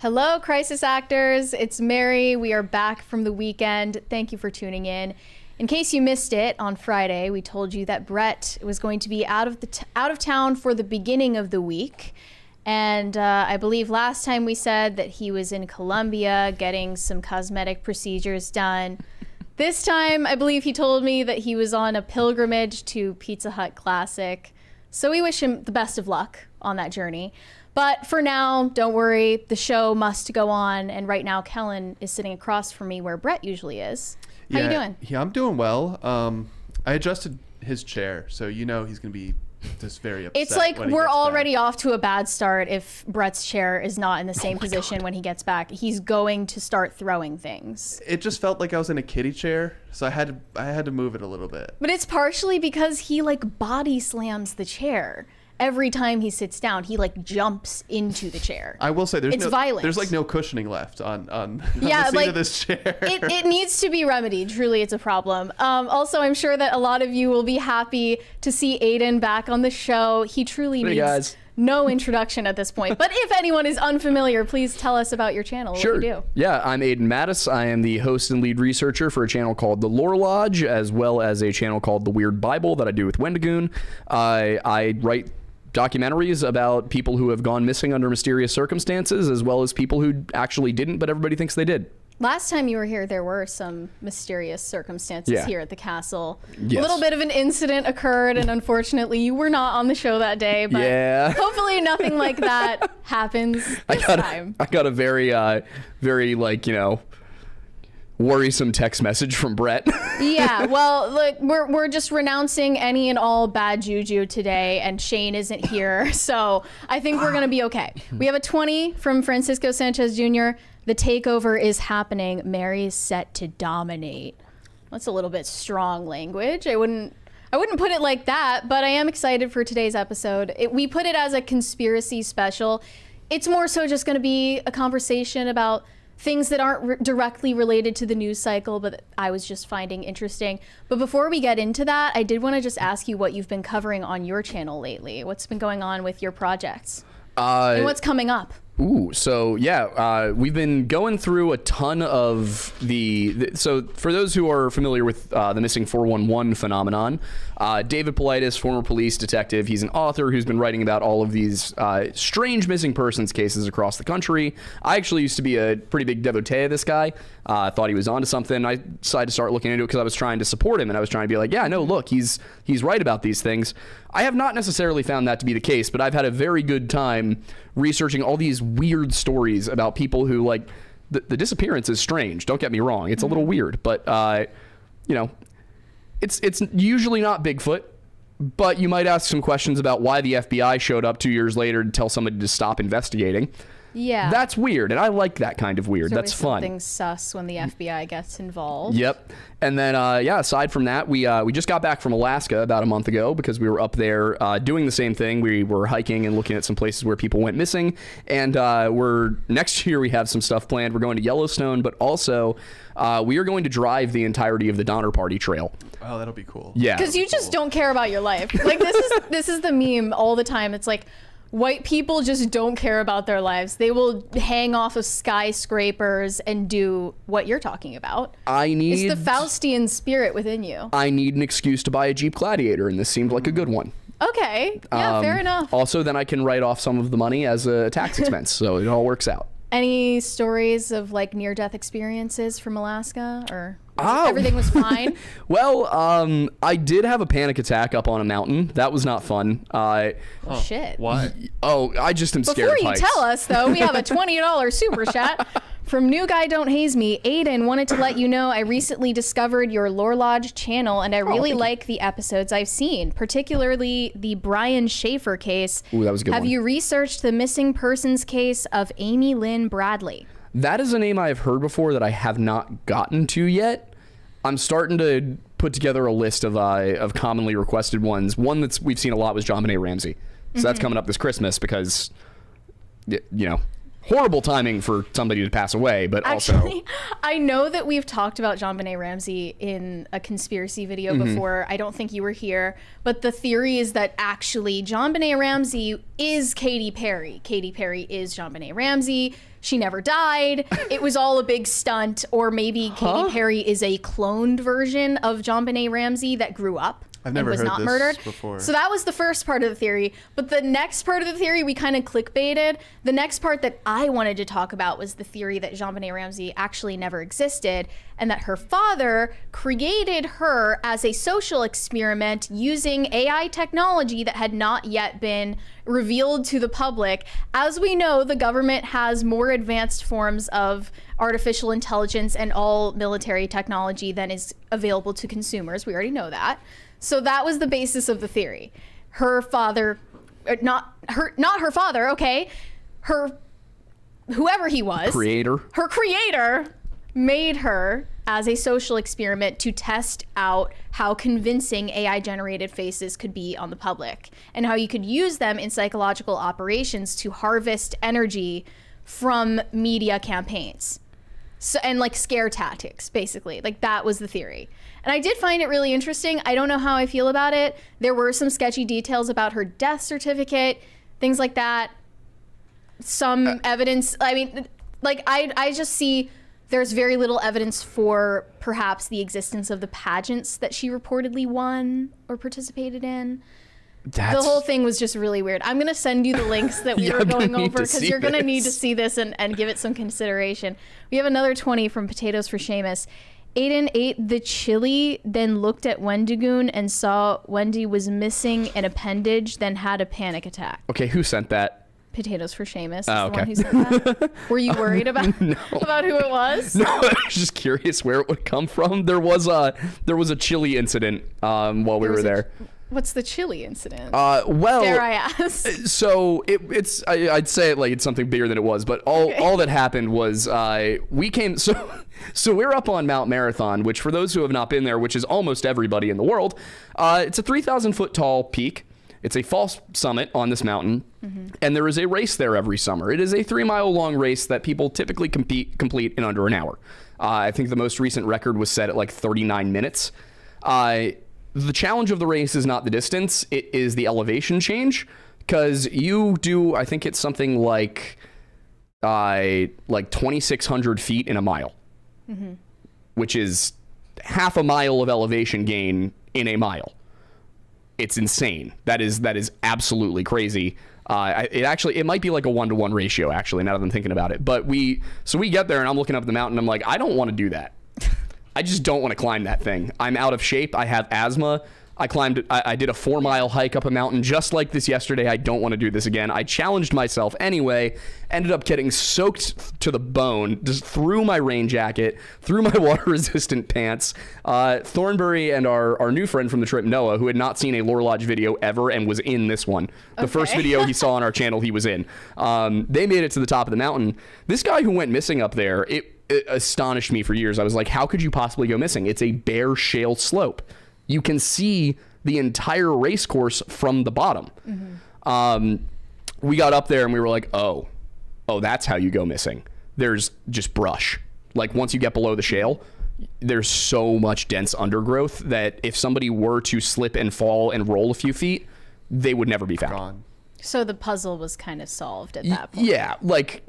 Hello, crisis actors. It's Mary. We are back from the weekend. Thank you for tuning in. In case you missed it, on Friday, we told you that Brett was going to be out of town for the beginning of the week. And I believe last time we said that he was in Colombia getting some cosmetic procedures done. This time, I believe he told me that he was on a pilgrimage to Pizza Hut Classic. So we wish him the best of luck on that journey. But for now, don't worry, the show must go on. And right now, Kellen is sitting across from me where Brett usually is. How you doing? Yeah, I'm doing well. I adjusted his chair, so you know he's going to be just very upset. It's like we're already off to a bad start if Brett's chair is not in the same position when he gets back. He's going to start throwing things. It just felt like I was in a kiddie chair, so I had to move it a little bit. But it's partially because he like body slams the chair. Every time he sits down, he like jumps into the chair. I will say it's violent. There's like no cushioning left on the seat of this chair. It needs to be remedied. Truly, it's a problem. Also, I'm sure that a lot of you will be happy to see Aidan back on the show. He truly needs no introduction at this point. But if anyone is unfamiliar, please tell us about your channel. Sure. What you do. Yeah, I'm Aidan Mattis. I am the host and lead researcher for a channel called The Lore Lodge, as well as a channel called The Weird Bible that I do with Wendigoon. I write documentaries about people who have gone missing under mysterious circumstances, as well as people who actually didn't, but everybody thinks they did. Last time you were here, there were some mysterious circumstances here at the castle. Yes. A little bit of an incident occurred, and unfortunately, you were not on the show that day. But hopefully, nothing like that happens this time. I got a very like, you know, worrisome text message from Brett. Yeah, well, look, we're just renouncing any and all bad juju today, and Shane isn't here, so I think we're gonna be okay. We have a 20 from Francisco Sanchez Jr. The takeover is happening. Mary is set to dominate. That's a little bit strong language. I wouldn't put it like that, but I am excited for today's episode. We put it as a conspiracy special. It's more so just gonna be a conversation about things that aren't directly related to the news cycle, but I was just finding interesting. But before we get into that, I did want to just ask you what you've been covering on your channel lately. What's been going on with your projects? And what's coming up? So yeah, we've been going through a ton of so for those who are familiar with the missing 411 phenomenon, David Politis, former police detective, he's an author who's been writing about all of these strange missing persons cases across the country. I actually used to be a pretty big devotee of this guy. I thought he was onto something. I decided to start looking into it because I was trying to support him, and I was trying to be like, yeah, no, look, he's right about these things. I have not necessarily found that to be the case, but I've had a very good time researching all these weird stories about people who, like, the disappearance is strange. Don't get me wrong. It's a little weird, but, you know, it's usually not Bigfoot, but you might ask some questions about why the FBI showed up 2 years later to tell somebody to stop investigating. Yeah. That's weird, and I like that kind of weird. That's fun. Something sus when the FBI gets involved. Yep. And then, yeah, aside from that, we just got back from Alaska about a month ago because we were up there doing the same thing. We were hiking and looking at some places where people went missing. And next year we have some stuff planned. We're going to Yellowstone, but also we are going to drive the entirety of the Donner Party Trail. Oh, that'll be cool. Yeah. Because you just don't care about your life. Like, this is the meme all the time. It's like, white people just don't care about their lives. They will hang off of skyscrapers and do what you're talking about. It's the Faustian spirit within you. I need an excuse to buy a Jeep Gladiator, and this seemed like a good one. Okay. Yeah, fair enough. Also, then I can write off some of the money as a tax expense, so it all works out. Any stories of like near-death experiences from Alaska, or everything was fine? Well, I did have a panic attack up on a mountain. That was not fun. Shit. Why? I just am scared of Before you heights. tell us, though, we have a $20 super chat from New Guy Don't Haze Me. Aidan wanted to let you know I recently discovered your Lore Lodge channel, and I really like the episodes I've seen, particularly the Brian Schaefer case. Ooh, that was a good one. Have you researched the missing persons case of Amy Lynn Bradley? That is a name I've heard before that I have not gotten to yet. I'm starting to put together a list of commonly requested ones. One that's we've seen a lot was JonBenet Ramsey. So that's coming up this Christmas because, you know, horrible timing for somebody to pass away, but Actually, I know that we've talked about JonBenet Ramsey in a conspiracy video before. I don't think you were here, but the theory is that actually JonBenet Ramsey is Katy Perry. Katy Perry is JonBenet Ramsey. She never died. It was all a big stunt, or maybe Katy Perry is a cloned version of JonBenet Ramsey that grew up. I've never and was heard not this murdered before. So that was the first part of the theory. But the next part of the theory, we kind of clickbaited. The next part that I wanted to talk about was the theory that JonBenet Ramsey actually never existed, and that her father created her as a social experiment using AI technology that had not yet been revealed to the public. As we know, the government has more advanced forms of artificial intelligence and all military technology than is available to consumers. We already know that. So that was the basis of the theory. Her father, not her father, okay? Whoever he was. Her creator made her as a social experiment to test out how convincing AI generated faces could be on the public, and how you could use them in psychological operations to harvest energy from media campaigns. So, and like scare tactics, basically. Like that was the theory. And I did find it really interesting. I don't know how I feel about it. There were some sketchy details about her death certificate, things like that. Some evidence. I mean, like I just see there's very little evidence for perhaps the existence of the pageants that she reportedly won or participated in. The whole thing was just really weird. I'm going to send you the links that we were going over, because you're going to need to see this and give it some consideration. We have another 20 from Potatoes for Seamus. Aidan ate the chili, then looked at Wendigoon and saw Wendy was missing an appendage, then had a panic attack. Okay, who sent that? Potatoes for Seamus. Oh, the one okay. who sent that. Were you worried about about who it was? No, I was just curious where it would come from. There was a chili incident while we were there. What's the chili incident? Well, dare I ask? So I'd say it like it's something bigger than it was, but all that happened was we came. So we're up on Mount Marathon, which for those who have not been there, which is almost everybody in the world, it's a 3,000 foot tall peak. It's a false summit on this mountain, and there is a race there every summer. It is a 3-mile long race that people typically complete in under an hour. I think the most recent record was set at like 39 minutes. The challenge of the race is not the distance, it is the elevation change, because you do, I think it's something like 2,600 feet in a mile, which is half a mile of elevation gain in a mile. It's insane. That is absolutely crazy. It might be like a 1-to-1 ratio, actually, now that I'm thinking about it. But we get there and I'm looking up the mountain. I'm like, I don't want to do that. I just don't want to climb that thing. I'm out of shape. I have asthma. I did a 4-mile hike up a mountain just like this yesterday. I don't want to do this again. I challenged myself anyway, ended up getting soaked to the bone, just through my rain jacket, through my water resistant pants. Thornbury and our new friend from the trip, Noah, who had not seen a Lore Lodge video ever and was in this one. The first video he saw on our channel, he was in. They made it to the top of the mountain. This guy who went missing up there, it astonished me for years. I was like, how could you possibly go missing? It's a bare shale slope. You can see the entire race course from the bottom. We got up there and we were like, oh, that's how you go missing. There's just brush. Like once you get below the shale, there's so much dense undergrowth that if somebody were to slip and fall and roll a few feet, they would never be found. Gone. So the puzzle was kind of solved at that point. Yeah, like,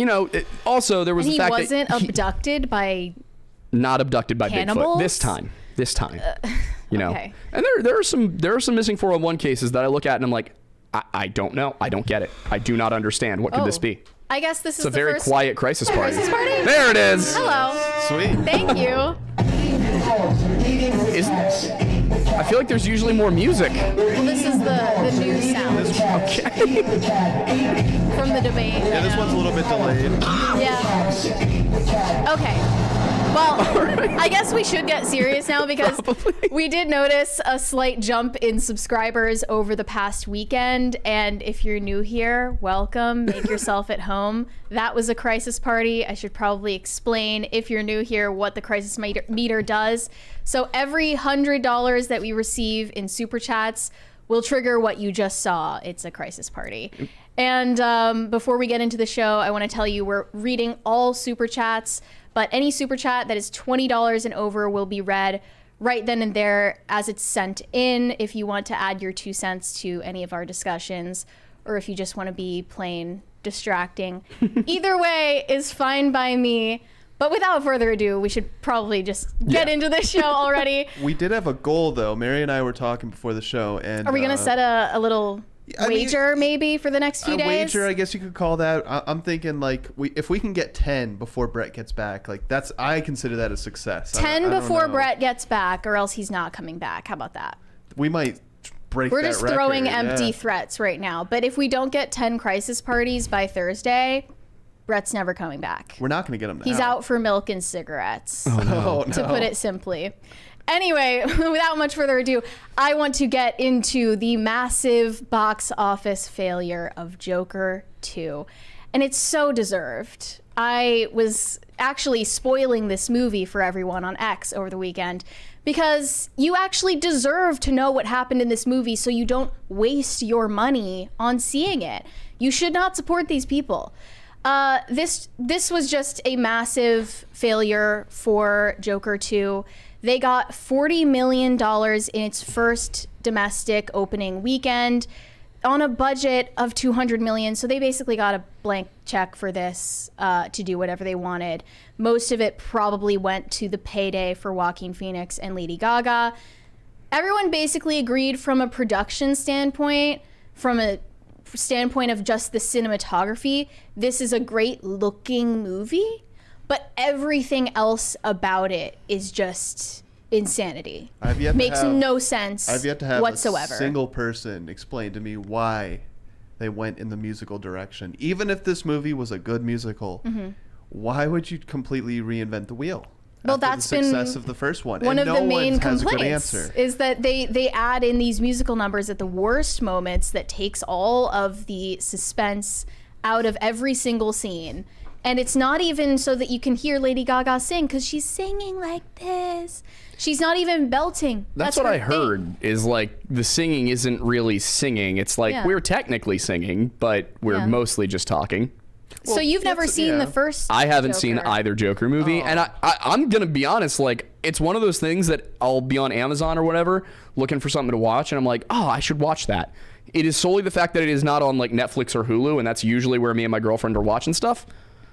also there was and the fact he wasn't abducted by not abducted by cannibals? Bigfoot this time. Okay. And there are some missing 401 cases that I look at and I'm like, I don't know. I don't get it. I do not understand. What could this be? I guess this is It's a very quiet crisis party. Crisis party? There it is. Hello. Sweet. Thank you. I feel like there's usually more music. Well, this is the new sound Okay. from the debate. Yeah, this one's a little bit delayed. Yeah. Okay. Well, I guess we should get serious now because we did notice a slight jump in subscribers over the past weekend. And if you're new here, welcome. Make yourself at home. That was a crisis party. I should probably explain, if you're new here, what the crisis meter does. So every $100 that we receive in Superchats, will trigger what you just saw. It's a crisis party. And before we get into the show, I want to tell you we're reading all Super Chats, but any Super Chat that is $20 and over will be read right then and there as it's sent in. If you want to add your 2 cents to any of our discussions, or if you just want to be plain distracting, either way is fine by me. But without further ado, we should probably just get into the show already. We did have a goal, though. Mary and I were talking before the show, and are we gonna set a little wager maybe for the next few days? Wager, I guess you could call that. I'm thinking like if we can get 10 before Brett gets back, like I consider that a success. 10 before Brett gets back, or else he's not coming back. How about that? We might break. We're that just record. throwing empty threats right now. But if we don't get 10 crisis parties by Thursday, Brett's never coming back. We're not going to get him now. He's out for milk and cigarettes, no. to put it simply. Anyway, without much further ado, I want to get into the massive box office failure of Joker 2. And it's so deserved. I was actually spoiling this movie for everyone on X over the weekend because you actually deserve to know what happened in this movie so you don't waste your money on seeing it. You should not support these people. This was just a massive failure for Joker 2. They got $40 million in its first domestic opening weekend on a budget of $200 million. So they basically got a blank check for this to do whatever they wanted. Most of it probably went to the payday for Joaquin Phoenix and Lady Gaga. Everyone basically agreed from a production standpoint, from a standpoint of just the cinematography, this is a great looking movie, but everything else about it is just insanity. Makes no sense I've yet to have whatsoever. A single person explain to me why they went in the musical direction. Even if this movie was a good musical, why would you completely reinvent the wheel? Well, after that's the been success of the first one. One and of no the main has a good complaints answer. is that they add in these musical numbers at the worst moments that takes all of the suspense out of every single scene. And it's not even so that you can hear Lady Gaga sing, because she's singing like this. She's not even belting. That's what I heard, is like the singing isn't really singing. It's like we're technically singing, but we're mostly just talking. So you've never seen the first I haven't Joker. seen either Joker movie. And I'm going to be honest, like, it's one of those things that I'll be on Amazon or whatever looking for something to watch, and I'm like, oh, I should watch that. It is solely the fact that it is not on like Netflix or Hulu, and that's usually where me and my girlfriend are watching stuff.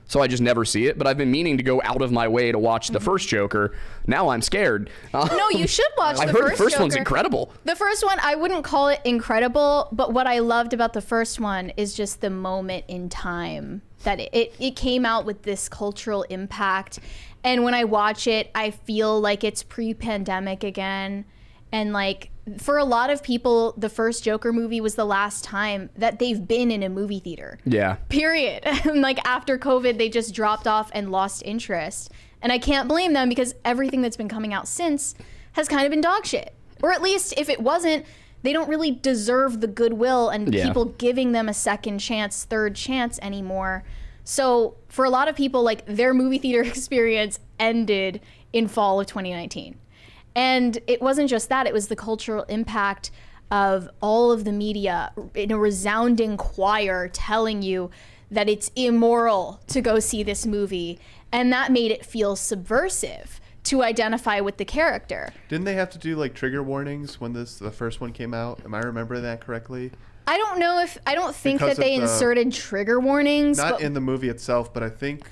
So I just never see it. But I've been meaning to go out of my way to watch the first Joker. Now I'm scared. No, you should watch the first I heard the first Joker. one's incredible. The first one, I wouldn't call it incredible, but what I loved about the first one is just the moment in time that it came out with this cultural impact. And when I watch it, I feel like it's pre-pandemic again. And like, for a lot of people, the first Joker movie was the last time that they've been in a movie theater. Yeah. Period. Like, after COVID, they just dropped off and lost interest. And I can't blame them, because everything that's been coming out since has kind of been dog shit. Or at least if it wasn't, they don't really deserve the goodwill and people giving them a second chance, third chance anymore. So for a lot of people, like, their movie theater experience ended in fall of 2019. And it wasn't just that, it was the cultural impact of all of the media in a resounding choir telling you that it's immoral to go see this movie. And that made it feel subversive to identify with the character. Didn't they have to do like trigger warnings when the first one came out? Am I remembering that correctly? I don't think Because that they of the- inserted trigger warnings. Not but in the movie itself, but I think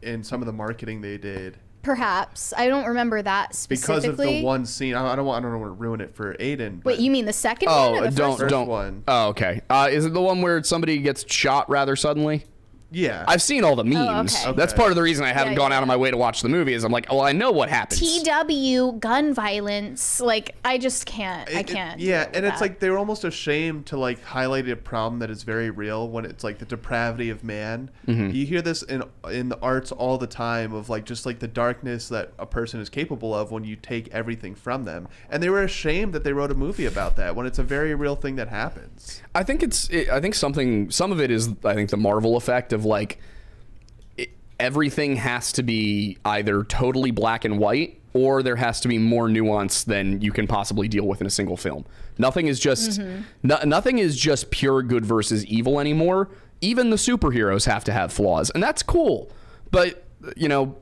in some of the marketing they did. perhaps. I don't remember that specifically. Because of the one scene. I don't want to ruin it for Aidan. Wait, you mean the second Oh, one or the don't. first one? Oh, okay. Is it the one where somebody gets shot rather suddenly? Yeah. I've seen all the memes. okay. That's part of the reason I haven't gone yeah. out of my way to watch the movie. Is I'm like, oh, I know what happens. TW gun violence? Like, I just can't. I can't. Yeah, deal and with it's that. like they were almost ashamed to like highlight a problem that is very real when it's like the depravity of man. Mm-hmm. You hear this in the arts all the time of like just like the darkness that a person is capable of when you take everything from them. And they were ashamed that they wrote a movie about that when it's a very real thing that happens. I think some of it is, I think, the Marvel effect of like everything has to be either totally black and white or there has to be more nuance than you can possibly deal with in a single film. Nothing is just nothing is just pure good versus evil anymore. Even the superheroes have to have flaws, and that's cool. But, you know,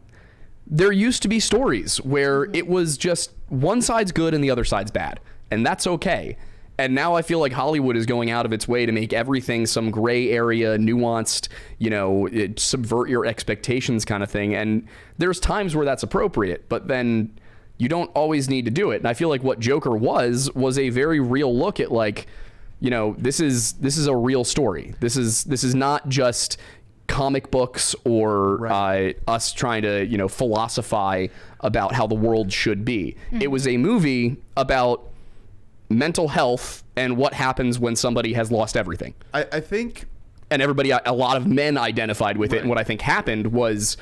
there used to be stories where it was just one side's good and the other side's bad, and that's okay. And now I feel like Hollywood is going out of its way to make everything some gray area, nuanced, you know, subvert your expectations kind of thing. And there's times where that's appropriate, but then you don't always need to do it. And I feel like what Joker was a very real look at, like, you know, this is a real story. This is not just comic books or us trying to, you know, philosophize about how the world should be. It was a movie about mental health and what happens when somebody has lost everything. I think, and everybody, a lot of men identified with it. And what I think happened was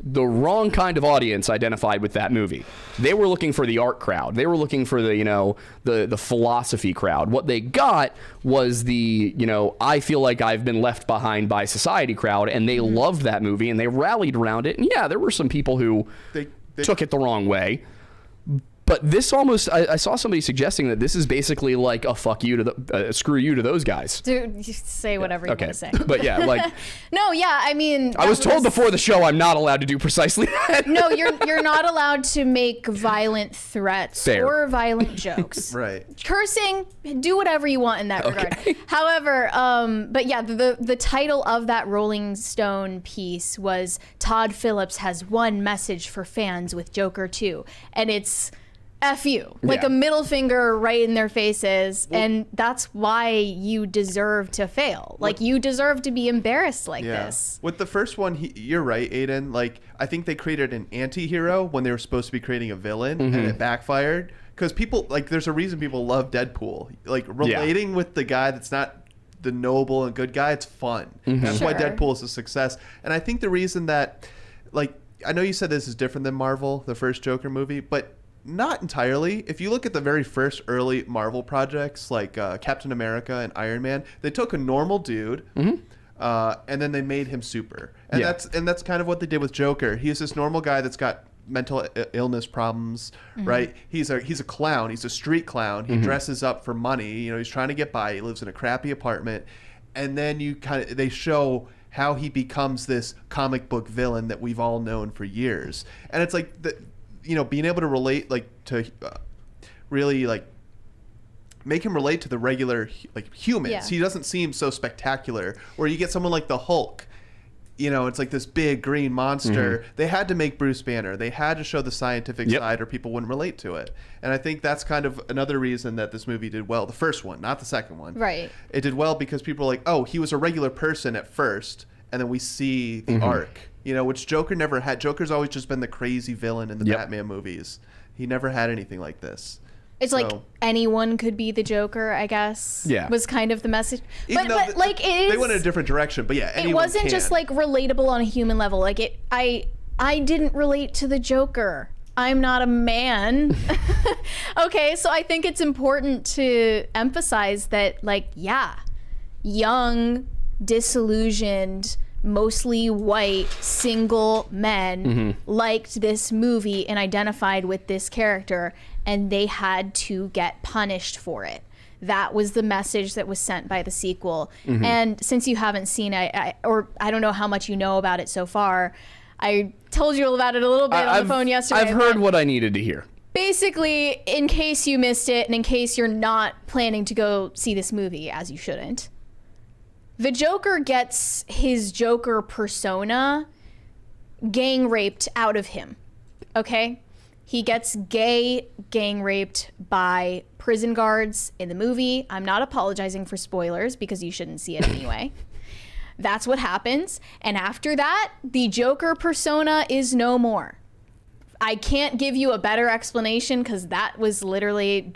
the wrong kind of audience identified with that movie. They were looking for the art crowd. They were looking for the, you know, the philosophy crowd. What they got was the, you know, I feel like I've been left behind by society crowd, and they loved that movie and they rallied around it. And yeah, there were some people who they took it the wrong way. But this almost, I saw somebody suggesting that this is basically like a fuck you to the, screw you to those guys. Dude, just say whatever you want to say. But yeah, like. No, yeah, I mean. I was told before the show I'm not allowed to do precisely that. No, you're not allowed to make violent threats or violent jokes. Right. Cursing, do whatever you want in that regard. However, but yeah, the title of that Rolling Stone piece was Todd Phillips has one message for fans with Joker 2. And it's F you, like a middle finger right in their faces. And that's why you deserve to fail. Like, you deserve to be embarrassed like this. With the first one, you're right, Aidan. Like, I think they created an anti-hero when they were supposed to be creating a villain, and it backfired. Because people, like, there's a reason people love Deadpool. Like, relating with the guy that's not the noble and good guy, it's fun. That's why Deadpool is a success. And I think the reason that, like, I know you said this is different than Marvel, the first Joker movie, but not entirely. If you look at the very first early Marvel projects, like Captain America and Iron Man, they took a normal dude, and then they made him super. And that's kind of what they did with Joker. He's this normal guy that's got mental illness problems, right? He's a clown. He's a street clown. He dresses up for money. You know, he's trying to get by. He lives in a crappy apartment, and then they show how he becomes this comic book villain that we've all known for years. And it's like you know, being able to relate, like, to really, like, make him relate to the regular, like, humans. Yeah. He doesn't seem so spectacular. Or you get someone like the Hulk. You know, it's like this big green monster. They had to make Bruce Banner. They had to show the scientific side or people wouldn't relate to it. And I think that's kind of another reason that this movie did well. The first one, not the second one. Right. It did well because people were like, oh, he was a regular person at first, and then we see the arc. You know, which Joker never had. Joker's always just been the crazy villain in the Batman movies. He never had anything like this. It's like anyone could be the Joker, I guess. Yeah. Was kind of the message. But like, it is, they went in a different direction. But yeah, anyone it wasn't just like relatable on a human level. Like, I didn't relate to the Joker. I'm not a man. Okay, so I think it's important to emphasize that, like, yeah, young, disillusioned, mostly white single men liked this movie and identified with this character, and they had to get punished for it. That was the message that was sent by the sequel. And since you haven't seen it, I don't know how much you know about it so far. I told you about it a little bit on the phone yesterday. I've heard what I needed to hear. Basically, in case you missed it, and in case you're not planning to go see this movie, as you shouldn't, the Joker gets his Joker persona gang raped out of him, okay? He gets gang raped by prison guards in the movie. I'm not apologizing for spoilers because you shouldn't see it anyway. That's what happens. And after that, the Joker persona is no more. I can't give you a better explanation because that was literally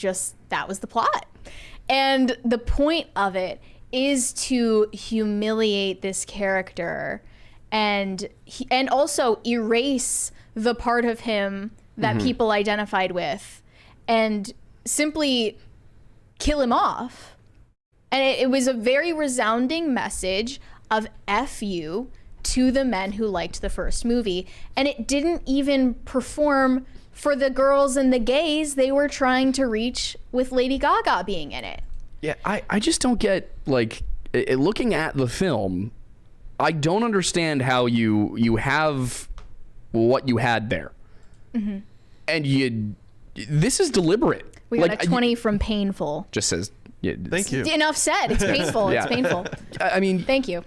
that was the plot. And the point of it is to humiliate this character and also erase the part of him that people identified with and simply kill him off. And it was a very resounding message of F you to the men who liked the first movie. And it didn't even perform for the girls and the gays they were trying to reach with Lady Gaga being in it. Yeah, I just don't get, like, looking at the film, I don't understand how you have what you had there. Mm-hmm. And this is deliberate. We got a 20 from Painful. Just says, yeah, Thank you. Enough said. It's painful. Yeah. It's painful. I mean, Thank you.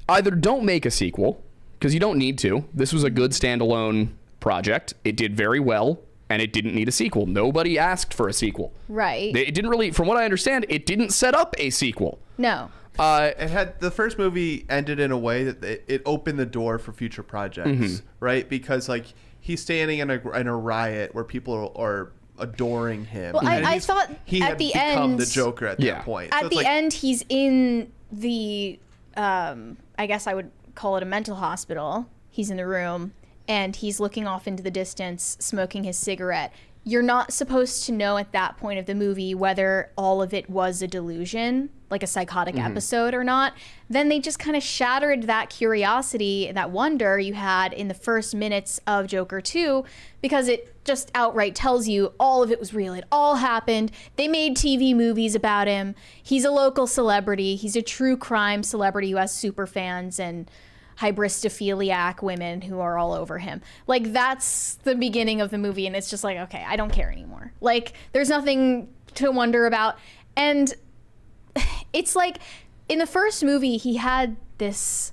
either don't make a sequel, because you don't need to. This was a good standalone project. It did very well, and it didn't need a sequel. Nobody asked for a sequel. Right. It didn't really, from what I understand, it didn't set up a sequel. No. It had, the first movie ended in a way that it opened the door for future projects, right? Because like he's standing in a riot where people are adoring him. Well, and I thought he at had the become end, the Joker at that point. At So it's the like, end, he's in the, I guess I would call it a mental hospital. He's in the room and he's looking off into the distance, smoking his cigarette. You're not supposed to know at that point of the movie whether all of it was a delusion, like a psychotic episode or not. Then they just kind of shattered that curiosity, that wonder you had in the first minutes of Joker 2, because it just outright tells you all of it was real. It all happened. They made TV movies about him. He's a local celebrity. He's a true crime celebrity who has super fans and hybristophiliac women who are all over him. Like, that's the beginning of the movie, and it's just like, okay, I don't care anymore. Like, there's nothing to wonder about. And it's like, in the first movie, he had this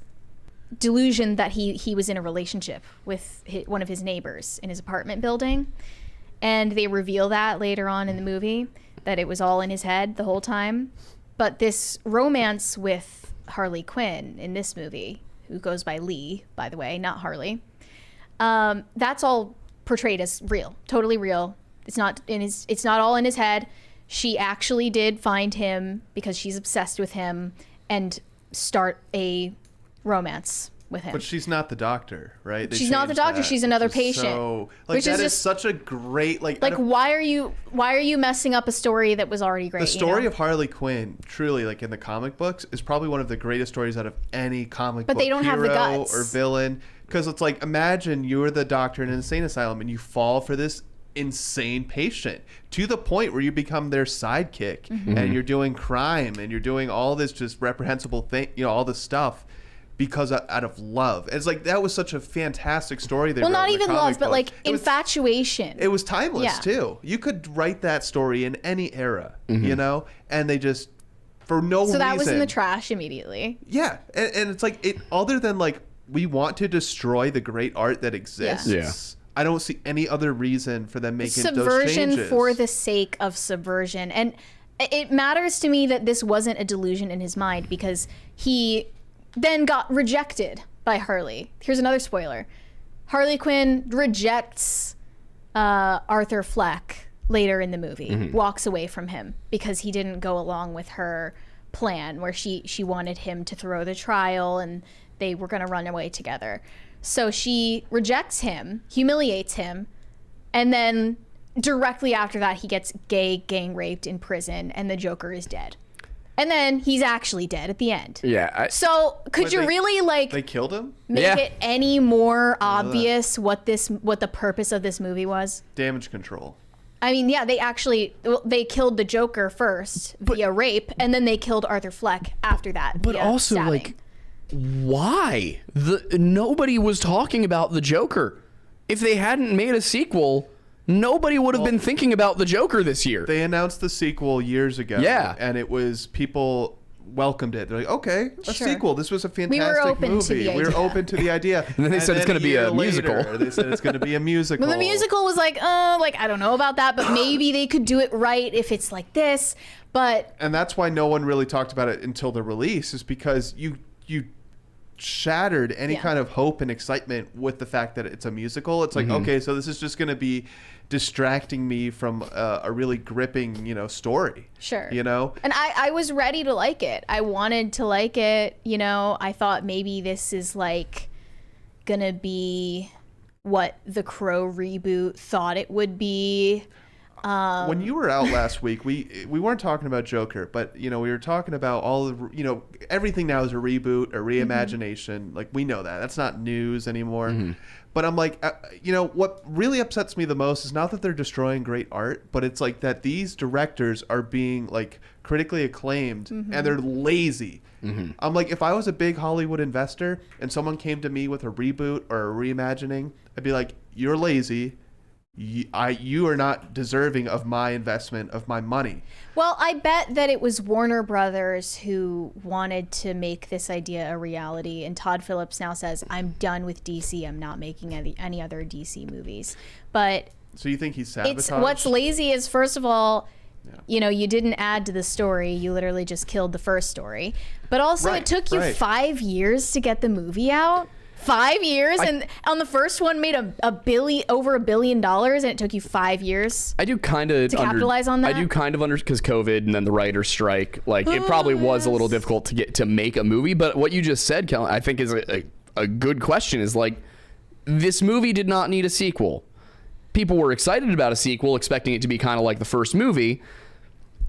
delusion that he was in a relationship with one of his neighbors in his apartment building. And they reveal that later on in the movie, that it was all in his head the whole time. But this romance with Harley Quinn in this movie, who goes by Lee, by the way, not Harley, that's all portrayed as real, totally real. It's not all in his head. She actually did find him because she's obsessed with him and start a romance with him. but she's not the doctor, right? They She's not the changed doctor. that, She's another which is patient. So, like, Which that is is just- such a great, like why are you messing up a story that was already great? the story you know? of Harley Quinn, truly, like in the comic books, is probably one of the greatest stories out of any comic But book they don't have the hero guts. or villain. Because it's like, imagine you're the doctor in an insane asylum and you fall for this insane patient to the point where you become their sidekick Mm-hmm. and you're doing crime and you're doing all this just reprehensible thing, all this stuff because out of love. It's like, that was such a fantastic story. Well, not even love, but like it was infatuation. It was timeless Yeah. too. You could write that story in any era, and they just, for no reason. So that was in the trash immediately. Yeah, and it's like, it, other than like, we want to destroy the great art that exists. Yeah. I don't see any other reason for them making those Subversion changes. for the sake of subversion. And it matters to me that this wasn't a delusion in his mind, because he then got rejected by Harley. Here's another spoiler. Harley Quinn rejects Arthur Fleck later in the movie, walks away from him because he didn't go along with her plan where she wanted him to throw the trial and they were going to run away together. So she rejects him, humiliates him, and then directly after that he gets gang raped in prison and the Joker is dead. And then he's actually dead at the end. Yeah. So could Wait, you they- really like They killed him? make Yeah. it any more obvious what the purpose of this movie was? Damage control. I mean, yeah, they killed the Joker first via rape, and then they killed Arthur Fleck after that. But via also, stabbing. like, why? Nobody was talking about the Joker. If they hadn't made a sequel, nobody would have been thinking about the Joker this year. They announced the sequel years ago. Yeah. And it was, people welcomed it. They're like, okay, a Sure. sequel. This was a fantastic open to movie. the We were idea. open to the idea. And then they said it's gonna be year a musical. later, They said it's going to be a musical. Well, the musical was like I don't know about that, but maybe they could do it right if it's like this. But And that's why no one really talked about it until the release, is because you shattered any Yeah. kind of hope and excitement with the fact that it's a musical. It's like, okay, so this is just going to be distracting me from a really gripping, story. sure. And I was ready to like it. I wanted to like it. I thought maybe this is like gonna be what the Crow reboot thought it would be. When you were out last week, we weren't talking about Joker, but we were talking about all the everything now is a reboot, a reimagination. Like, we know that. That's not news anymore. But I'm like, what really upsets me the most is not that they're destroying great art, but it's like that these directors are being like critically acclaimed and they're lazy. I'm like, if I was a big Hollywood investor and someone came to me with a reboot or a reimagining, I'd be like, you're lazy. You are not deserving of my investment, of my money. Well, I bet that it was Warner Brothers who wanted to make this idea a reality, and Todd Phillips now says, I'm done with DC. I'm not making any other DC movies. But so you think he's sabotaged? What's lazy is, first of all, you didn't add to the story. You literally just killed the first story. But also, it took you 5 years to get the movie out. 5 years, and on the first one made over $1 billion, and it took you 5 years. I do kind of to capitalize on that. I do kind of because COVID and then the writer's strike, like it probably was a little difficult to make a movie. But what you just said, Kellen, I think is a good question. Is like, this movie did not need a sequel. People were excited about a sequel, expecting it to be kind of like the first movie.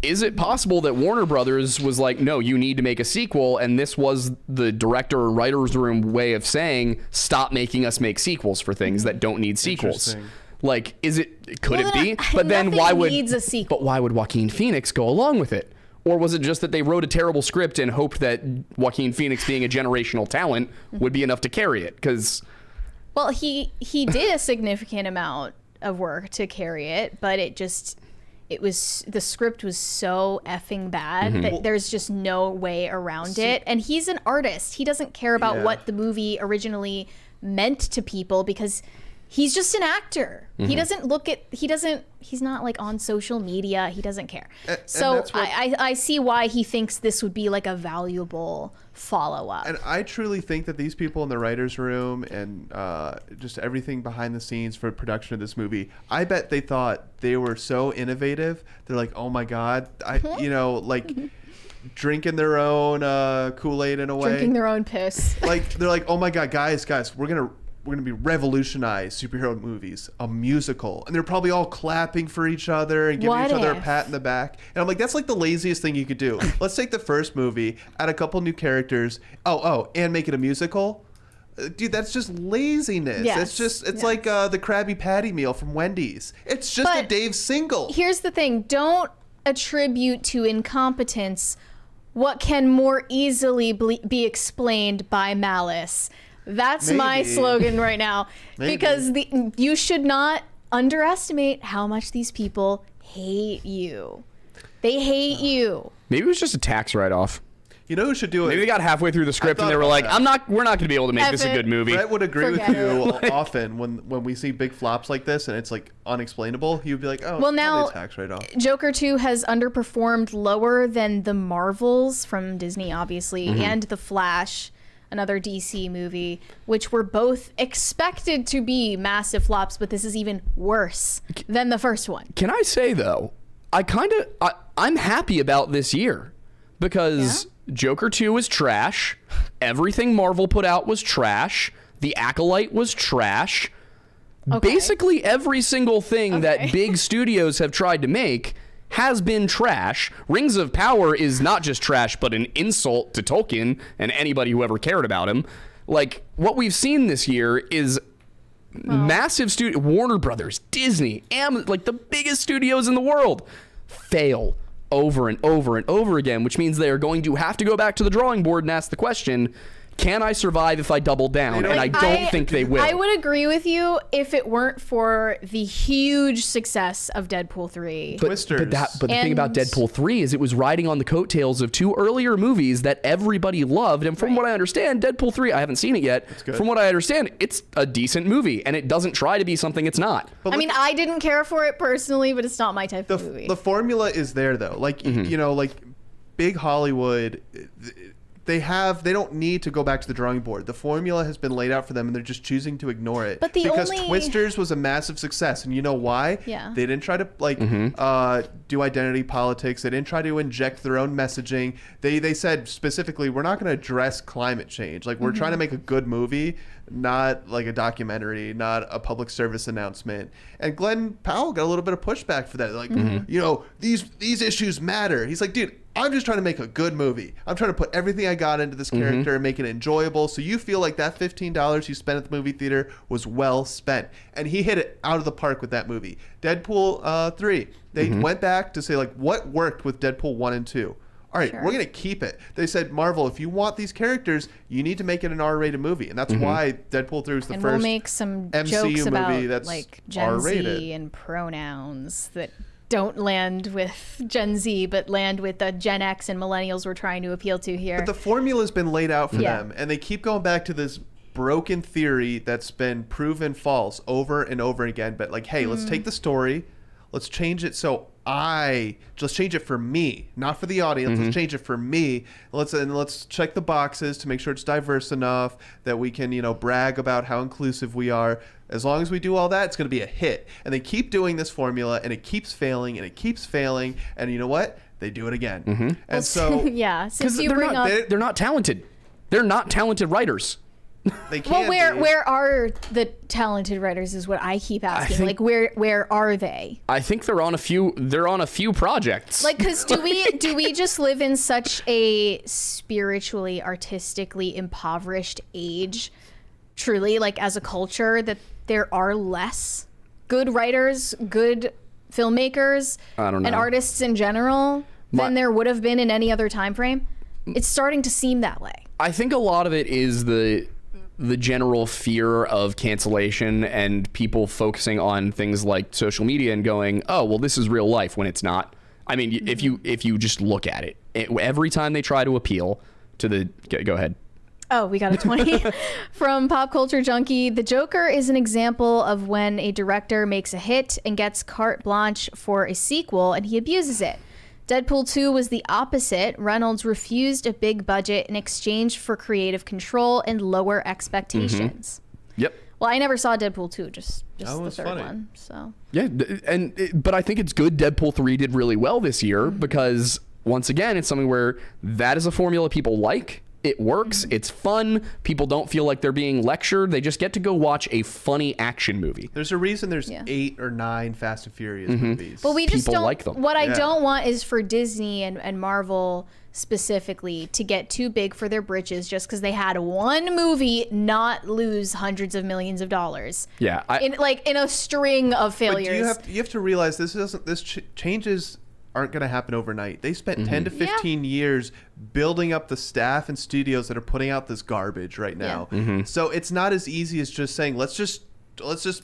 Is it possible that Warner Brothers was like, no, you need to make a sequel, and this was the director or writer's room way of saying, stop making us make sequels for things that don't need sequels? Like, could it be? But then why would needs a sequel. But why would Joaquin Phoenix go along with it? Or was it just that they wrote a terrible script and hoped that Joaquin Phoenix being a generational talent would be enough to carry it? Because he did a significant amount of work to carry it, but the script was so effing bad that there's just no way around it. And he's an artist. He doesn't care about what the movie originally meant to people because he's just an actor. He doesn't he's not like on social media. He doesn't care. So I see why he thinks this would be like a valuable follow-up. And I truly think that these people in the writer's room and just everything behind the scenes for production of this movie, I bet they thought they were so innovative. They're like, oh my God, drinking their own Kool-Aid in a way. Drinking their own piss. Like, they're like, oh my God, guys, we're going to be revolutionize superhero movies, a musical. And they're probably all clapping for each other and giving each other a pat in the back. And I'm like, that's like the laziest thing you could do. Let's take the first movie, add a couple new characters. And make it a musical. Dude, that's just laziness. Yes. It's like the Krabby Patty meal from Wendy's. It's just a Dave single. Here's the thing. Don't attribute to incompetence what can more easily be explained by malice. That's my slogan right now. Because you should not underestimate how much these people hate you. They hate you. Maybe it was just a tax write-off. You know who should do it? Maybe they got halfway through the script and they were like, we're not going to be able to make this a good movie. Brett would agree with you often when we see big flops like this and it's like unexplainable. He would be like, oh, well, now tax write-off. Joker 2 has underperformed lower than The Marvels from Disney, obviously, and The Flash, another DC movie, which were both expected to be massive flops, but this is even worse than the first one. Can I say, though, I'm happy about this year because Joker 2 was trash. Everything Marvel put out was trash. The Acolyte was trash. Basically every single thing that big studios have tried to make has been trash. Rings of Power is not just trash, but an insult to Tolkien and anybody who ever cared about him. Like, what we've seen this year is massive studio, Warner Brothers, Disney, like the biggest studios in the world, fail over and over and over again, which means they are going to have to go back to the drawing board and ask the question, can I survive if I double down? And I don't think they will. I would agree with you if it weren't for the huge success of Deadpool 3. But the thing about Deadpool 3 is it was riding on the coattails of two earlier movies that everybody loved. And from what I understand, Deadpool 3, I haven't seen it yet. From what I understand, it's a decent movie and it doesn't try to be something it's not. But I didn't care for it personally, but it's not my type of movie. The formula is there though. Like, like big Hollywood, they don't need to go back to the drawing board. The formula has been laid out for them, and they're just choosing to ignore it. But because Twisters was a massive success, and you know why? Yeah. They didn't try to do identity politics. They didn't try to inject their own messaging. They said specifically, we're not going to address climate change. Like, we're trying to make a good movie, not like a documentary, not a public service announcement. And Glenn Powell got a little bit of pushback for that. Like, you know, these issues matter. He's like, dude, I'm just trying to make a good movie. I'm trying to put everything I got into this character and make it enjoyable. So you feel like that $15 you spent at the movie theater was well spent. And he hit it out of the park with that movie. Deadpool 3. They went back to say, like, what worked with Deadpool 1 and 2? All right, we're going to keep it. They said, Marvel, if you want these characters, you need to make it an R-rated movie. And that's why Deadpool 3 was the first we'll make some MCU jokes about movie that's like Gen R-rated. Z and pronouns that don't land with Gen Z, but land with the Gen X and millennials we're trying to appeal to here. But the formula's been laid out for them, and they keep going back to this broken theory that's been proven false over and over again. But like, hey, let's take the story, let's change it let's change it for me, not for the audience. Let's change it for me. Let's check the boxes to make sure it's diverse enough that we can, you know, brag about how inclusive we are. As long as we do all that, it's going to be a hit. And they keep doing this formula, and it keeps failing, and it keeps failing. And you know what? They do it again. And so, since you bring up, they're not talented. They're not talented writers. They can't. Well, where are the talented writers is what I keep asking. Like, where are they? I think they're on a few projects. Like, because do we just live in such a spiritually, artistically impoverished age, truly, like as a culture, that there are less good writers, good filmmakers, and artists in general than there would have been in any other time frame? It's starting to seem that way. I think a lot of it is the general fear of cancellation and people focusing on things like social media and going, oh, well, this is real life, when it's not. I mean, if you just look at it, every time they try to appeal to the... Go ahead. Oh, we got a 20 from Pop Culture Junkie. The Joker is an example of when a director makes a hit and gets carte blanche for a sequel, and he abuses it. Deadpool 2 was the opposite. Reynolds refused a big budget in exchange for creative control and lower expectations. Yep. Well, I never saw Deadpool 2, just the third funny. one. So yeah, but I think it's good Deadpool 3 did really well this year because, once again, it's something where that is a formula people like. It works. It's fun. People don't feel like they're being lectured. They just get to go watch a funny action movie. There's a reason there's 8 or 9 Fast and Furious movies. But we just People don't like them. What I don't want is for Disney and Marvel specifically to get too big for their britches just because they had one movie not lose hundreds of millions of dollars. Yeah, in a string of failures. But you have to realize changes aren't going to happen overnight. They spent 10 to 15 years building up the staff and studios that are putting out this garbage right now. So it's not as easy as just saying, let's just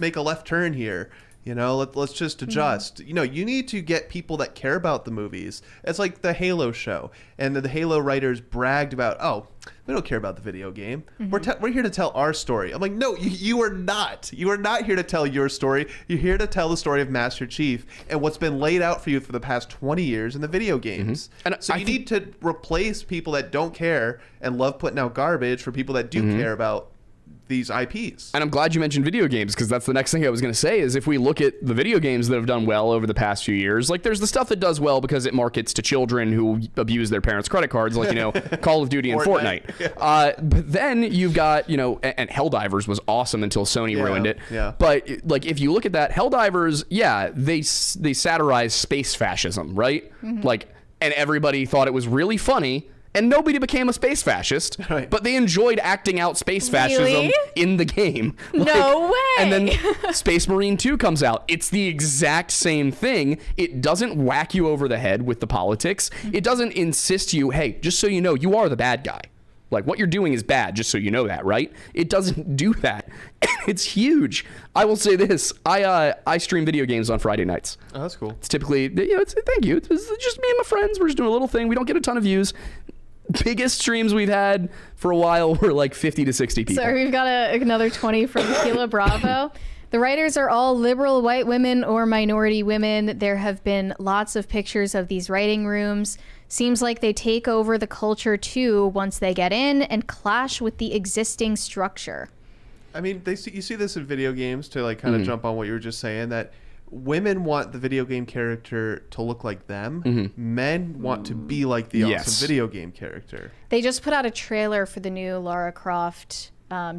make a left turn here. You know, let's just adjust. You know, you need to get people that care about the movies. It's like the Halo show, and the Halo writers bragged about, oh, we don't care about the video game. We're here to tell our story. I'm like, no, you are not. You are not here to tell your story. You're here to tell the story of Master Chief and what's been laid out for you for the past 20 years in the video games. And so you need to replace people that don't care and love putting out garbage for people that do care about these IPs. And I'm glad you mentioned video games, because that's the next thing I was going to say is if we look at the video games that have done well over the past few years, like there's the stuff that does well because it markets to children who abuse their parents' credit cards, like, you know, Call of Duty and Fortnite. But then you've got, you know, and Helldivers was awesome until Sony ruined it. But like, if you look at that, Helldivers, they satirize space fascism, right? Like, and everybody thought it was really funny. And nobody became a space fascist, but they enjoyed acting out space fascism in the game. No way! And then Space Marine 2 comes out. It's the exact same thing. It doesn't whack you over the head with the politics. It doesn't insist you, hey, just so you know, you are the bad guy. Like, what you're doing is bad, just so you know that, right? It doesn't do that. It's huge. I will say this. I stream video games on Friday nights. Oh, that's cool. It's typically, you know, thank you. It's just me and my friends. We're just doing a little thing. We don't get a ton of views. Biggest streams we've had for a while were like 50 to 60 people. So we've got another 20 from Tequila Bravo. The writers are all liberal white women or minority women. There have been lots of pictures of these writing rooms. Seems like they take over the culture too once they get in and clash with the existing structure. I mean, you see this in video games, to like kind of jump on what you were just saying, that women want the video game character to look like them. Men want to be like the awesome video game character. They just put out a trailer for the new Lara Croft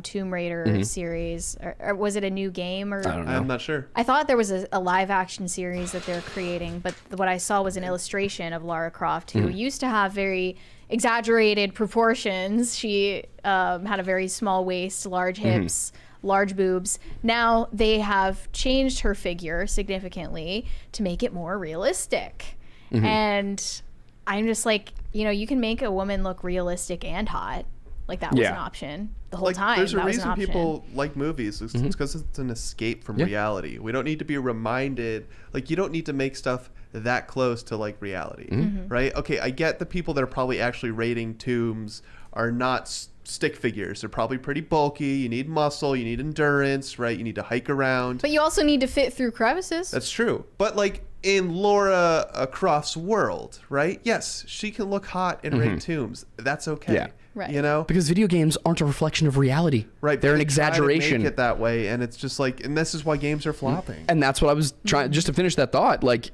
Tomb Raider series. Or was it a new game? Or I don't know. I'm not sure. I thought there was a live action series that they're creating, but what I saw was an illustration of Lara Croft, who used to have very exaggerated proportions. She had a very small waist, large hips, large boobs. Now they have changed her figure significantly to make it more realistic. And I'm just like, you can make a woman look realistic and hot. Like that was an option the whole time. There's a that reason people like movies. It's because it's an escape from reality. We don't need to be reminded. Like, you don't need to make stuff that close to like reality, right? Okay, I get the people that are probably actually raiding tombs are not stick figures. They're probably pretty bulky. You need muscle. You need endurance, right? You need to hike around. But you also need to fit through crevices. That's true. But like in Laura Croft's world, right? Yes, she can look hot and raid tombs. That's okay. Yeah. Right. Because video games aren't a reflection of reality. Right. They're an They exaggeration. try to make it that way, and it's just like, and this is why games are flopping. And that's what I was trying, just to finish that thought. Like,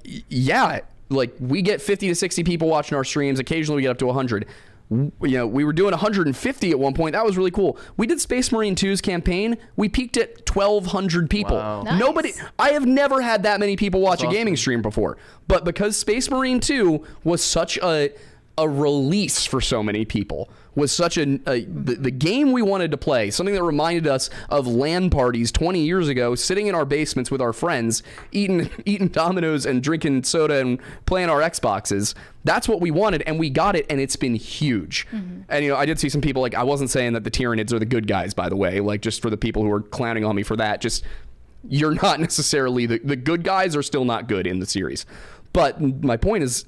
like we get 50 to 60 people watching our streams. Occasionally we get up to 100. We were doing 150 at one point. That was really cool. We did Space Marine 2's campaign. We peaked at 1,200 people. Wow. Nice. I have never had that many people watch a gaming stream before. But because Space Marine 2 was such a release for so many people, was such the game we wanted to play, something that reminded us of LAN parties 20 years ago, sitting in our basements with our friends, eating Dominoes and drinking soda and playing our Xboxes. That's what we wanted, and we got it, and it's been huge. And I did see some people, like, I wasn't saying that the Tyranids are the good guys, by the way, like, just for the people who are clowning on me for that, just, you're not necessarily the good guys are still not good in the series. But my point is,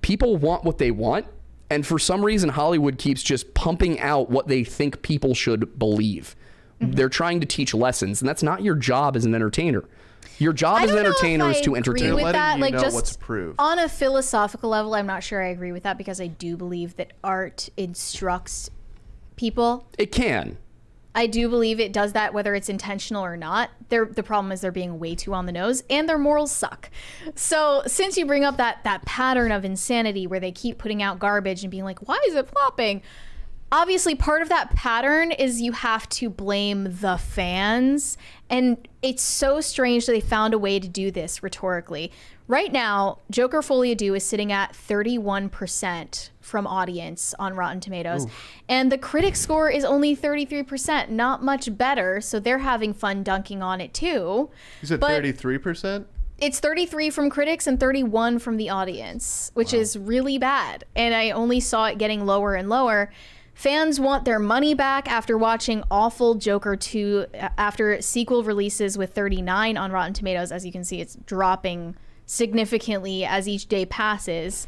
people want what they want. And for some reason, Hollywood keeps just pumping out what they think people should believe. They're trying to teach lessons, and that's not your job as an entertainer. Your job as an entertainer is to entertain. With that, Letting you know just what's approved. on a philosophical level, I'm not sure I agree with that, because I do believe that art instructs people. It can. I do believe it does that, whether it's intentional or not. The problem is they're being way too on the nose, and their morals suck. So since you bring up that pattern of insanity where they keep putting out garbage and being like, why is it flopping? Obviously, part of that pattern is you have to blame the fans. And it's so strange that they found a way to do this rhetorically. Right now, Joker Folie à Deux is sitting at 31% from audience on Rotten Tomatoes. And the critic score is only 33%, not much better. So they're having fun dunking on it too. You said 33%? It's 33 from critics and 31 from the audience, which is really bad. And I only saw it getting lower and lower. Fans want their money back after watching awful Joker 2 after sequel releases with 39 on Rotten Tomatoes. As you can see, it's dropping significantly as each day passes.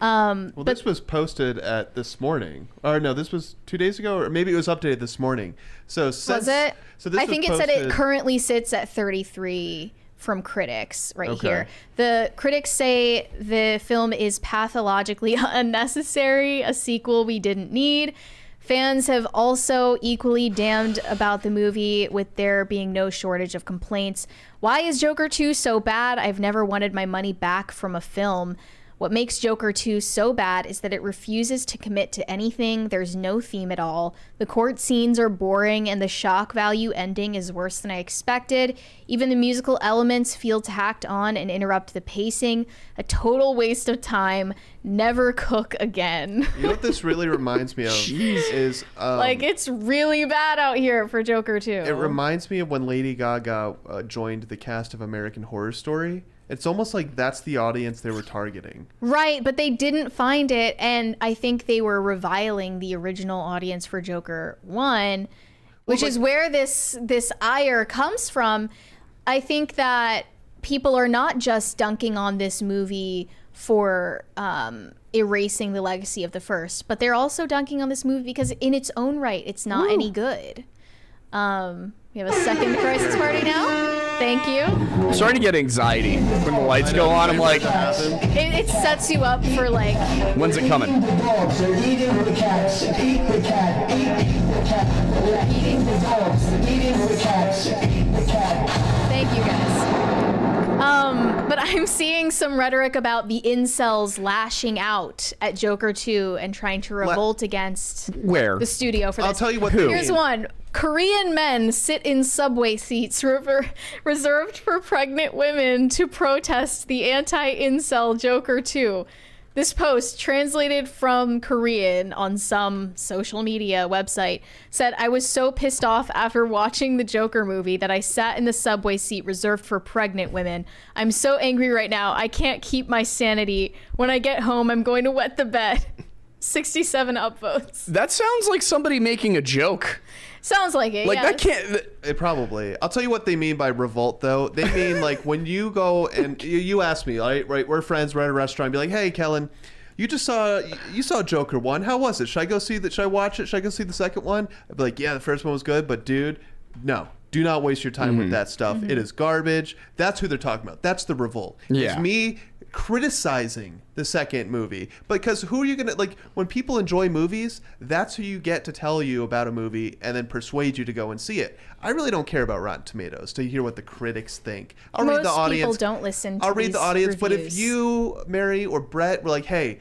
Well, this was posted at this morning. Or no, this was 2 days ago, or maybe it was updated this morning. So since, was it? So this I think it said it currently sits at 33 from critics here. The critics say the film is pathologically unnecessary, a sequel we didn't need. Fans have also equally damned about the movie, with there being no shortage of complaints. Why is Joker 2 so bad? I've never wanted my money back from a film. What makes Joker 2 so bad is that it refuses to commit to anything. There's no theme at all. The court scenes are boring, and the shock value ending is worse than I expected. Even the musical elements feel tacked on and interrupt the pacing. A total waste of time. Never cook again. You know what this really reminds me of is like, it's really bad out here for Joker 2. It reminds me of when Lady Gaga joined the cast of American Horror Story. It's almost like that's the audience they were targeting. Right, but they didn't find it, and I think they were reviling the original audience for Joker 1, which is where this ire comes from. I think that people are not just dunking on this movie for erasing the legacy of the first, but they're also dunking on this movie because in its own right, it's not any good. We have a second crisis party now. Thank you. I'm starting to get anxiety when the lights go on. I'm like, It sets you up for like. when's it coming? Thank you guys. But I'm seeing some rhetoric about the incels lashing out at Joker 2 and trying to revolt against Where? the studio for this. I'll tell you what. Who? Here's one. Korean men sit in subway seats reserved for pregnant women to protest the anti-incel Joker 2. This post, translated from Korean on some social media website, said, "I was so pissed off after watching the Joker movie that I sat in the subway seat reserved for pregnant women. I'm so angry right now. I can't keep my sanity. When I get home, I'm going to wet the bed." 67 upvotes. That sounds like somebody making a joke. Sounds like it. Like, yes. that can't. It probably. I'll tell you what they mean by revolt, though. They mean like when you go and you ask me, right? We're friends. We're at a restaurant. Be like, hey, Kellen, you saw Joker 1. How was it? Should I go see that? Should I watch it? Should I go see the second one? I'd be like, yeah, the first one was good, but dude, no. Do not waste your time with that stuff. It is garbage. That's who they're talking about. That's the revolt. Yeah. It's me criticizing the second movie. Because who are you going to, like, when people enjoy movies, that's who you get to tell you about a movie and then persuade you to go and see it. I really don't care about Rotten Tomatoes to hear what the critics think. I'll read the audience. Most people don't listen to I'll read these the audience. But if reviews. you, Mary or Brett, were like, hey,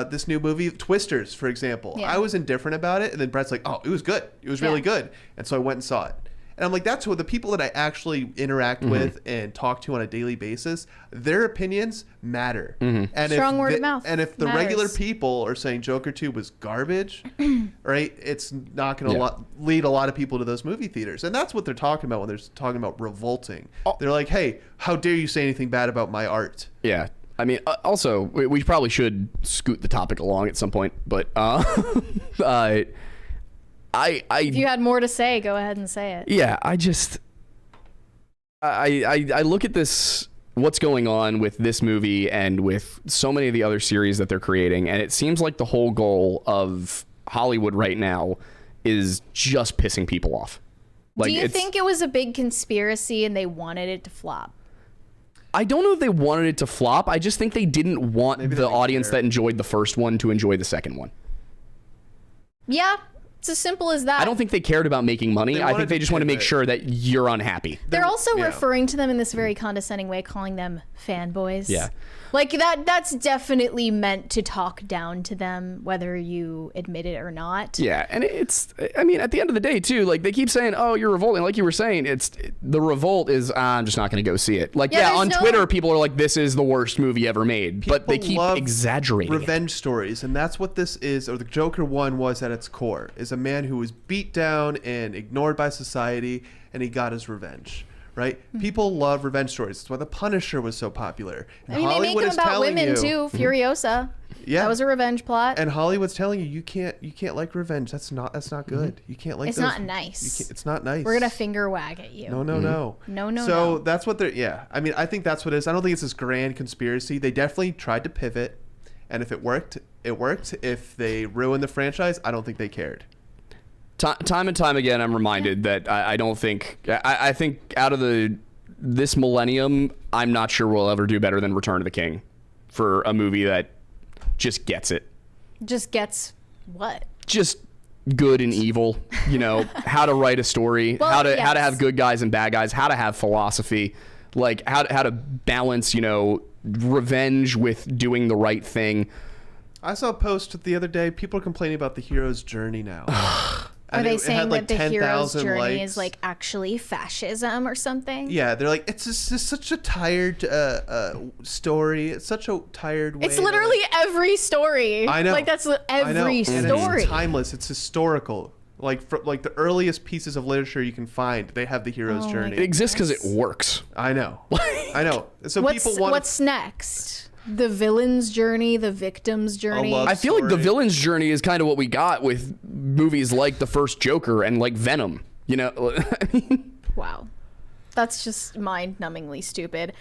this new movie, Twisters, for example, Yeah. I was indifferent about it. And then Brett's like, oh, it was good. It was really Yeah. good. And so I went and saw it. And I'm like, that's what the people that I actually interact with and talk to on a daily basis, their opinions matter. And Strong word of mouth And if the matters. regular people are saying Joker 2 was garbage, right, it's not going to lead a lot of people to those movie theaters. And that's what they're talking about when they're talking about revolting. They're like, hey, how dare you say anything bad about my art? Yeah. I mean, also, we probably should scoot the topic along at some point, but If you had more to say, go ahead and say it. yeah, I look at this, what's going on with this movie and with so many of the other series that they're creating, and it seems like the whole goal of Hollywood right now is just pissing people off. Like, Do you think it was a big conspiracy and they wanted it to flop? I don't know if they wanted it to flop. I just think they didn't want Maybe they the didn't audience care. that enjoyed the first one to enjoy the second one. Yeah, it's as simple as that. I don't think they cared about making money. They I wanted think they to just want to make pivot. sure that you're unhappy. They're also yeah. referring to them in this very condescending way, calling them fanboys. Yeah. Like that's definitely meant to talk down to them, whether you admit it or not. Yeah, and I mean, at the end of the day, too, like, they keep saying, oh, you're revolting. Like you were saying, the revolt is, I'm just not going to go see it. Like, Yeah, yeah, there's on no- Twitter, people are like, this is the worst movie ever made. But they People keep love exaggerating it. revenge stories, and that's what this is, or the Joker 1 was at its core, is a man who was beat down and ignored by society, and he got his revenge. Right? People love revenge stories. That's why The Punisher was so popular. And I mean, they make Hollywood them is about telling women you, too. Furiosa. Yeah. That was a revenge plot. And Hollywood's telling you you can't like revenge. That's not good. You can't like It's those. not nice. It's not nice. We're gonna finger wag at you. No. No, So no. that's what they're. Yeah. I mean, I think that's what it is. I don't think it's this grand conspiracy. They definitely tried to pivot, and if it worked, it worked. If they ruined the franchise, I don't think they cared. Time and time again, I'm reminded that I don't think... I think out of this millennium, I'm not sure we'll ever do better than Return of the King for a movie that just gets it. Just gets what? Just good and evil, you know, how to write a story, Well, how to yes. have good guys and bad guys, how to have philosophy, like how to balance, you know, revenge with doing the right thing. I saw a post the other day. People are complaining about the hero's journey now. Are And they it saying had like that the hero's 10,000 journey likes. is like actually fascism or something? Yeah, they're like, it's just such a tired story. It's such a tired way. It's to, literally like, every story. I know. Like that's I know. every And story. it's timeless. It's historical. Like the earliest pieces of literature you can find, they have the hero's Oh my journey. It exists because it works. I know. I know. So people want. What's next? The villain's journey, the victim's journey. love- I feel like the Story. villain's journey is kind of what we got with movies like the first Joker and like Venom. You know, I mean, Wow. That's just mind-numbingly stupid.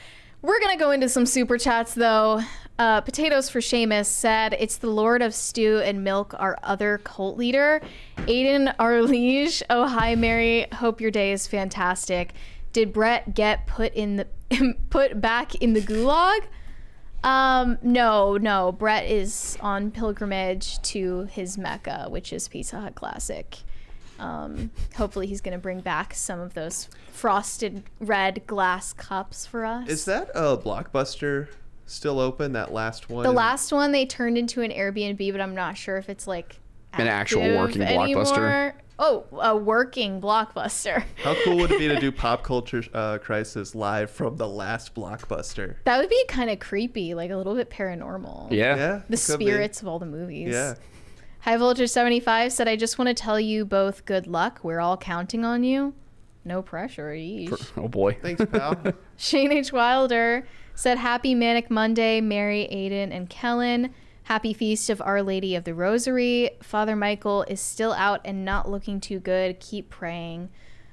We're going to go into some super chats, though. Potatoes for Seamus said, it's the Lord of Stew and Milk, our other cult leader. Aidan, our liege. Oh, hi, Mary. Hope your day is fantastic. Did Brett get put back in the gulag? No. Brett is on pilgrimage to his Mecca, which is Pizza Hut Classic. Hopefully he's going to bring back some of those frosted red glass cups for us. Is that a Blockbuster still open, that last one? The last one they turned into an Airbnb, but I'm not sure if it's like An actual active working anymore. Blockbuster? Oh, a working Blockbuster. How cool would it be to do Pop Culture Crisis live from the last Blockbuster? That would be kind of creepy, like a little bit paranormal. Yeah. Yeah. The could be. spirits of all the movies. Yeah. High Voltage 75 said, I just want to tell you both good luck. We're all counting on you. No pressure. Yeesh. Oh boy. Thanks, pal. Shane H. Wilder said, Happy Manic Monday, Mary, Aidan, and Kellen. Happy Feast of Our Lady of the Rosary. Father Michael is still out and not looking too good. Keep praying.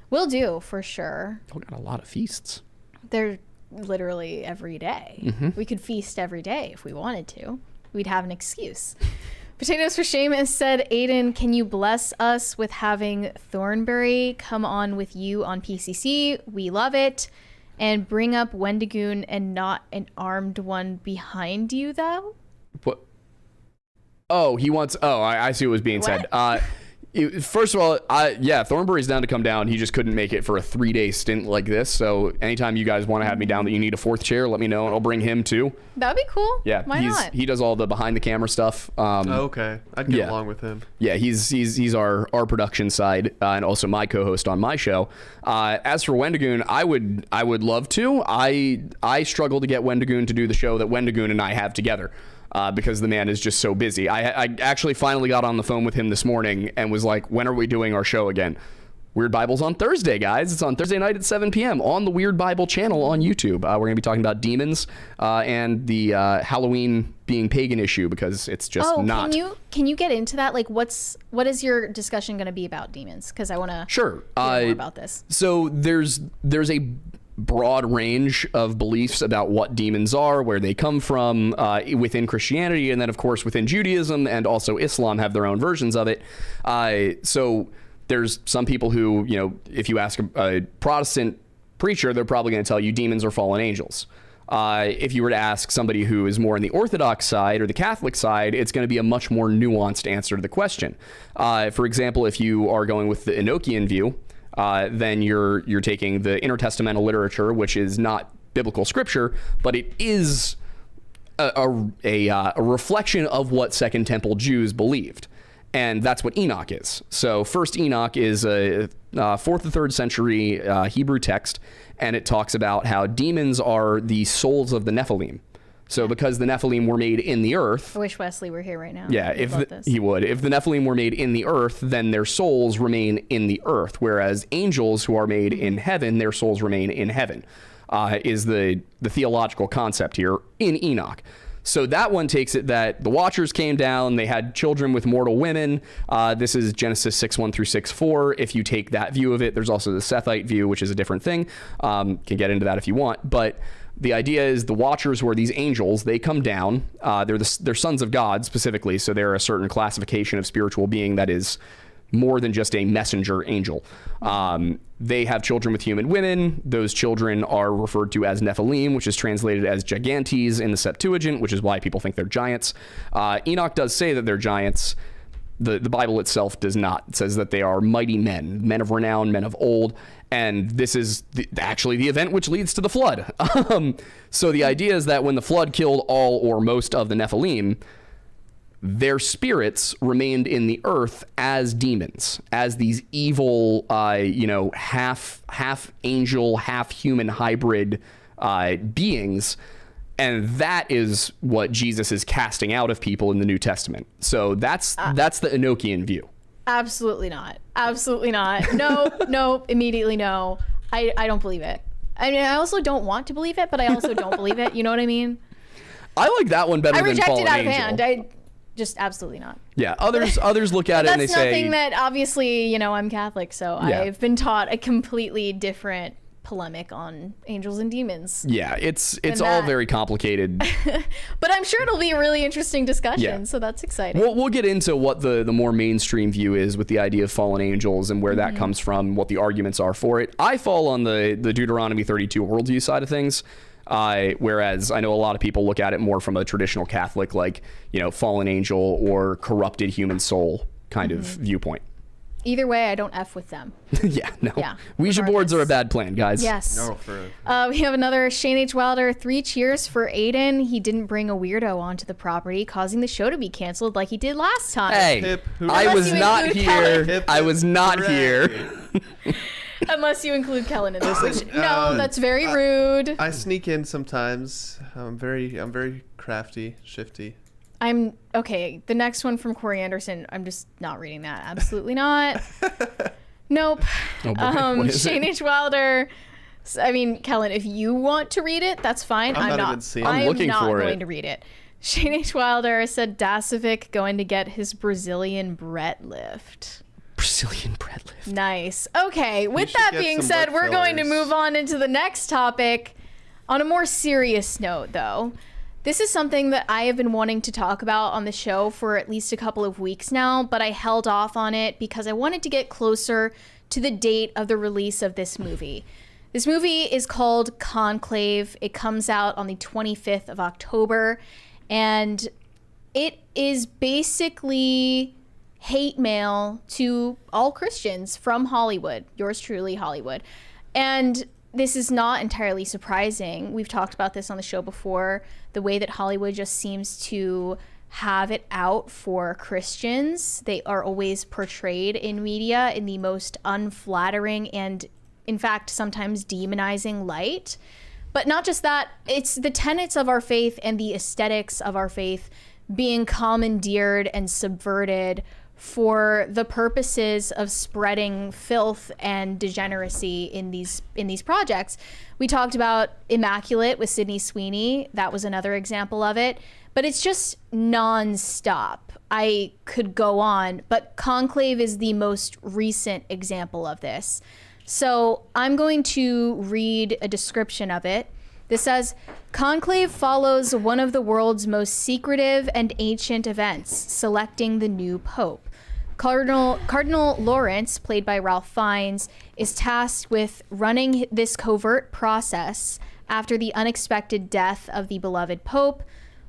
Will do, for sure. We got a lot of feasts. They're literally every day. We could feast every day if we wanted to. We'd have an excuse. Potatoes for Seamus said, Aidan, can you bless us with having Thornbury come on with you on PCC? We love it. And bring up Wendigoon and not an armed one behind you, though? What? Oh, he wants. Oh, I see what was being said. First of all, yeah, Thornbury's down to come down. He just couldn't make it for a 3-day stint like this. So anytime you guys want to have me down that you need a fourth chair, let me know and I'll bring him too. That'd be cool. Yeah, Why not? he does all the behind the camera stuff. Okay. I'd get yeah. along with him. Yeah, he's our production side and also my co-host on my show. As for Wendigoon, I would love to. I struggle to get Wendigoon to do the show that Wendigoon and I have together. Because the man is just so busy. I actually finally got on the phone with him this morning and was like, when are we doing our show again? Weird Bible's on Thursday, guys. It's on Thursday night at 7 p.m. on the Weird Bible channel on YouTube. We're going to be talking about demons and the Halloween being pagan issue because it's just not. Can you get into that? Like, what is your discussion going to be about demons? Because I want to Sure. hear more about this. So there's a broad range of beliefs about what demons are, where they come from within Christianity, and then of course within Judaism and also Islam have their own versions of it. So there's some people who, if you ask a Protestant preacher, they're probably going to tell you demons are fallen angels. If you were to ask somebody who is more on the Orthodox side or the Catholic side, it's going to be a much more nuanced answer to the question. For example, if you are going with the Enochian view, then you're taking the intertestamental literature, which is not biblical scripture, but it is a reflection of what Second Temple Jews believed. And that's what Enoch is. So First Enoch is a 4th to 3rd century Hebrew text, and it talks about how demons are the souls of the Nephilim. So because the Nephilim were made in the earth... I wish Wesley were here right now. Yeah, he would. If the Nephilim were made in the earth, then their souls remain in the earth, whereas angels who are made in heaven, their souls remain in heaven, is the theological concept here in Enoch. So that one takes it that the Watchers came down, they had children with mortal women. This is Genesis 6:1 through 6:4. If you take that view of it, there's also the Sethite view, which is a different thing. Can get into that if you want, but... The idea is the Watchers, who are these angels, they come down. They're sons of God specifically, so they're a certain classification of spiritual being that is more than just a messenger angel. They have children with human women. Those children are referred to as Nephilim, which is translated as gigantes in the Septuagint, which is why people think they're giants. Enoch does say that they're giants. The Bible itself does not. It says that they are mighty men of renown, men of old. And this is actually the event which leads to the flood. So the idea is that when the flood killed all or most of the Nephilim, their spirits remained in the earth as demons, as these evil, half angel, half human hybrid beings. And that is what Jesus is casting out of people in the New Testament. So that's the Enochian view. Absolutely not. Absolutely not. No, immediately no. I don't believe it. I mean, I also don't want to believe it, but I also don't believe it. You know what I mean? I like that one better I than reject Fallen it out Angel. of hand. I just absolutely not. Yeah, others look at it and they That's say... nothing that, obviously, I'm Catholic, so Yeah. I've been taught a completely different polemic on angels and demons. Yeah, it's all very complicated. But I'm sure it'll be a really interesting discussion, Yeah. so that's exciting. We'll get into what the more mainstream view is with the idea of fallen angels and where that comes from, what the arguments are for it. I fall on the Deuteronomy 32 worldview side of things, whereas I know a lot of people look at it more from a traditional Catholic, like, fallen angel or corrupted human soul kind of viewpoint. Either way, I don't F with them. Yeah, no. Yeah, Ouija boards are a bad plan, guys. Yes. No, We have another Shane H. Wilder, 3 cheers for Aidan. He didn't bring a weirdo onto the property, causing the show to be canceled like he did last time. Hey, Hip, hooray. I was Unless you not include here. Kellen. Hip, I was not hooray. here. Unless you include Kellen in this. Listen, No, that's very rude. I sneak in sometimes. I'm very crafty, shifty. I'm okay. The next one from Corey Anderson. I'm just not reading that. Absolutely not. Nope. Oh boy, what is Shane it? H. Wilder. I mean, Kellen, if you want to read it, that's fine. I'm not even seeing it. I'm I'm looking not for going it. to read it. Shane H. Wilder said Dasovic going to get his Brazilian Brett lift. Brazilian bread lift. Nice. Okay, with should that get being some said, book we're going to fillers. move on into the next topic. On a more serious note, though, this is something that I have been wanting to talk about on the show for at least a couple of weeks now, but I held off on it because I wanted to get closer to the date of the release of this movie. This movie is called Conclave. It comes out on the 25th of October, and it is basically hate mail to all Christians from Hollywood. Yours truly, Hollywood. And this is not entirely surprising. We've talked about this on the show before. The way that Hollywood just seems to have it out for Christians. They are always portrayed in media in the most unflattering and, in fact, sometimes demonizing light. But not just that, it's the tenets of our faith and the aesthetics of our faith being commandeered and subverted for the purposes of spreading filth and degeneracy in these projects. We talked about Immaculate with Sydney Sweeney. That was another example of it. But it's just nonstop. I could go on, but Conclave is the most recent example of this. So I'm going to read a description of it. This says, Conclave follows one of the world's most secretive and ancient events, selecting the new pope. Cardinal Lawrence, played by Ralph Fiennes, is tasked with running this covert process after the unexpected death of the beloved pope.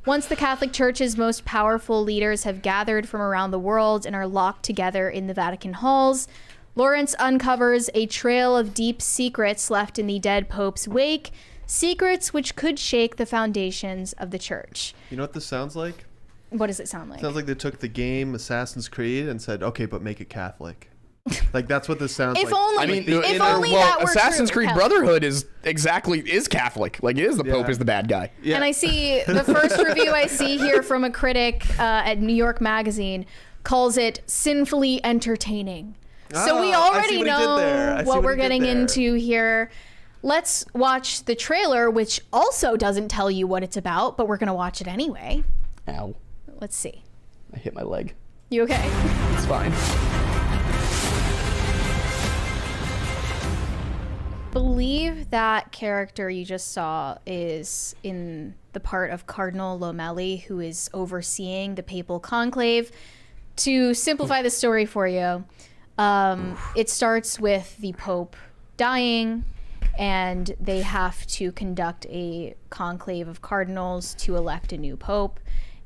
Once the Catholic Church's most powerful leaders have gathered from around the world and are locked together in the Vatican halls, Lawrence uncovers a trail of deep secrets left in the dead pope's wake, secrets which could shake the foundations of the church. You know what this sounds like? What does it sound like? Sounds like they took the game Assassin's Creed and said, okay, but make it Catholic. Like, that's what this sounds If like. only, I mean, if only that were Assassin's true, Creed Kellen. Brotherhood is Catholic. Like, it is the Pope Yeah. is the bad guy. Yeah. And I see the first review I see here from a critic at New York Magazine calls it sinfully entertaining. So we Oh, I see already what he did there. I know see what what we're he did getting there. into here. Let's watch the trailer, which also doesn't tell you what it's about, but we're going to watch it anyway. Ow. Let's see. I hit my leg. You okay? It's fine. Believe that character you just saw is in the part of Cardinal Lomeli, who is overseeing the papal conclave. To simplify the story for you, it starts with the Pope dying, and they have to conduct a conclave of cardinals to elect a new Pope.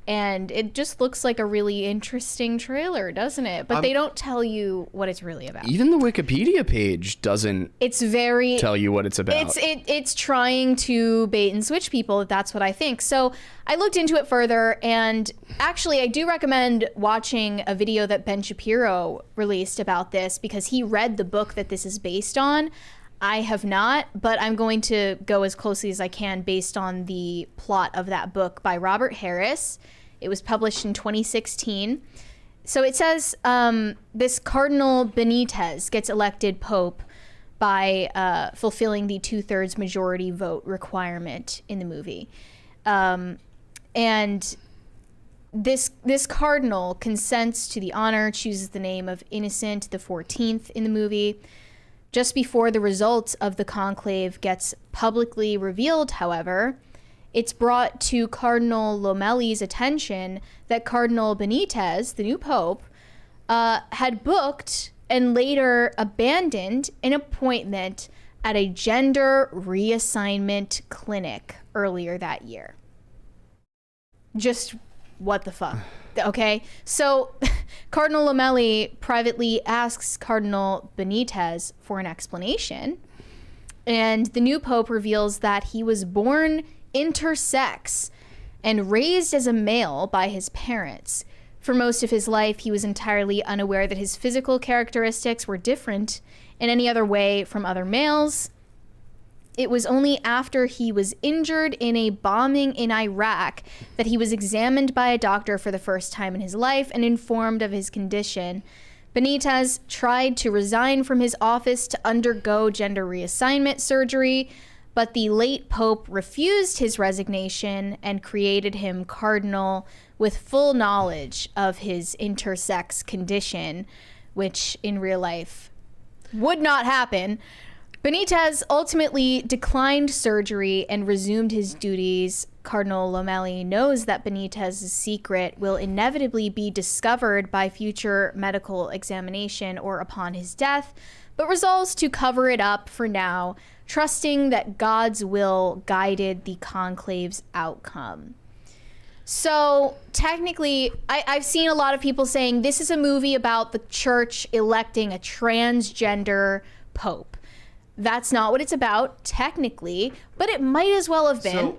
And it just looks like a really interesting trailer, doesn't it? But they don't tell you what it's really about. Even the Wikipedia page doesn't It's very tell you what it's about. It's trying to bait and switch people. That's what I think. So I looked into it further, and actually I do recommend watching a video that Ben Shapiro released about this, because he read the book that this is based on. I have not, but I'm going to go as closely as I can based on the plot of that book by Robert Harris. It was published in 2016. So it says this Cardinal Benitez gets elected Pope by fulfilling the 2/3 majority vote requirement in the movie. And this cardinal consents to the honor, chooses the name of Innocent the 14th in the movie. Just before the results of the conclave gets publicly revealed, however, it's brought to Cardinal Lomelli's attention that Cardinal Benitez, the new pope, had booked and later abandoned an appointment at a gender reassignment clinic earlier that year. Just what the fuck? Okay, so Cardinal Lomelli privately asks Cardinal Benitez for an explanation, and the new pope reveals that he was born intersex and raised as a male by his parents. For most of his life, he was entirely unaware that his physical characteristics were different in any other way from other males. It was only after he was injured in a bombing in Iraq that he was examined by a doctor for the first time in his life and informed of his condition. Benitez tried to resign from his office to undergo gender reassignment surgery, but the late pope refused his resignation and created him cardinal with full knowledge of his intersex condition, which in real life would not happen. Benitez ultimately declined surgery and resumed his duties. Cardinal Lomelli knows that Benitez's secret will inevitably be discovered by future medical examination or upon his death, but resolves to cover it up for now, trusting that God's will guided the conclave's outcome. So technically, I've seen a lot of people saying this is a movie about the church electing a transgender pope. That's not what it's about, technically, but it might as well have been.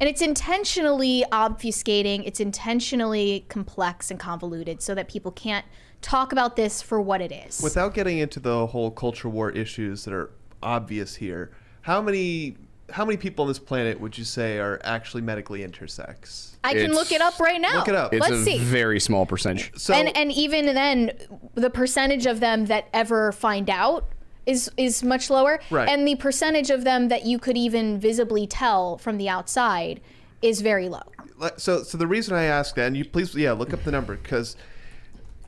And it's intentionally obfuscating, it's intentionally complex and convoluted so that people can't talk about this for what it is. Without getting into the whole culture war issues that are obvious here, how many people on this planet would you say are actually medically intersex? I can look it up right now. Look it up. It's Let's see. Very small percentage. So, and even then, the percentage of them that ever find out is much lower. Right. And the percentage of them that you could even visibly tell from the outside is very low. So the reason I ask that, and you please, look up the number, because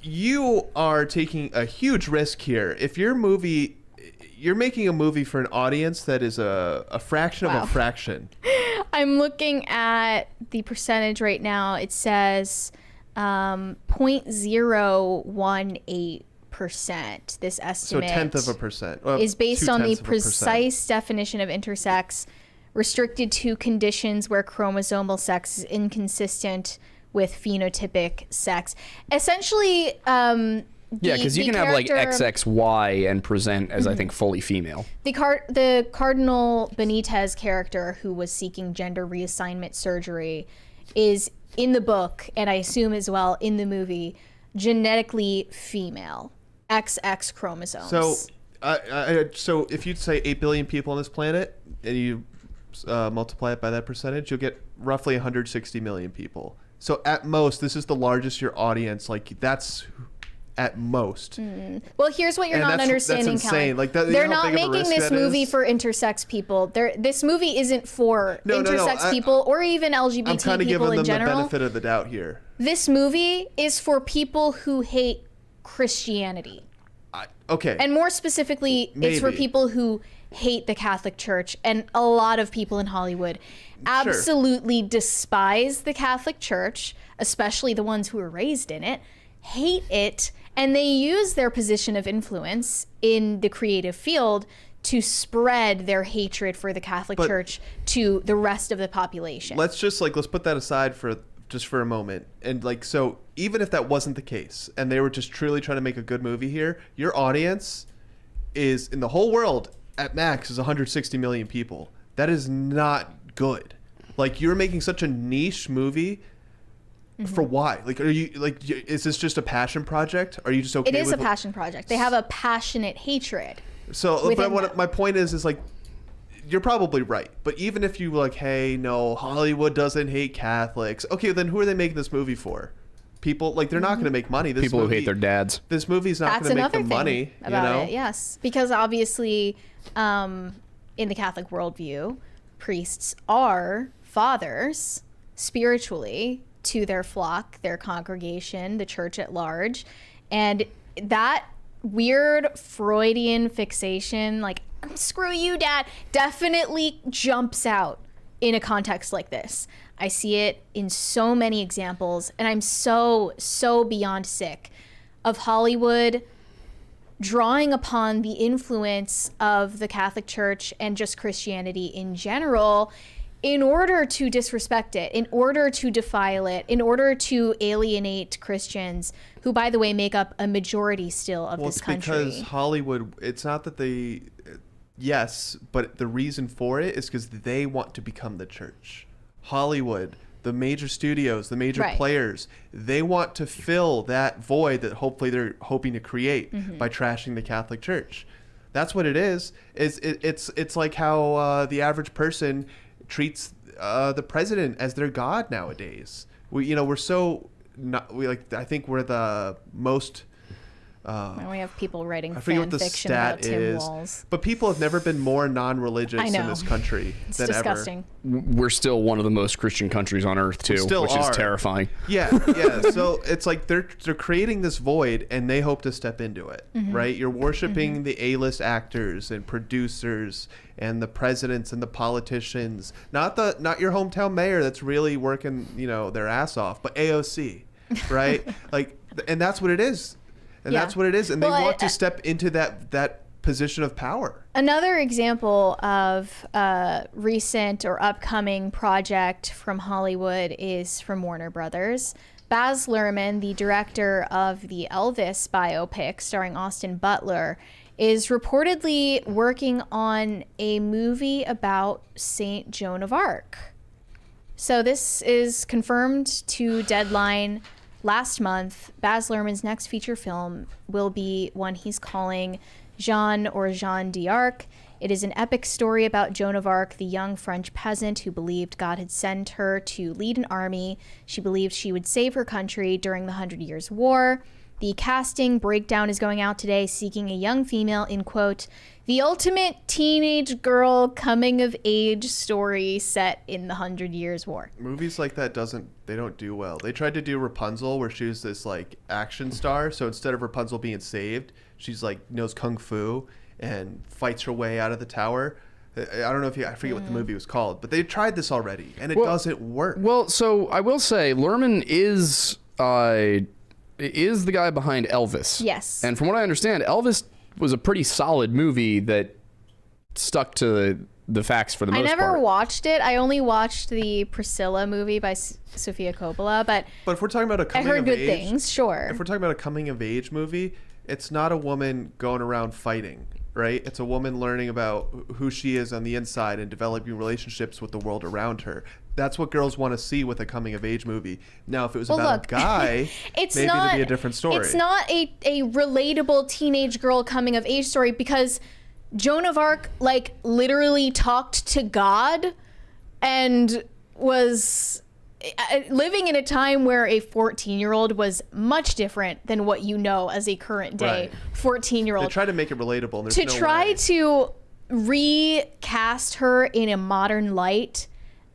you are taking a huge risk here. If you're making a movie for an audience that is a fraction of a fraction. I'm looking at the percentage right now. It says 0.018%. This estimate, so 0.1%, is based on the 0.2%. precise definition of intersex, restricted to conditions where chromosomal sex is inconsistent with phenotypic sex. Essentially, Because you can have like XXY and present as I think fully female. The Cardinal Benitez character, who was seeking gender reassignment surgery, is in the book, and I assume as well in the movie, genetically female, XX chromosomes. So, so if you'd say 8 billion people on this planet, and you multiply it by that percentage, you'll get roughly 160 million people. So at most, this is the largest your audience. Like that's at most. Well, here's what you're not understanding, that's insane. Kelly. Like that, They're not making this movie for intersex people. This movie isn't for intersex people or even LGBT I'm kind of people giving in them general. the benefit of the doubt here. This movie is for people who hate Christianity. Okay. And more specifically, it's for Maybe. people who hate the Catholic Church, and a lot of people in Hollywood absolutely despise the Catholic Church, especially the ones who were raised in it, hate it, and they use their position of influence in the creative field to spread their hatred for the Catholic Church to the rest of the population. Let's put that aside for a moment. And so even if that wasn't the case and they were just truly trying to make a good movie here, your audience is in the whole world at max is 160 million people. That is not good. Like, you're making such a niche movie. For why? Like, are you is this just a passion project? Are you just okay? It is a passion project. They have a passionate hatred. So, but what my point is like, you're probably right. But even if you hey, no, Hollywood doesn't hate Catholics. Okay, then who are they making this movie for? People they're not going to make money. People who hate their dads. This movie's not going to make them money. About it, yes, because obviously, in the Catholic worldview, priests are fathers spiritually to their flock, their congregation, the church at large, and that weird Freudian fixation, like, screw you, dad, definitely jumps out in a context like this. I see it in so many examples, and I'm so beyond sick of Hollywood drawing upon the influence of the Catholic Church and just Christianity in general in order to disrespect it, in order to defile it, in order to alienate Christians, who, by the way, make up a majority still of this country. Because Hollywood, it's not that they, yes, but the reason for it is because they want to become the church. Hollywood, the major studios, the major players, they want to fill that void that hopefully they're hoping to create by trashing the Catholic Church. That's what it is. It's like how the average person treats the president as their god nowadays. We're so not, I think we're the most. And we have people writing I forget fan what the fiction stat about Tim is, Walz. but people have never been more non-religious in this country It's than disgusting. ever. We're still one of the most Christian countries on earth too, Still which are. is terrifying. Yeah. So it's like they're creating this void, and they hope to step into it, right? You're worshiping the A-list actors and producers and the presidents and the politicians, not your hometown mayor that's really working, their ass off, but AOC, right? And that's what it is. And that's what it is. And they want to step into that position of power. Another example of a recent or upcoming project from Hollywood is from Warner Brothers. Baz Luhrmann, the director of the Elvis biopic starring Austin Butler, is reportedly working on a movie about Saint Joan of Arc. So this is confirmed to Deadline last month. Baz Luhrmann's next feature film will be one he's calling Jeanne d'Arc. It is an epic story about Joan of Arc, the young French peasant who believed God had sent her to lead an army. She believed she would save her country during the 100 Years' War. The casting breakdown is going out today, seeking a young female in, quote, the ultimate teenage girl coming of age story set in the 100 Years' War. Movies like that they don't do well. They tried to do Rapunzel, where she was this action star. So instead of Rapunzel being saved, she's knows kung fu and fights her way out of the tower. I don't know I forget what the movie was called, but they tried this already, and it doesn't work. Well, so I will say, Luhrmann is the guy behind Elvis. Yes. And from what I understand, Elvis was a pretty solid movie that stuck to the facts for the most part. I never watched it. I only watched the Priscilla movie by Sofia Coppola, but if we're talking about a coming I heard of good age, things, sure. If we're talking about a coming of age movie, it's not a woman going around fighting, right? It's a woman learning about who she is on the inside and developing relationships with the world around her. That's what girls want to see with a coming of age movie. Now, if it was about a guy, maybe it'd be a different story. It's not a relatable teenage girl coming of age story, because Joan of Arc literally talked to God and was living in a time where a 14-year-old was much different than what you know as a current day 14-year-old. They try to make it relatable. And there's to recast her in a modern light,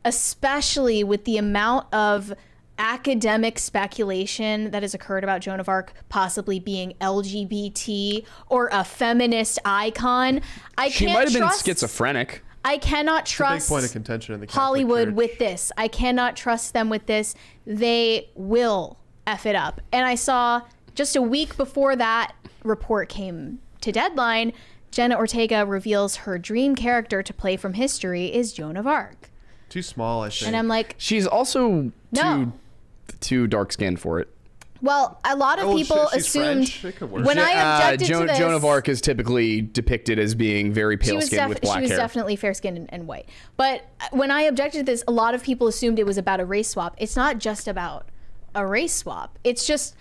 especially with the amount of academic speculation that has occurred about Joan of Arc possibly being LGBT or a feminist icon. She might have been schizophrenic. I cannot trust it's a big point of contention in the Catholic Hollywood Church. with this. I cannot trust them with this. They will F it up. And I saw just a week before that report came to Deadline, Jenna Ortega reveals her dream character to play from history is Joan of Arc. Too small, I think. And I'm like, she's also too dark-skinned for it. well, a lot of people she's assumed French. It could work. when I objected to this. Joan of Arc is typically depicted as being very pale-skinned with black hair. She was definitely fair-skinned and white. But when I objected to this, a lot of people assumed it was about a race swap. It's not just about a race swap. It's just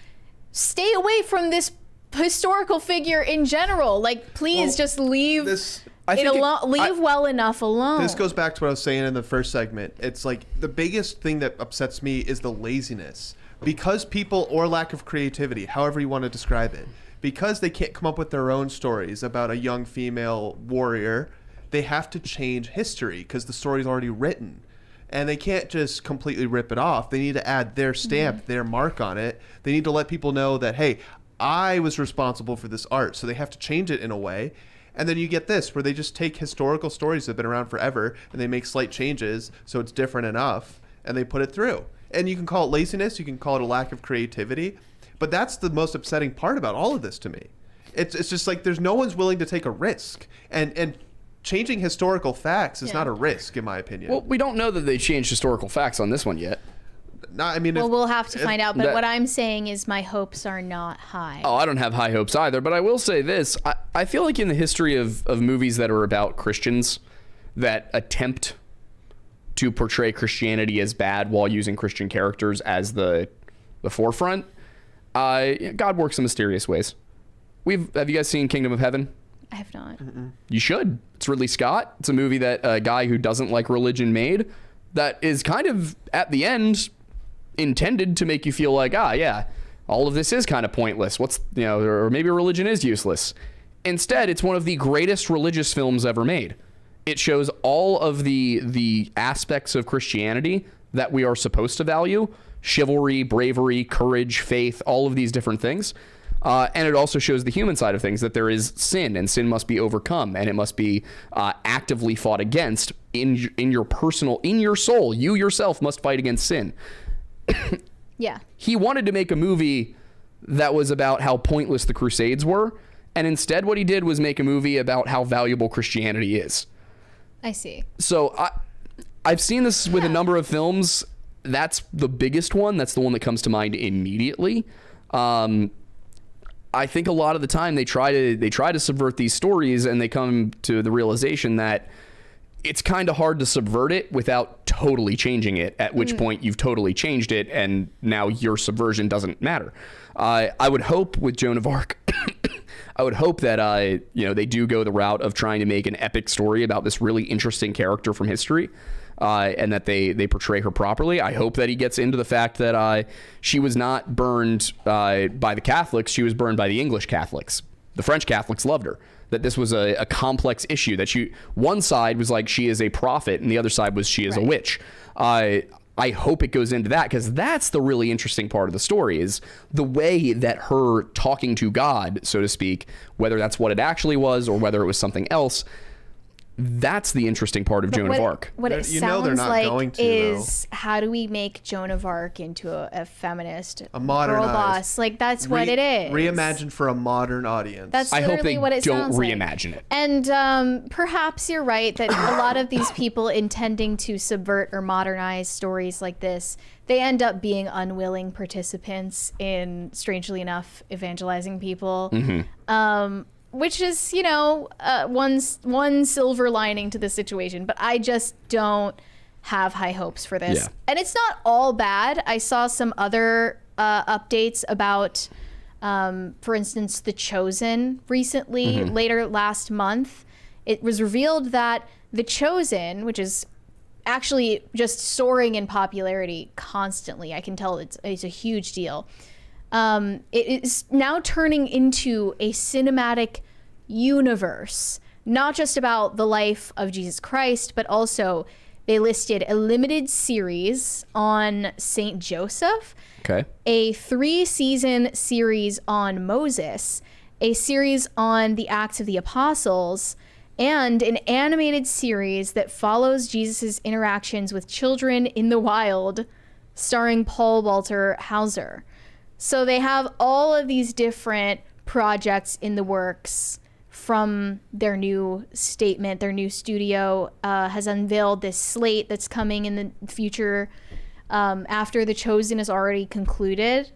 stay away from this historical figure in general. Please just leave leave well enough alone. This goes back to what I was saying in the first segment. It's the biggest thing that upsets me is the laziness. Because people, or lack of creativity, however you want to describe it, because they can't come up with their own stories about a young female warrior, they have to change history because the story's already written. And they can't just completely rip it off. They need to add their stamp, their mark on it. They need to let people know that, hey, I was responsible for this art, so they have to change it in a way. And then you get this, where they just take historical stories that have been around forever, and they make slight changes so it's different enough, and they put it through. And you can call it laziness, you can call it a lack of creativity, but that's the most upsetting part about all of this to me. It's just like there's no one's willing to take a risk. And changing historical facts is not a risk, in my opinion. Well, we don't know that they changed historical facts on this one yet. Well, we'll have to find out. But what I'm saying is my hopes are not high. Oh, I don't have high hopes either. But I will say this. I feel like in the history of movies that are about Christians that attempt to portray Christianity as bad while using Christian characters as the forefront, God works in mysterious ways. Have you guys seen Kingdom of Heaven? I have not. You should. It's Ridley Scott. It's a movie that a guy who doesn't like religion made that is kind of, at the end, intended to make you feel like, all of this is kind of pointless. Or maybe religion is useless. Instead, it's one of the greatest religious films ever made. It shows all of the aspects of Christianity that we are supposed to value: chivalry, bravery, courage, faith, all of these different things. And it also shows the human side of things, that there is sin, and sin must be overcome, and it must be actively fought against in your soul. You yourself must fight against sin. Yeah. He wanted to make a movie that was about how pointless the Crusades were, and instead what he did was make a movie about how valuable Christianity is. I see. So I've seen this with a number of films. That's the biggest one. That's the one that comes to mind immediately. I think a lot of the time they try to subvert these stories, and they come to the realization that it's kind of hard to subvert it without totally changing it, at which point you've totally changed it, and now your subversion doesn't matter. I would hope with Joan of Arc, I would hope that they do go the route of trying to make an epic story about this really interesting character from history, and that they portray her properly. I hope that he gets into the fact that she was not burned by the Catholics. She was burned by the English Catholics. The French Catholics loved her. That this was a complex issue. That one side was like, she is a prophet, and the other side was, she is a witch. I hope it goes into that, because that's the really interesting part of the story, is the way that her talking to God, so to speak, whether that's what it actually was or whether it was something else. That's the interesting part of Joan of Arc. What it sounds like is, how do we make Joan of Arc into a feminist, a modernized girl boss? Like, that's what it is. Reimagined for a modern audience. That's I hope they what it don't sounds reimagine like. it. And perhaps you're right that a lot of these people intending to subvert or modernize stories like this, they end up being unwilling participants in, strangely enough, evangelizing people. Which is, one silver lining to the situation. But I just don't have high hopes for this. Yeah. And it's not all bad. I saw some other updates about, for instance, The Chosen recently, later last month. It was revealed that The Chosen, which is actually just soaring in popularity constantly. I can tell it's a huge deal. It is now turning into a cinematic universe, not just about the life of Jesus Christ, but also they listed a limited series on Saint Joseph, a 3-season series on Moses, a series on the Acts of the Apostles, and an animated series that follows Jesus's interactions with children in the wild, starring Paul Walter Hauser. So they have all of these different projects in the works from their new statement. Their new studio has unveiled this slate that's coming in the future after The Chosen is already concluded.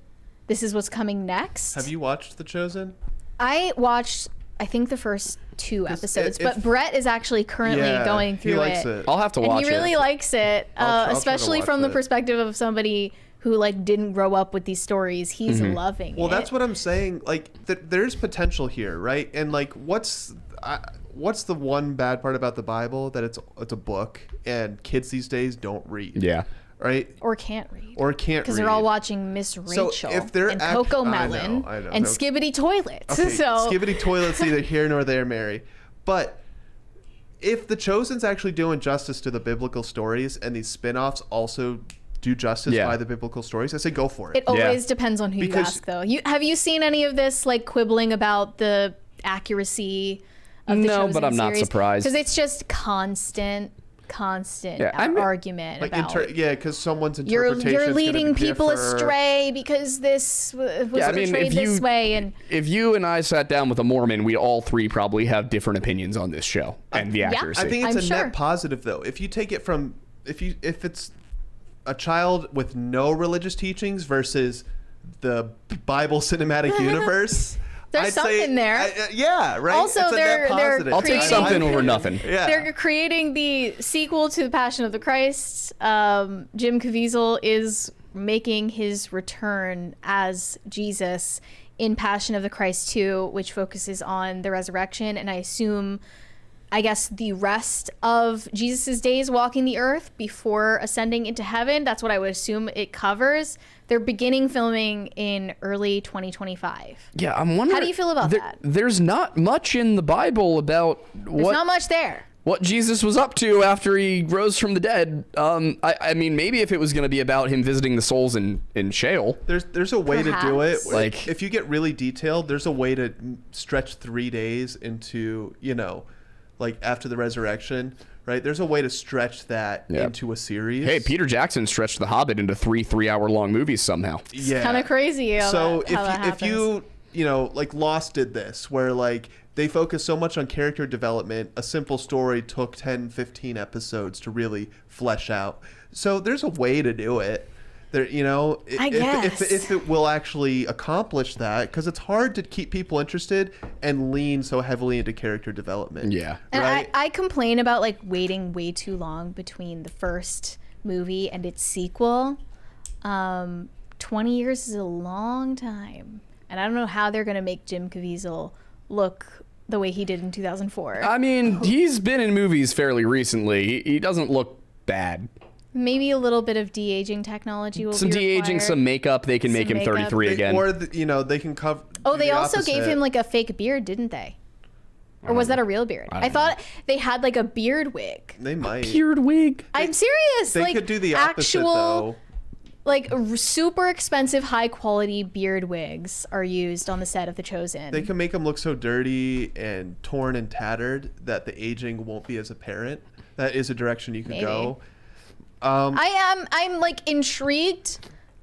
This is what's coming next. Have you watched The Chosen? I watched, I think, the first 2 episodes, but Brett is actually currently going through it. I'll have to watch it. And he really likes it, especially from the perspective of somebody who didn't grow up with these stories. He's loving it. Well, that's what I'm saying. There's potential here, right? And what's the one bad part about the Bible? That it's a book, and kids these days don't read. Yeah. Right? Or can't read. Because they're all watching Miss Rachel and Coco Melon I know. and Skibbity Toilets. Okay, so Skibbity Toilets, neither here nor there, Mary. But if The Chosen's actually doing justice to the biblical stories, and these spin-offs also do justice by the biblical stories, I say go for it. It always depends on who you ask, though. Have you seen any of this like quibbling about the accuracy of the Chosen but I'm not surprised because it's just constant argument like about because someone's interpretation you're leading people differ. Astray because this was portrayed this way. And if you and I sat down with a Mormon, we all three probably have different opinions on this show and the accuracy. I think it's net positive though. If you take it from if it's a child with no religious teachings versus the Bible cinematic universe. There's something there. Right. Also, they're I'll take something over nothing. Yeah. They're creating the sequel to The Passion of the Christ. Jim Caviezel is making his return as Jesus in Passion of the Christ 2, which focuses on the resurrection. And I guess the rest of Jesus's days walking the earth before ascending into heaven. That's what I would assume it covers. They're beginning filming in early 2025. Yeah, I'm wondering. How do you feel about that? There's not much in the Bible about There's not much there. What Jesus was up to after he rose from the dead. I mean, maybe if it was going to be about him visiting the souls in Sheol. There's a way to do it. Like, if you get really detailed, there's a way to stretch 3 days into, like after the resurrection, right? There's a way to stretch that into a series. Hey, Peter Jackson stretched The Hobbit into 3 3-hour-long movies somehow. Yeah, kind of crazy. If you like Lost did this, where like they focus so much on character development, a simple story took 10, 15 episodes to really flesh out. So there's a way to do it. There, I guess. if it will actually accomplish that, because it's hard to keep people interested and lean so heavily into character development. Yeah. And right? I complain about like waiting way too long between the first movie and its sequel. 20 years is a long time. And I don't know how they're going to make Jim Caviezel look the way he did in 2004. I mean, he's been in movies fairly recently. He doesn't look bad. Maybe a little bit of de-aging technology will be required. de-aging, some makeup, they can make him 33 again. Or, they can cover. Oh, they also gave him like a fake beard, didn't they? Or was that a real beard? I thought they had like a beard wig. They might. Beard wig. I'm serious. They could do the opposite, though. Like super expensive, high quality beard wigs are used on the set of The Chosen. They can make them look so dirty and torn and tattered that the aging won't be as apparent. That is a direction you could go. I'm like intrigued,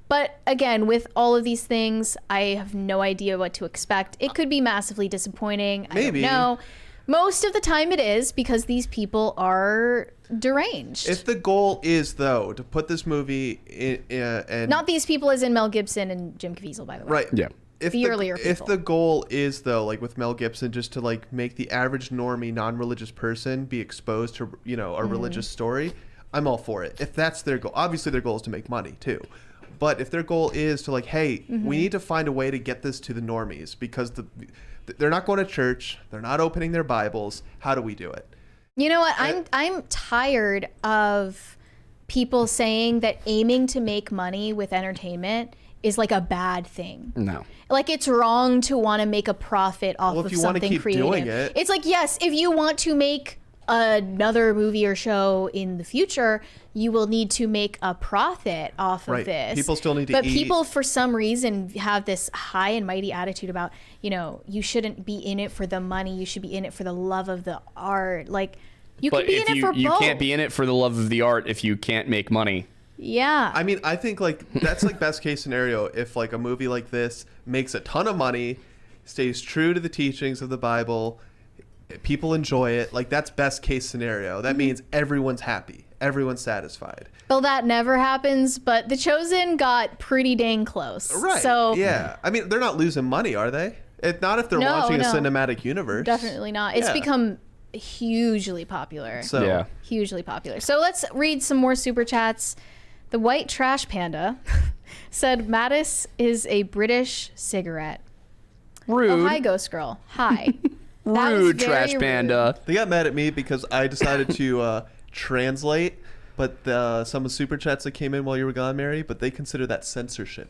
but again, with all of these things, I have no idea what to expect. It could be massively disappointing. Maybe. I don't know. Most of the time it is, because these people are deranged. If the goal is, though, to put this movie in, and not these people as in Mel Gibson and Jim Caviezel, by the way. right, Yeah. If earlier people. If the goal is, though, like with Mel Gibson, just to like make the average normie non-religious person be exposed to a religious story, I'm all for it. If that's their goal. Obviously their goal is to make money too, but if their goal is to like, hey, we need to find a way to get this to the normies, because they're not going to church, they're not opening their Bibles, how do we do it? You know what? I'm tired of people saying that aiming to make money with entertainment is like a bad thing. No. Like it's wrong to want to make a profit off of if you want to something keep creative. doing it. It's like, yes, if you want to make another movie or show in the future, you will need to make a profit off of this. People still need to But eat. people, for some reason, have this high and mighty attitude about, you shouldn't be in it for the money. You should be in it for the love of the art. Like, you can be in it for both. You can't be in it for the love of the art if you can't make money. Yeah. I mean, I think like that's like best case scenario. If like a movie like this makes a ton of money, stays true to the teachings of the Bible, people enjoy it, like that's best case scenario. That means everyone's happy, everyone's satisfied. Well, that never happens, but The Chosen got pretty dang close. Right. So yeah, I mean, they're not losing money, are they? Not if they're launching a cinematic universe. Definitely not. It's Yeah. become hugely popular. So Yeah. Hugely popular. So let's read some more super chats. The White Trash Panda said Mattis is a British cigarette. Rude. Oh, hi, Ghost Girl. Hi. That was Rude, very Trash rude. Panda. they got mad at me because I decided to translate, but some of the super chats that came in while you were gone, Mary, but they consider that censorship.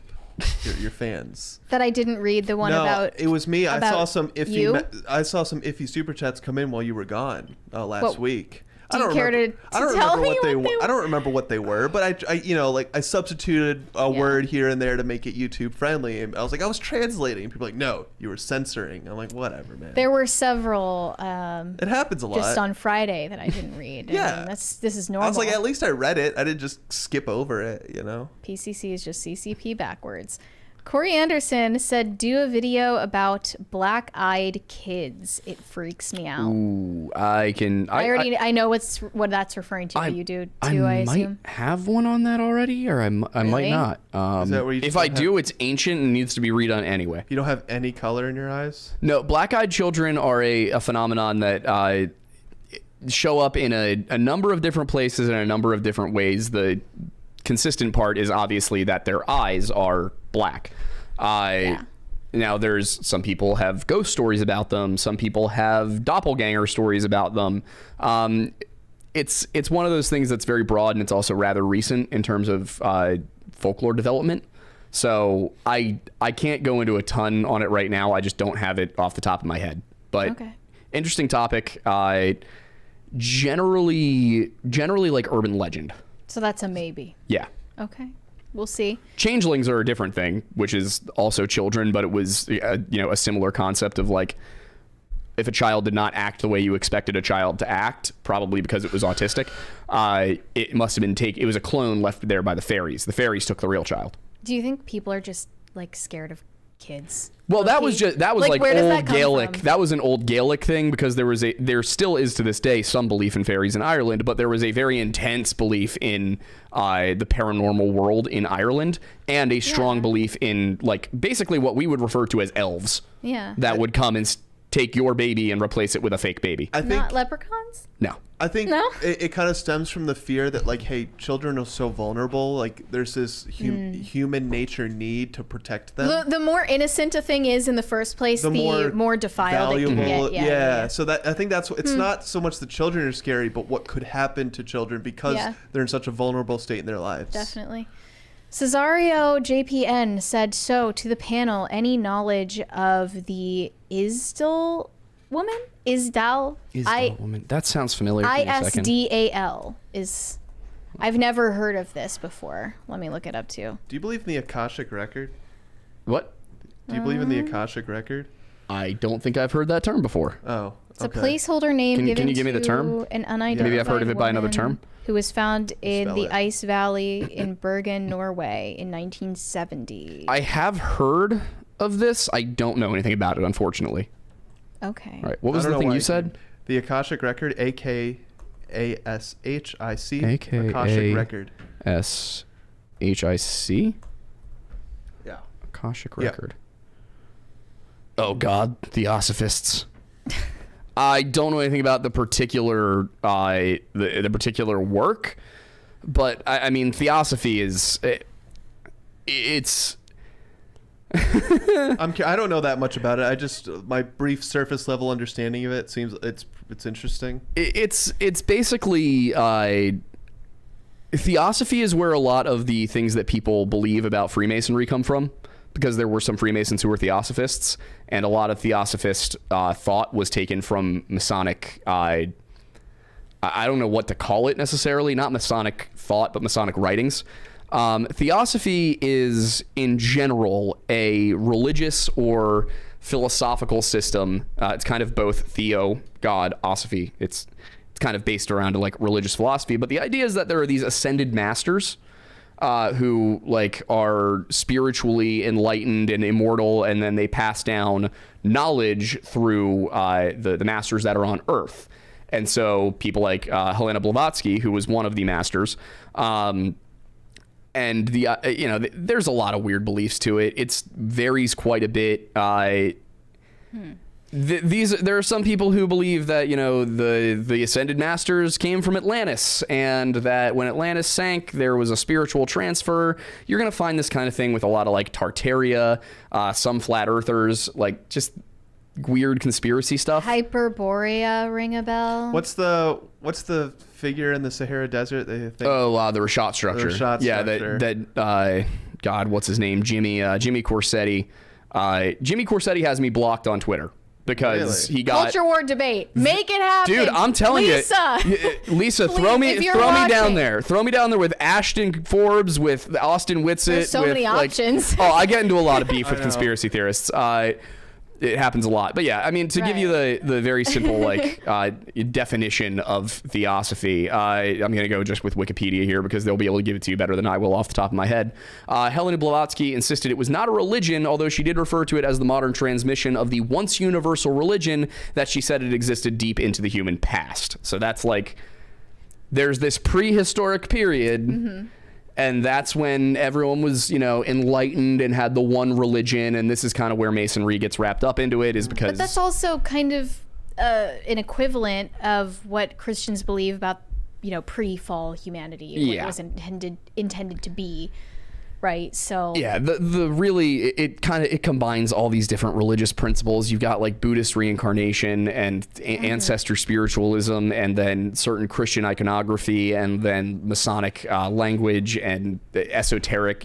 Your fans. That I didn't read the one No, about. it was me. I about saw some iffy. you? I saw some iffy super chats come in while you were gone last week. Do you care to tell me what they were? I don't remember what they were, but I substituted a word here and there to make it YouTube friendly. And I was like, I was translating. People were like, no, you were censoring. I'm like, whatever, man. There were several. It happens a lot. Just on Friday that I didn't read. Yeah, I mean, this is normal. I was like, at least I read it. I didn't just skip over it. PCC is just CCP backwards. Corey Anderson said, do a video about black-eyed kids. It freaks me out. Ooh, I know what that's referring to. You do too, I might assume. have one on that already, or I might not. Is that where you if I do, it's ancient and needs to be redone anyway. You don't have any color in your eyes? No, black-eyed children are a phenomenon that show up in a number of different places in a number of different ways. The consistent part is obviously that their eyes are black. Now there's some people have ghost stories about them. Some people have doppelganger stories about them. It's one of those things that's very broad, and it's also rather recent in terms of folklore development. So I can't go into a ton on it right now. I just don't have it off the top of my head. But interesting topic. Generally like urban legend. So that's a maybe. Yeah. Okay. We'll see. Changelings are a different thing, which is also children, but it was a similar concept of like if a child did not act the way you expected a child to act, probably because it was autistic, it must have been it was a clone left there by the fairies. The fairies took the real child. Do you think people are just like scared of kids? Well, that was like old Gaelic. From? That was an old Gaelic thing because there still is to this day some belief in fairies in Ireland, but there was a very intense belief in the paranormal world in Ireland and a strong belief in like basically what we would refer to as elves. Yeah. That would come and take your baby and replace it with a fake baby. I think not leprechauns? No. I think it kind of stems from the fear that like, hey, children are so vulnerable. Like there's this human nature need to protect them. The more innocent a thing is in the first place, the more defiled it can get. Yeah. So that I think that's it's not so much the children are scary, but what could happen to children because they're in such a vulnerable state in their lives. Definitely. Cesario JPN said, so to the panel, any knowledge of the Isdal woman? Isdal woman. That sounds familiar. ISDAL is. I've never heard of this before. Let me look it up too. Do you believe in the Akashic record? What? Do you believe in the Akashic record? I don't think I've heard that term for. Oh, it's a placeholder name given can you give me the term? An unidentified Maybe I've heard of it by another term. Who was found in the Ice Valley in Bergen, Norway in 1970. I have heard of this. I don't know anything about it, unfortunately. Okay. All right. What was the thing you said? The Akashic record, AKASHIC. Akashic record. SHIC? Yeah. Akashic record. Oh God, Theosophists. I don't know anything about the particular the particular work, but I mean Theosophy is it's. I don't know that much about it. I just my brief surface level understanding of it seems it's interesting. It's basically Theosophy is where a lot of the things that people believe about Freemasonry come from. Because there were some Freemasons who were Theosophists, and a lot of Theosophist thought was taken from Masonic. I don't know what to call it necessarily, not Masonic thought, but Masonic writings. Theosophy is, in general, a religious or philosophical system. It's kind of both theo, God, osophy. It's kind of based around like religious philosophy, but the idea is that there are these ascended masters. Who like are spiritually enlightened and immortal, and then they pass down knowledge through the masters that are on Earth. And so people like Helena Blavatsky, who was one of the masters, and there's a lot of weird beliefs to it. It varies quite a bit. There are some people who believe that the ascended masters came from Atlantis, and that when Atlantis sank, there was a spiritual transfer. You're gonna find this kind of thing with a lot of like Tartaria, some flat earthers, like just weird conspiracy stuff. Hyperborea ring a bell? What's the figure in the Sahara Desert? They think? The Rashat structure. That God, what's his name? Jimmy Corsetti. Jimmy Corsetti has me blocked on Twitter. because Really? he got Culture war debate. Make it happen. Dude, I'm telling Lisa. you, Lisa, Please, throw me if you're down watching. there. Throw me down there with Ashton Forbes, with Austin Whitsitt. There's so with, many options. Oh, I get into a lot of beef with know. conspiracy theorists. It happens a lot. But yeah, I mean, to give you the very simple definition of theosophy, I'm going to go just with Wikipedia here because they'll be able to give it to you better than I will off the top of my head. Helena Blavatsky insisted it was not a religion, although she did refer to it as the modern transmission of the once universal religion that she said it existed deep into the human past. So that's like, there's this prehistoric period, and that's when everyone was, enlightened and had the one religion, and this is kind of where Masonry gets wrapped up into it, is because... But that's also kind of an equivalent of what Christians believe about, pre-fall humanity, what it was intended to be, right? So yeah, the really it combines all these different religious principles. You've got like Buddhist reincarnation and ancestor spiritualism, and then certain Christian iconography, and then Masonic language and esoteric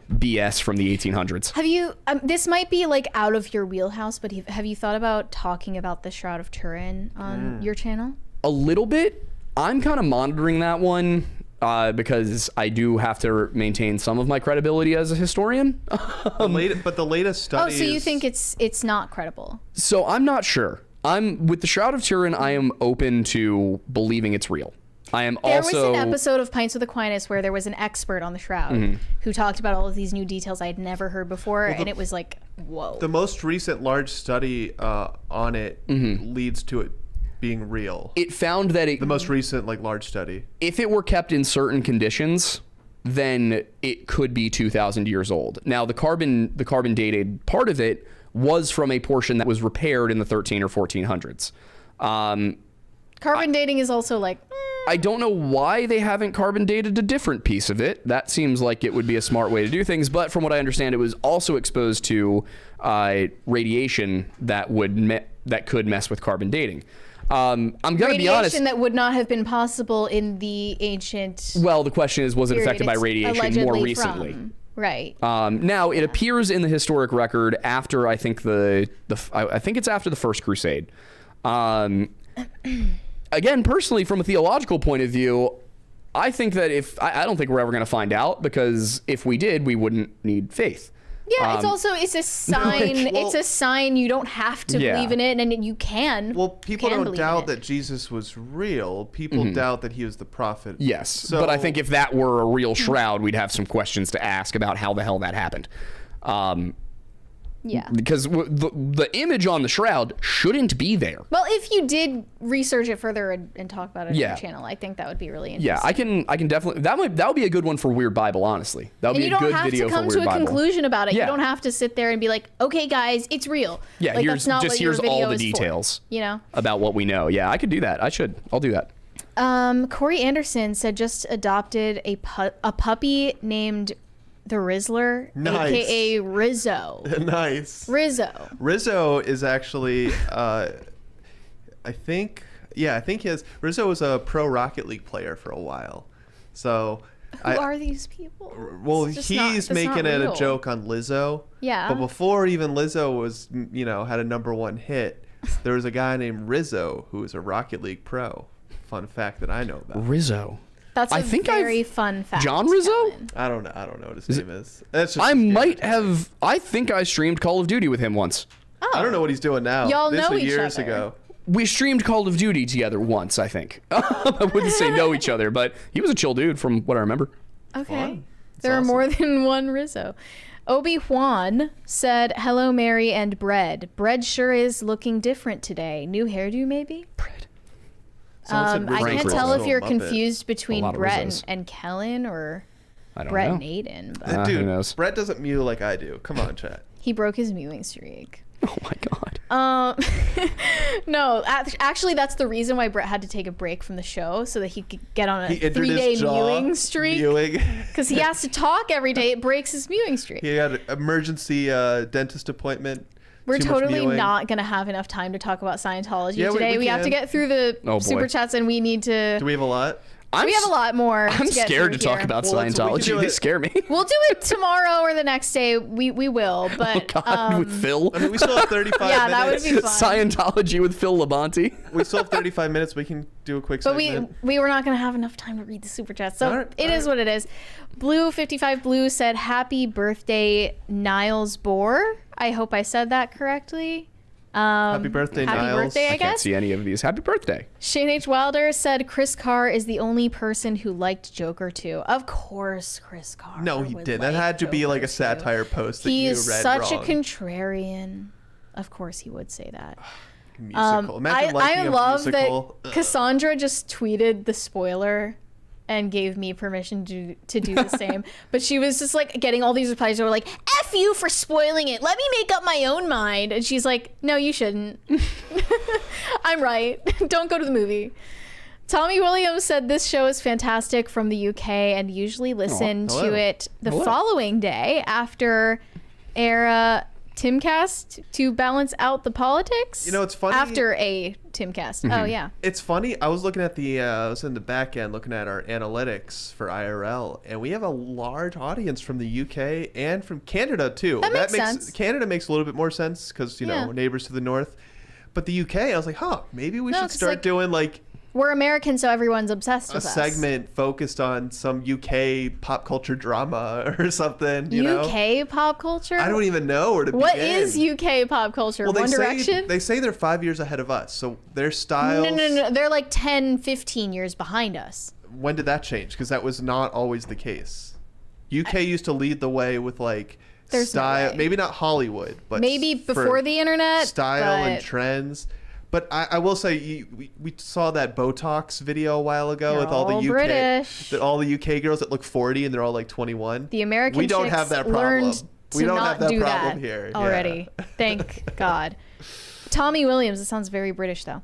BS from the 1800s. have you? This might be like out of your wheelhouse, but have you thought about talking about the Shroud of Turin on your channel? A little bit. I'm kind of monitoring that one. Because I do have to maintain some of my credibility as a historian. But the latest study. Oh, so you think it's not credible? So I'm not sure. With the Shroud of Turin, I am open to believing it's real. I am There also... was an episode of Pints with Aquinas where there was an expert on the Shroud who talked about all of these new details I had never heard before, and it was like, whoa. The most recent large study on it leads to it being real. It found that The most recent large study. if it were kept in certain conditions, then it could be 2,000 years old. Now, the carbon dated part of it was from a portion that was repaired in the 13 or 1400s. Carbon dating is also like, I don't know why they haven't carbon dated a different piece of it. That seems like it would be a smart way to do things. But from what I understand, it was also exposed to radiation that could mess with carbon dating. I'm going to be honest. radiation that would not have been possible in the ancient. Well, the question is, was it affected by it's radiation more allegedly recently? from. Right. Now it appears in the historic record after I think I think it's after the First Crusade. Again, personally, from a theological point of view, I think that I don't think we're ever going to find out, because if we did, we wouldn't need faith. Yeah, it's a sign. It's a sign. You don't have to believe in it, and you can. Well, people can don't believe doubt in it. that Jesus was real. People doubt that he was the prophet. Yes, but I think if that were a real shroud, we'd have some questions to ask about how the hell that happened. Yeah. Because the image on the shroud shouldn't be there. Well, if you did research it further and talk about it on Yeah. your channel, I think that would be really interesting. Yeah, I can definitely that would be a good one for Weird Bible, honestly. That would And be you a don't good have video to for come Weird to a Bible. conclusion about it. Yeah. You don't have to sit there and be like, okay, guys, it's real. Yeah, like, here's that's not what your here's video all the is for, details. you know? About what we know. Yeah, I could do that. I'll do that. Corey Anderson said just adopted a puppy named the Rizzler, Nice. aka Rizzo. Nice. Rizzo is actually, I think Rizzo was a pro Rocket League player for a while. So Who are these people? Well, It's just he's not making it real. a joke on Lizzo. Yeah. But before even Lizzo was, had a #1 hit, there was a guy named Rizzo who was a Rocket League pro. Fun fact that I know about. Rizzo. That's I a think very fun fact. John Rizzo? Kellen. I don't know what his name is. That's just I his might gamer tag. have. I think I streamed Call of Duty with him once. I don't know what he's doing now. Y'all This know was each years other. ago. We streamed Call of Duty together once, I think. I wouldn't say know each other, but he was a chill dude from what I remember. Okay. Fun. There are awesome. more than one Rizzo. Obi-Juan said, hello, Mary and Bread. Bread sure is looking different today. New hairdo, maybe? Bread. Someone said I Rizzo can't was tell also if a you're Muppet. confused between lot of Brett Rizzos. and Kellen or I don't Brett know. and Aidan. But who Dude, knows? Brett doesn't mew like I do. Come on, chat. he broke his mewing streak. Oh my god. No, actually, that's the reason why Brett had to take a break from the show so that he could get on a He injured 3-day his jaw. mewing streak. Mewing. Because he has to talk every day. It breaks his mewing streak. He had an emergency dentist appointment. We're Too much totally mewing. not going to have enough time to talk about Scientology Yeah, today. we We have to can. get through the Oh, boy. super chats, and we need to. Do we have a lot? We have a lot more. I'm get scared through to talk here. about Well, we can Scientology. do They it. scare me. We'll do it tomorrow or the next day. We will, but Oh, God, with Phil. I mean, we still have 35 yeah, minutes. that would be fun. Scientology with Phil Labonte. We still have 35 minutes. We can do a quick But segment. we were not going to have enough time to read the super chats. So All right, it all is right. what it is. Blue55 Blue said, "Happy birthday, Niles Bohr." I hope I said that correctly. Happy birthday, happy Niles. birthday, I I can't guess. see any of these. Happy birthday. Shane H. Wilder said, "Chris Carr is the only person who liked Joker too." Of course, Chris Carr. No, he would didn't. That like had to be like a Joker, too. satire post that He you is read such wrong. a contrarian. Of course, he would say that. Musical. Imagine liking I a love musical. that Cassandra just tweeted the spoiler and gave me permission to do the same. But she was just like getting all these replies that were like, "F you for spoiling it. Let me make up my own mind." And she's like, "No, you shouldn't." I'm right. Don't go to the movie. Tommy Williams said this show is fantastic from the UK and usually listen hello. to it the Hello. following day after air Timcast to balance out the politics. You know, it's funny- After a Timcast. Oh, yeah. It's funny. I was looking at I was in the back end looking at our analytics for IRL, and we have a large audience from the UK and from Canada too. That makes sense. Canada makes a little bit more sense because Yeah. neighbors to the north. But the UK, I was like, huh, maybe we No, should 'cause, start like, doing like We're American, so everyone's obsessed a with us. segment focused on some UK pop culture drama or something. You know, UK pop culture? I don't even know where to What begin. is UK pop culture? Well, One Direction? They say they're 5 years ahead of us, so their styles. No. They're like 10, 15 years behind us. When did that change? Because that was not always the case. UK used to lead the way with like There's no style, way. maybe not Hollywood, but Maybe for before the internet. style and but trends. But I will say we saw that Botox video a while ago They're with all the all UK British. all the UK girls that look 40 and they're all like 21. The American we don't chicks have that problem. learned We to don't not have that do problem that here Yeah. already. Thank God. Tommy Williams. It sounds very British, though.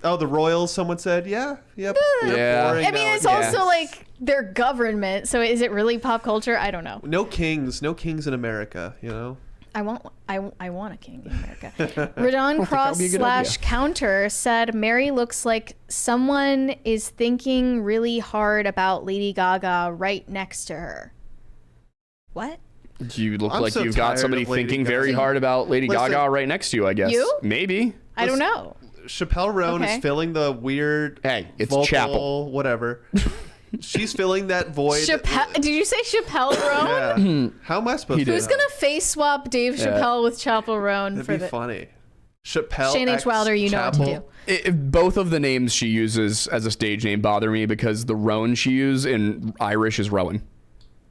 Oh, the Royals. Someone said, yeah. They're Yeah. boring I mean, it's nowadays. also like their government. So is it really pop culture? I don't know. no kings in America. You know. I want a king in America. Radon Cross be a good / Counter said Mary looks like someone is thinking really hard about Lady Gaga right next to her. What? You look I'm like so you've got tired somebody of Lady thinking Gaga. very hard about Lady Listen. Gaga right next to you, I guess. You? Maybe. I don't know. Chappelle Roan Okay. is filling the weird. Hey, it's vocal, Chapel. Whatever. She's filling that void. Did you say Chappelle Roan? Yeah. How am I supposed to? Who's know? gonna face swap Dave Yeah. Chappelle with Chappelle Roan That'd for be the funny. Chappelle. Shane H. X Wilder? You know what to Chapel. do. Both of the names she uses as a stage name bother me because the Rowan she used in Irish is Rowan.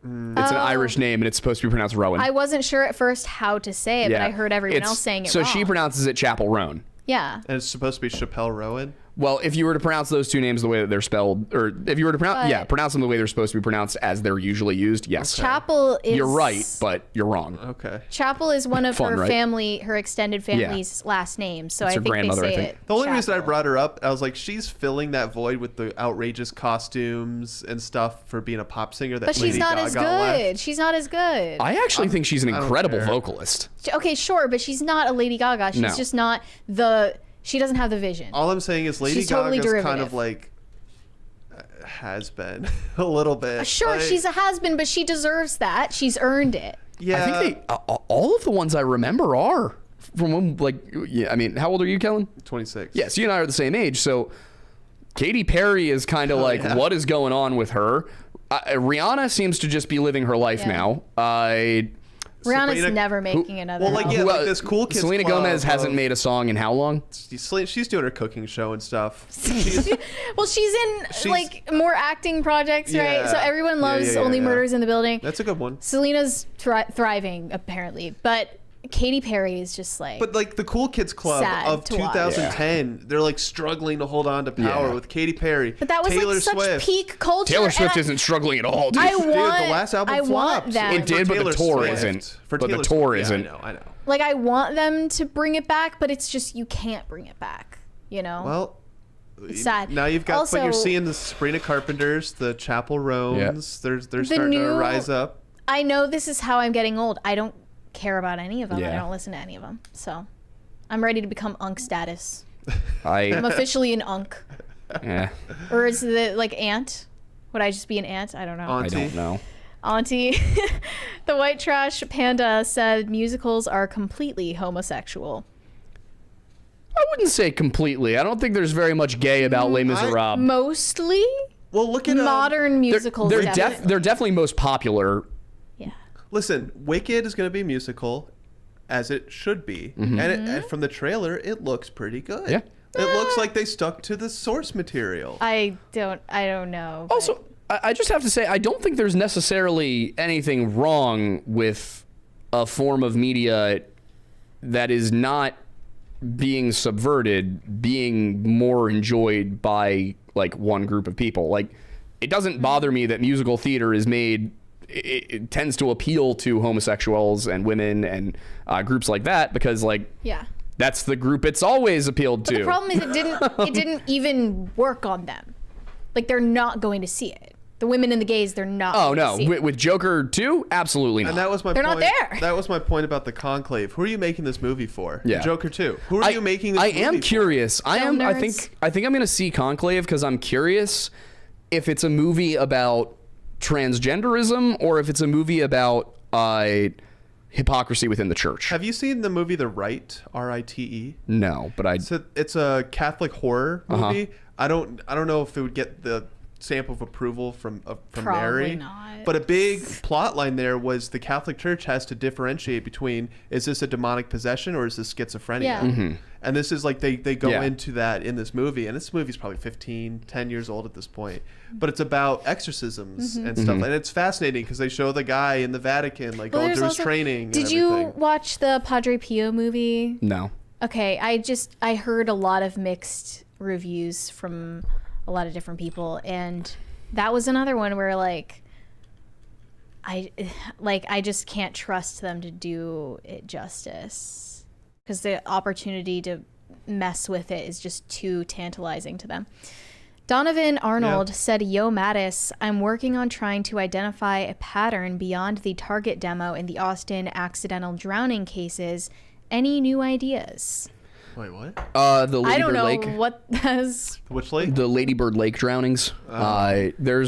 It's an Irish name and it's supposed to be pronounced Rowan. I wasn't sure at first how to say it, but I heard everyone It's- else saying it so wrong. she pronounces it Chapel Roan. Yeah. And it's supposed to be Chappelle Rowan. Well, if you were to pronounce those two names the way that they're spelled, or if you were to But- pronounce them the way they're supposed to be pronounced as they're usually used, yes. Chapel is. You're right, but you're wrong. Okay. Chapel is one of Fun, her right? family, her extended family's last names. So It's I her think they grandmother, I say think. it. The only reason I Chapel. brought her up, I was like, she's filling that void with the outrageous costumes and stuff for being a pop singer. That But she's Lady not Gaga as good. left. She's not as good. I actually think she's an don't incredible care. vocalist. Okay, sure, but she's not a Lady Gaga. She's No. just not the. She doesn't have the vision. All I'm saying is Lady She's totally Gaga's kind derivative. of like has been a little bit. Sure, Like, she's a has-been, but she deserves that. She's earned it. Yeah. I think all of the ones I remember are from when, like, yeah, I mean, how old are you, Kellen? 26. Yes, you and I are the same age, so Katy Perry is kind of like, yeah. what is going on with her? Rihanna seems to just be living her life Yeah. now. Rihanna's Sabrina- never making another. well, like, album. yeah, like this Cool Kids Selena Club Gomez hasn't of- made a song in how long? She's doing her cooking show and stuff. She's, Well, she's in like more acting projects, right? Yeah. So everyone Yeah, loves yeah, Only yeah. Murders in the Building. that's a good one. Selena's thriving apparently, but Katy Perry is just like. But like the Cool Kids Club Sad of to watch. 2010, they're like struggling to hold on to power Yeah. with Katy Perry. but that was Taylor like such Swift. peak culture. Taylor and Swift I- isn't struggling at all, dude. I Dude, want. the last album I want flopped. them. It did, but the Taylor tour Swift. isn't. For But the Taylor tour Swift. isn't. Yeah, I know. Like I want them to bring it back, but it's just you can't bring it back. You know. Well, It's sad. Now you've got, but you're Also- seeing the Sabrina Carpenters, the Chapel Roans. They're starting new- to rise up. I know this is how I'm getting old. I don't care about any of them. I Yeah. don't listen to any of them. So I'm ready to become Unk status. I'm I officially an Unk. yeah. Or is it like Ant? Would I just be an aunt? I don't know. Auntie. I don't know. Auntie. The White Trash Panda said musicals are completely homosexual. I wouldn't say completely. I don't think there's very much gay about Les Miserables. Mostly? Well, look at Modern musicals. They're definitely. definitely most popular. Yeah. Listen, Wicked is going to be a musical, as it should be, and from the trailer, it looks pretty good. Yeah. It looks like they stuck to the source material. I don't know. but- Also, I just have to say, I don't think there's necessarily anything wrong with a form of media that is not being subverted, being more enjoyed by like one group of people. Like, it doesn't bother me that musical theater is made. It tends to appeal to homosexuals and women and groups like that because, like, yeah. that's the group it's always appealed to. The problem is it didn't even work on them. Like, they're not going to see it. The women and the gays, they're not. Oh going no, to see it. with Joker 2, absolutely not. And that was my They're point. not there. That was my point about the Conclave. Who are you making this movie for? Yeah. Joker 2. Who are you making this I movie am for? curious. I Film am. nerds. I think I'm gonna see Conclave because I'm curious if it's a movie about transgenderism or if it's a movie about hypocrisy within the church. Have you seen the movie The Rite? R-I-T-E. No, but I. It's a Catholic horror movie. I don't know if it would get the stamp of approval from Probably Mary. not. But a big plot line there was the Catholic Church has to differentiate between, is this a demonic possession or is this schizophrenia? Yeah. And this is like they go Yeah. into that in this movie, and this movie's probably 10 years old at this point, but it's about exorcisms and stuff, and it's fascinating because they show the guy in the Vatican like going there's through his also- training. Did and you everything. watch the Padre Pio movie? No. Okay, I heard a lot of mixed reviews from a lot of different people, and that was another one where I just can't trust them to do it justice because the opportunity to mess with it is just too tantalizing to them. Donovan Arnold said, "Yo, Mattis, I'm working on trying to identify a pattern beyond the target demo in the Austin accidental drowning cases. Any new ideas?" Wait, what? The Lady I don't Bird know Lake. what that's. Which lake? The Lady Bird Lake drownings. There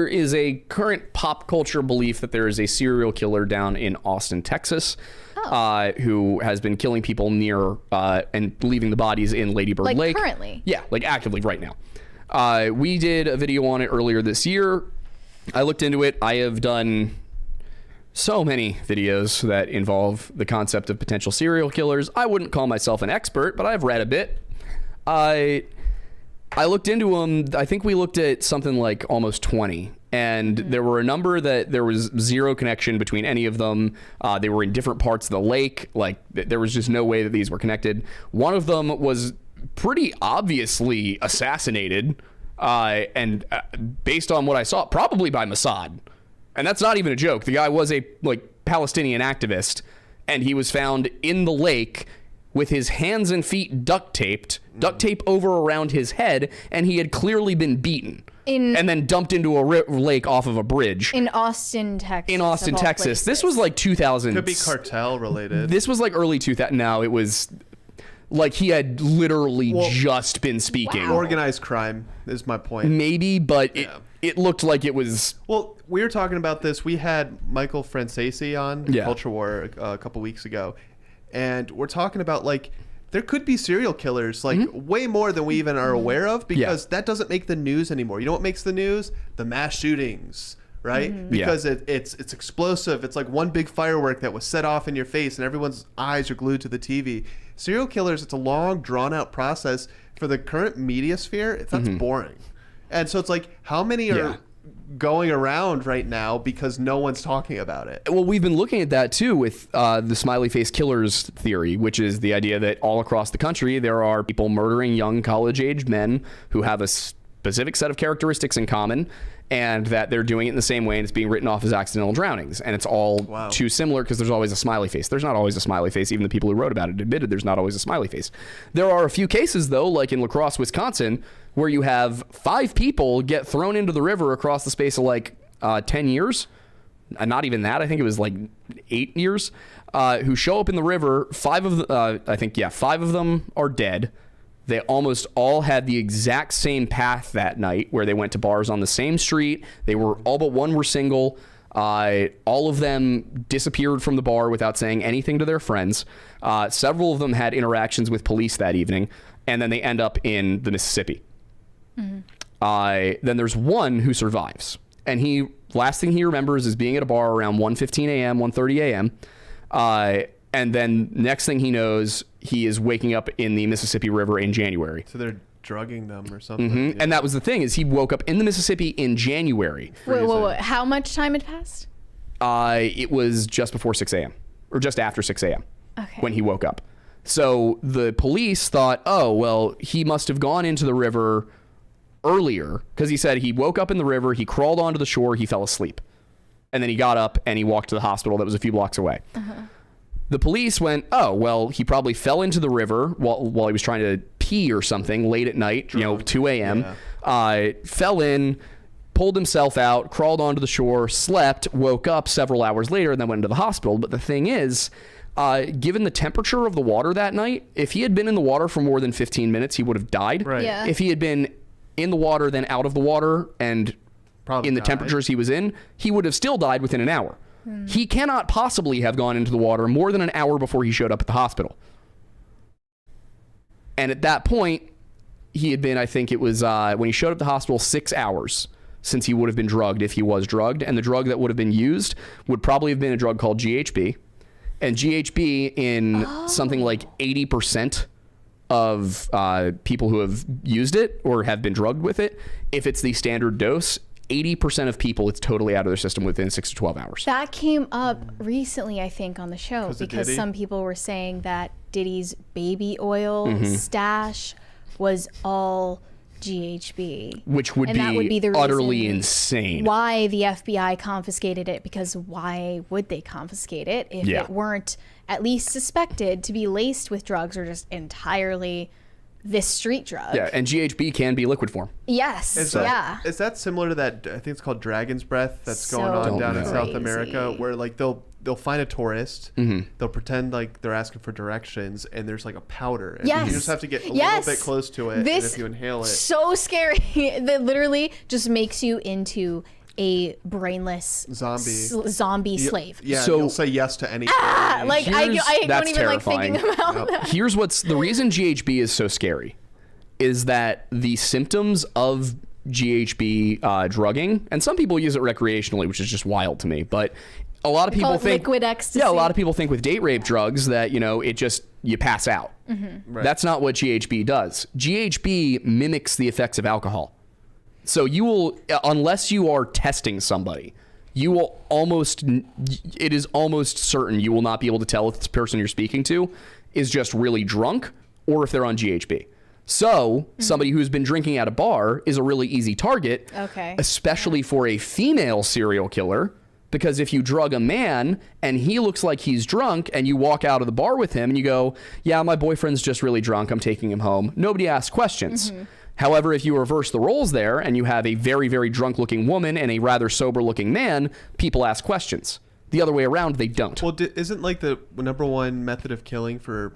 is a current pop culture belief that there is a serial killer down in Austin, Texas, who has been killing people near and leaving the bodies in Lady Bird Like Lake. currently? Yeah, like actively right now. We did a video on it earlier this year. I looked into it. I have done so many videos that involve the concept of potential serial killers. I wouldn't call myself an expert, but I've read a bit. I looked into them. I think we looked at something like almost 20, and there were a number that there was zero connection between any of them. They were in different parts of the lake. Like, there was just no way that these were connected. One of them was pretty obviously assassinated, and based on what I saw, probably by Mossad. And that's not even a joke. The guy was a Palestinian activist, and he was found in the lake with his hands and feet duct tape over around his head, and he had clearly been beaten and then dumped into a lake off of a bridge. In Austin, Texas. In Austin, Texas. This was like 2000. Could be cartel related. This was like early 2000. No, it was like he had literally just been speaking. Wow. Organized crime is my point. Maybe, but it looked like it was. Well, we were talking about this. We had Michael Francesi on Yeah. Culture War a couple weeks ago, and we're talking about there could be serial killers way more than we even are aware of because that doesn't make the news anymore. You know what makes the news? The mass shootings, right? Because it's explosive. It's like one big firework that was set off in your face and everyone's eyes are glued to the TV. Serial killers, it's a long, drawn-out process. For the current media sphere, that's boring. And so it's like, how many are going around right now because no one's talking about it? Well, we've been looking at that too with the smiley face killers theory, which is the idea that all across the country there are people murdering young college-aged men who have a specific set of characteristics in common, and that they're doing it in the same way and it's being written off as accidental drownings. And it's all too similar because there's always a smiley face. There's not always a smiley face. Even the people who wrote about it admitted there's not always a smiley face. There are a few cases, though, like in La Crosse, Wisconsin, where you have 5 people get thrown into the river across the space of 10 years. Not even that. I think it was 8 years, who show up in the river. 5 of them are dead. They almost all had the exact same path that night, where they went to bars on the same street. They were all but one were single. All of them disappeared from the bar without saying anything to their friends. Several of them had interactions with police that evening, and then they end up in the Mississippi. Then there's one who survives, and last thing he remembers is being at a bar around 1:15 a.m., 1:30 a.m. And then next thing he knows, he is waking up in the Mississippi River in January. So they're drugging them or something. Yeah. And that was the thing, is he woke up in the Mississippi in January. Wait. How much time had passed? It was just before 6 a.m. or just after 6 a.m. When he woke up. So the police thought, oh, well, he must have gone into the river earlier, because he said he woke up in the river, he crawled onto the shore, he fell asleep. And then he got up and he walked to the hospital that was a few blocks away. The police went, oh, well, he probably fell into the river while he was trying to pee or something late at night, 2 a.m. Fell in, pulled himself out, crawled onto the shore, slept, woke up several hours later, and then went into the hospital. But the thing is, given the temperature of the water that night, if he had been in the water for more than 15 minutes, he would have died. Right. Yeah. If he had been in the water, then out of the water, and Probably in the died. temperatures he was in, he would have still died within an hour. He cannot possibly have gone into the water more than an hour before he showed up at the hospital. And at that point, he had been, I think it was when he showed up at the hospital, 6 hours since he would have been drugged if he was drugged. And the drug that would have been used would probably have been a drug called GHB. And GHB in something like 80% of people who have used it or have been drugged with it, if it's the standard dose, 80% of people, it's totally out of their system within 6 to 12 hours. That came up recently, I think, on the show, because Diddy? some people were saying that Diddy's baby oil stash was all GHB. Which would And that would be the utterly reason insane. why the FBI confiscated it, because why would they confiscate it if it weren't at least suspected to be laced with drugs or just entirely this street drug? Yeah, and GHB can be liquid form. Yes. Is that similar to that? I think it's called Dragon's Breath that's going on down in South America, where like they'll find a tourist, they'll pretend like they're asking for directions, and there's like a powder, and you just have to get a little bit close to it, and if you inhale it, so scary. That literally just makes you into a brainless zombie slave. Yeah, So- you'll say yes to anything. Like I don't that's even terrifying. like thinking about that. Here's the reason GHB is so scary is that the symptoms of GHB drugging, and some people use it recreationally, which is just wild to me, but a lot of people think liquid ecstasy. Yeah, a lot of people think with date rape drugs that, it just, you pass out. Right. That's not what GHB does. GHB mimics the effects of alcohol. So you will, unless you are testing somebody, it is almost certain you will not be able to tell if this person you're speaking to is just really drunk or if they're on GHB. So somebody who's been drinking at a bar is a really easy target, especially for a female serial killer. Because if you drug a man and he looks like he's drunk and you walk out of the bar with him and you go, yeah, my boyfriend's just really drunk, I'm taking him home, nobody asks questions. However, if you reverse the roles there and you have a very, very drunk looking woman and a rather sober looking man, people ask questions. The other way around, they don't. Well, isn't like the number one method of killing for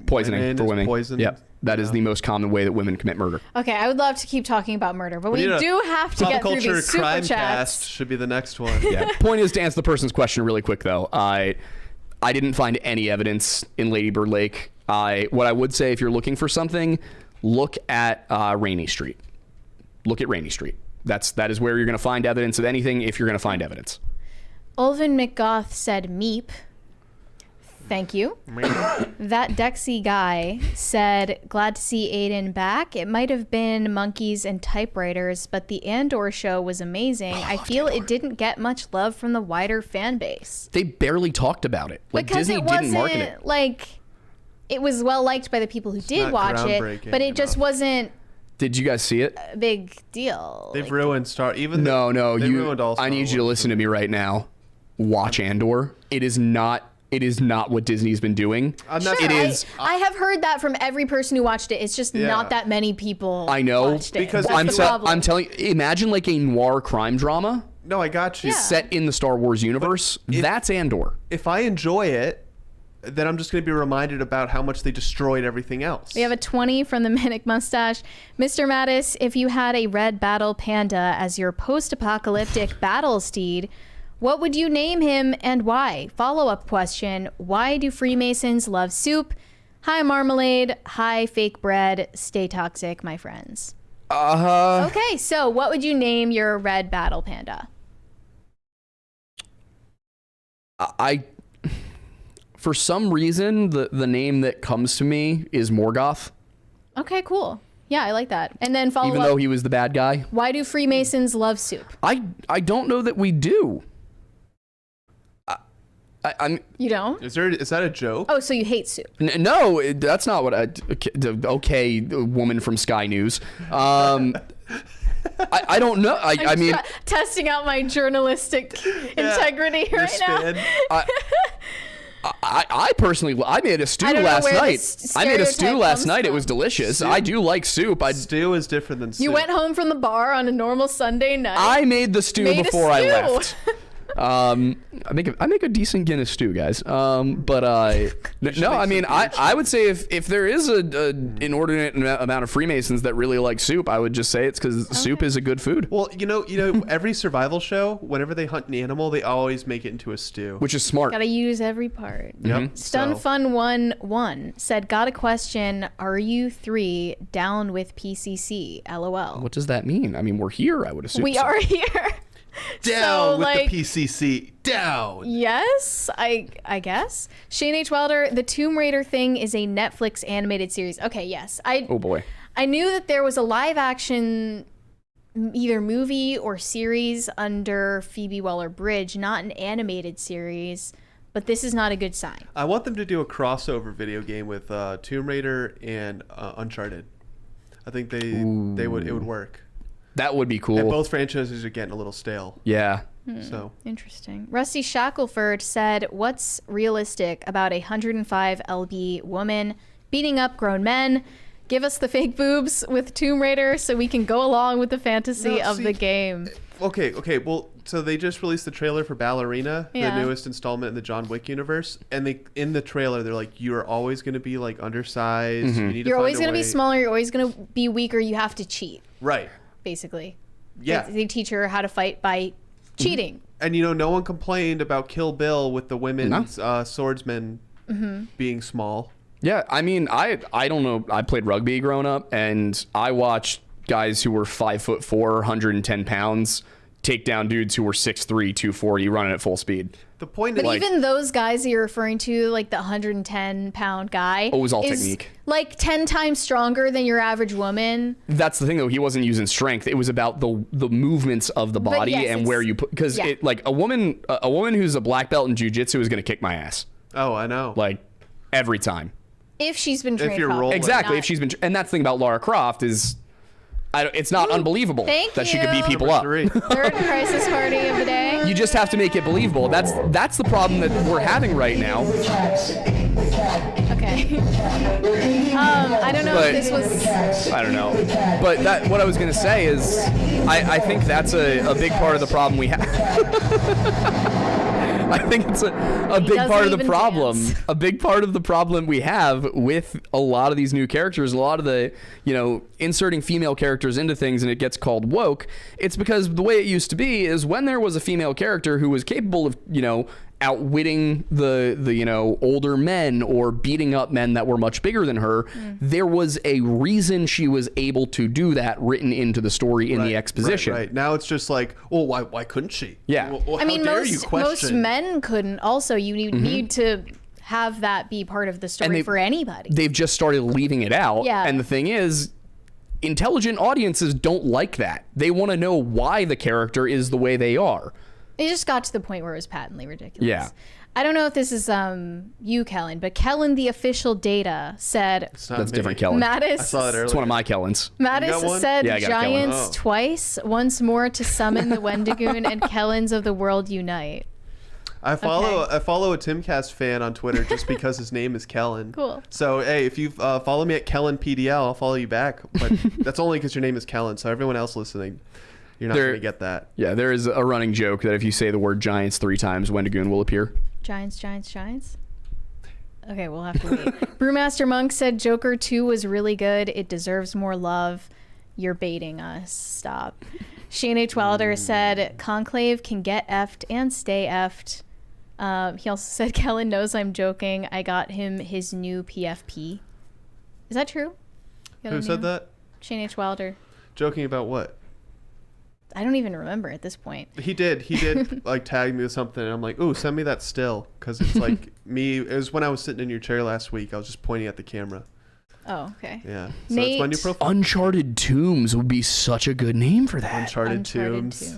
Poisoning for women. Poison. Yep. That is the most common way that women commit murder. Okay, I would love to keep talking about murder, but we do have to Pop get through culture these crime super cast chats. should be the next one. Yeah. Point is, to answer the person's question really quick, though, I didn't find any evidence in Lady Bird Lake. What I would say, if you're looking for something, look at Rainey Street. Look at Rainey Street. That is where you're going to find evidence of anything if you're going to find evidence. Ulvin McGoth said meep. Thank you. That Dexy guy said, glad to see Aidan back. It might have been monkeys and typewriters, but the Andor show was amazing. I feel it didn't get much love from the wider fan base. They barely talked about it. Like, Because Disney it didn't wasn't market it. like, it was well liked by the people who did not watch it, groundbreaking but it just enough. wasn't Did you guys see it? a big deal. They've Like, ruined Star. Even No, they ruined all Star I need you to Wars listen to me right now. Watch Andor. It is not what Disney's been doing. Sure, It is. I have heard that from every person who watched it. It's just not that many people. I know, watched it. because That's the problem. I'm telling you, imagine like a noir crime drama No, I got you. Yeah. set in the Star Wars universe. That's Andor. If I enjoy it, then I'm just going to be reminded about how much they destroyed everything else. We have a 20 from the Manic Mustache. Mr. Mattis, if you had a red battle panda as your post-apocalyptic battle steed, what would you name him and why? Follow-up question, why do Freemasons love soup? Hi, marmalade. Hi, fake bread. Stay toxic, my friends. Okay, so what would you name your red battle panda? For some reason, the name that comes to me is Morgoth. Okay, cool. Yeah, I like that. And then follow Even up, though he was the bad guy. why do Freemasons love soup? I don't know that we do. I'm You don't? Is that a joke? Oh, so you hate soup. no, that's not what okay, woman from Sky News. I don't know. I mean, testing out my journalistic integrity Your right now. spin. I personally, I made a stew I don't know last where night. this I made a stew stereotype last comes night. It from. was delicious. Stew? I do like soup. Stew is different than soup. You went home from the bar on a normal Sunday night. I made the stew Made a before I stew. left. I make a decent Guinness stew, guys. But no, I mean, I would say if there is an inordinate amount of Freemasons that really like soup, I would just say it's because soup is a good food, Well, you know, every survival show, whenever they hunt an animal, they always make it into a stew. which is smart. Gotta use every part. Yep. Stun So- Fun 1-1 said, got a question. Are you three down with PCC? LOL. What does that mean? I mean, we're here. I would assume. We so. are here. Down So, with like, the PCC. Down. Yes, I guess. Shane H. Wilder, the Tomb Raider thing is a Netflix animated series. Okay, yes. Oh boy. I knew that there was a live action either movie or series under Phoebe Waller-Bridge, not an animated series, but this is not a good sign. I want them to do a crossover video game with Tomb Raider and Uncharted. I think it would work. That would be cool. And both franchises are getting a little stale. Yeah. So Interesting. Rusty Shackelford said, what's realistic about a 105 lb woman beating up grown men? Give us the fake boobs with Tomb Raider so we can go along with the fantasy of the game. Okay. Well, so they just released the trailer for Ballerina, Yeah. the newest installment in the John Wick universe, and in the trailer they're like, you are always going to be like undersized. You need You're to always going to be smaller. You're always going to be weaker. You have to cheat, Right. basically. Yeah. They teach her how to fight by cheating. And no one complained about Kill Bill with the women's swordsmen being small. Yeah, I mean, I don't know. I played rugby growing up, and I watched guys who were 5'4", 110 pounds, take down dudes who were 6'3", 240, running at full speed. The point But is, even those guys that you're referring to, like the 110-pound guy, Oh, it was all is technique. like 10 times stronger than your average woman. That's the thing, though. He wasn't using strength. It was about the movements of the body yes, and where you put. Because yeah. like a woman who's a black belt in jiu-jitsu is going to kick my ass, oh, I know. like every time. If she's been trained you're properly. rolling. Exactly. Not- If she's been, and that's the thing about Lara Croft is, it's not unbelievable Thank that she could beat you. people up. Number 3. Third crisis party of the day. You just have to make it believable. That's the problem that we're having right now. Okay. I don't know But- if this was. I don't know. But what I was going to say is I think that's a big part of the problem we have. I think it's a big doesn't part of the even problem. dance. A big part of the problem we have with a lot of these new characters, a lot of the, inserting female characters into things and it gets called woke. It's because the way it used to be is when there was a female character who was capable of, outwitting the older men or beating up men that were much bigger than her, there was a reason she was able to do that written into the story in the exposition. Right. Now it's just like, well, why couldn't she? Yeah. Well, I mean, how dare you most question? men couldn't. Also, you need to have that be part of the story for anybody. They've just started leaving it out. Yeah. And the thing is, intelligent audiences don't like that. They want to know why the character is the way they are. It just got to the point where it was patently ridiculous. Yeah. I don't know if this is you, Kellen, but Kellen, the official data, said It's not That's me. different, Kellen. Mattis. I saw it earlier. It's one of my Kellens. got Mattis one? said Yeah, I got a Kellen. Giants Oh. twice, once more to summon the Wendigoon and Kellens of the world unite. I follow a Timcast fan on Twitter just because his name is Kellen. Cool. So hey, if you follow me at Kellen PDL, I'll follow you back. But that's only because your name is Kellen. So everyone else listening, you're not going to get that. Yeah, there is a running joke that if you say the word Giants 3 times, Wendigoon will appear. Giants, Giants, Giants. Okay, we'll have to wait. Brewmaster Monk said Joker 2 was really good. It deserves more love. You're baiting us. Stop. Shane H. Wilder said Conclave can get effed and stay effed. He also said Kellen knows I'm joking. I got him his new PFP. Is that true? Who said that? Shane H. Wilder. Joking about what? I don't even remember at this point. He did like tag me with something, and I'm like, ooh, send me that still, because it's like me. It was when I was sitting in your chair last week. I was just pointing at the camera. Oh, okay. Yeah. So that's my new profile. Uncharted Tombs would be such a good name for that. Uncharted Tombs.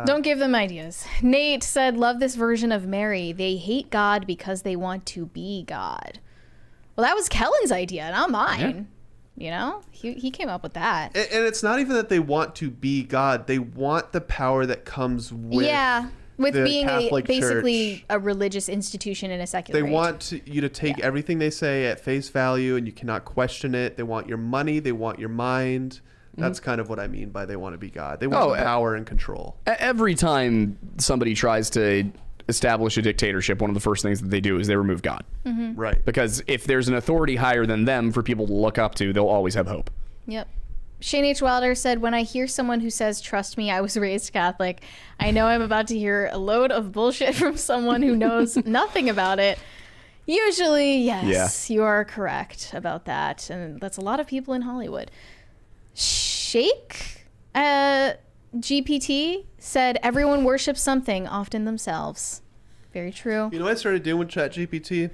Don't give them ideas. Nate said, love this version of Mary. They hate God because they want to be God. Well, that was Kellen's idea, not mine. You know, he came up with that. And it's not even that they want to be God. They want the power that comes with the being basically Church. a religious institution in a secular They age. want you to take everything they say at face value, and you cannot question it. They want your money. They want your mind. That's kind of what I mean by they want to be God. They want power and control. Every time somebody tries to establish a dictatorship, one of the first things that they do is they remove God. Right. Because if there's an authority higher than them for people to look up to, they'll always have hope. Yep. Shane H. Wilder said, when I hear someone who says, trust me, I was raised Catholic, I know I'm about to hear a load of bullshit from someone who knows nothing about it. Usually, yes, you are correct about that. And that's a lot of people in Hollywood. Shake GPT said, everyone worships something, often themselves. Very true. You know what I started doing with ChatGPT?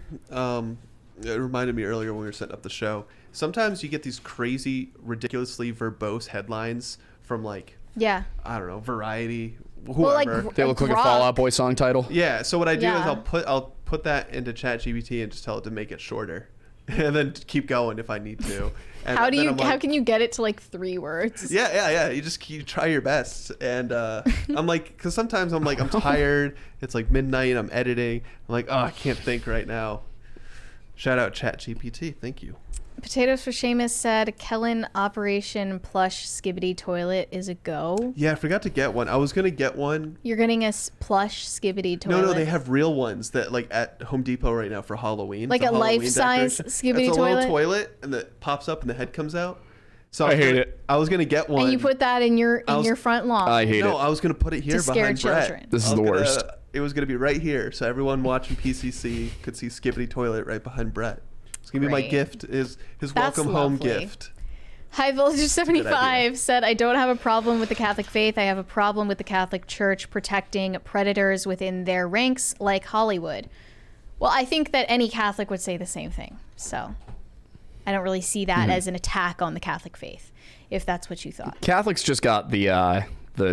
It reminded me earlier when we were setting up the show. Sometimes you get these crazy, ridiculously verbose headlines from like, I don't know, Variety, whoever. Well, They look like a Fall Out Boy song title. Yeah. So what I do is I'll put that into ChatGPT and just tell it to make it shorter, and then keep going if I need to. And how can you get it to like 3 words? Yeah. You try your best, and I'm like, because sometimes I'm like, I'm tired. It's like midnight. I'm editing. I'm like, oh, I can't think right now. Shout out ChatGPT. Thank you. Potatoes for Seamus said, Kellen Operation Plush Skibbity Toilet is a go. Yeah, I forgot to get one. I was gonna get one. You're getting a plush Skibbity Toilet? No, they have real ones that like at Home Depot right now for Halloween. Like a life-size Skibbity Toilet? It's a toilet? little toilet, and that pops up and the head comes out. So I hate it. I was gonna get one. And you put that in your front lawn. I hate it. No, I was gonna put it here To scare behind children. Brett. This is the worst. It was gonna be right here, so everyone watching PCC could see Skibbity Toilet right behind Brett. It's gonna be my Great. gift, is his That's welcome home lovely. gift. High Voltage 75 idea. said, I don't have a problem with the Catholic faith. I have a problem with the Catholic Church protecting predators within their ranks like Hollywood. Well, I think that any Catholic would say the same thing. So I don't really see that as an attack on the Catholic faith, if that's what you thought. Catholics just got the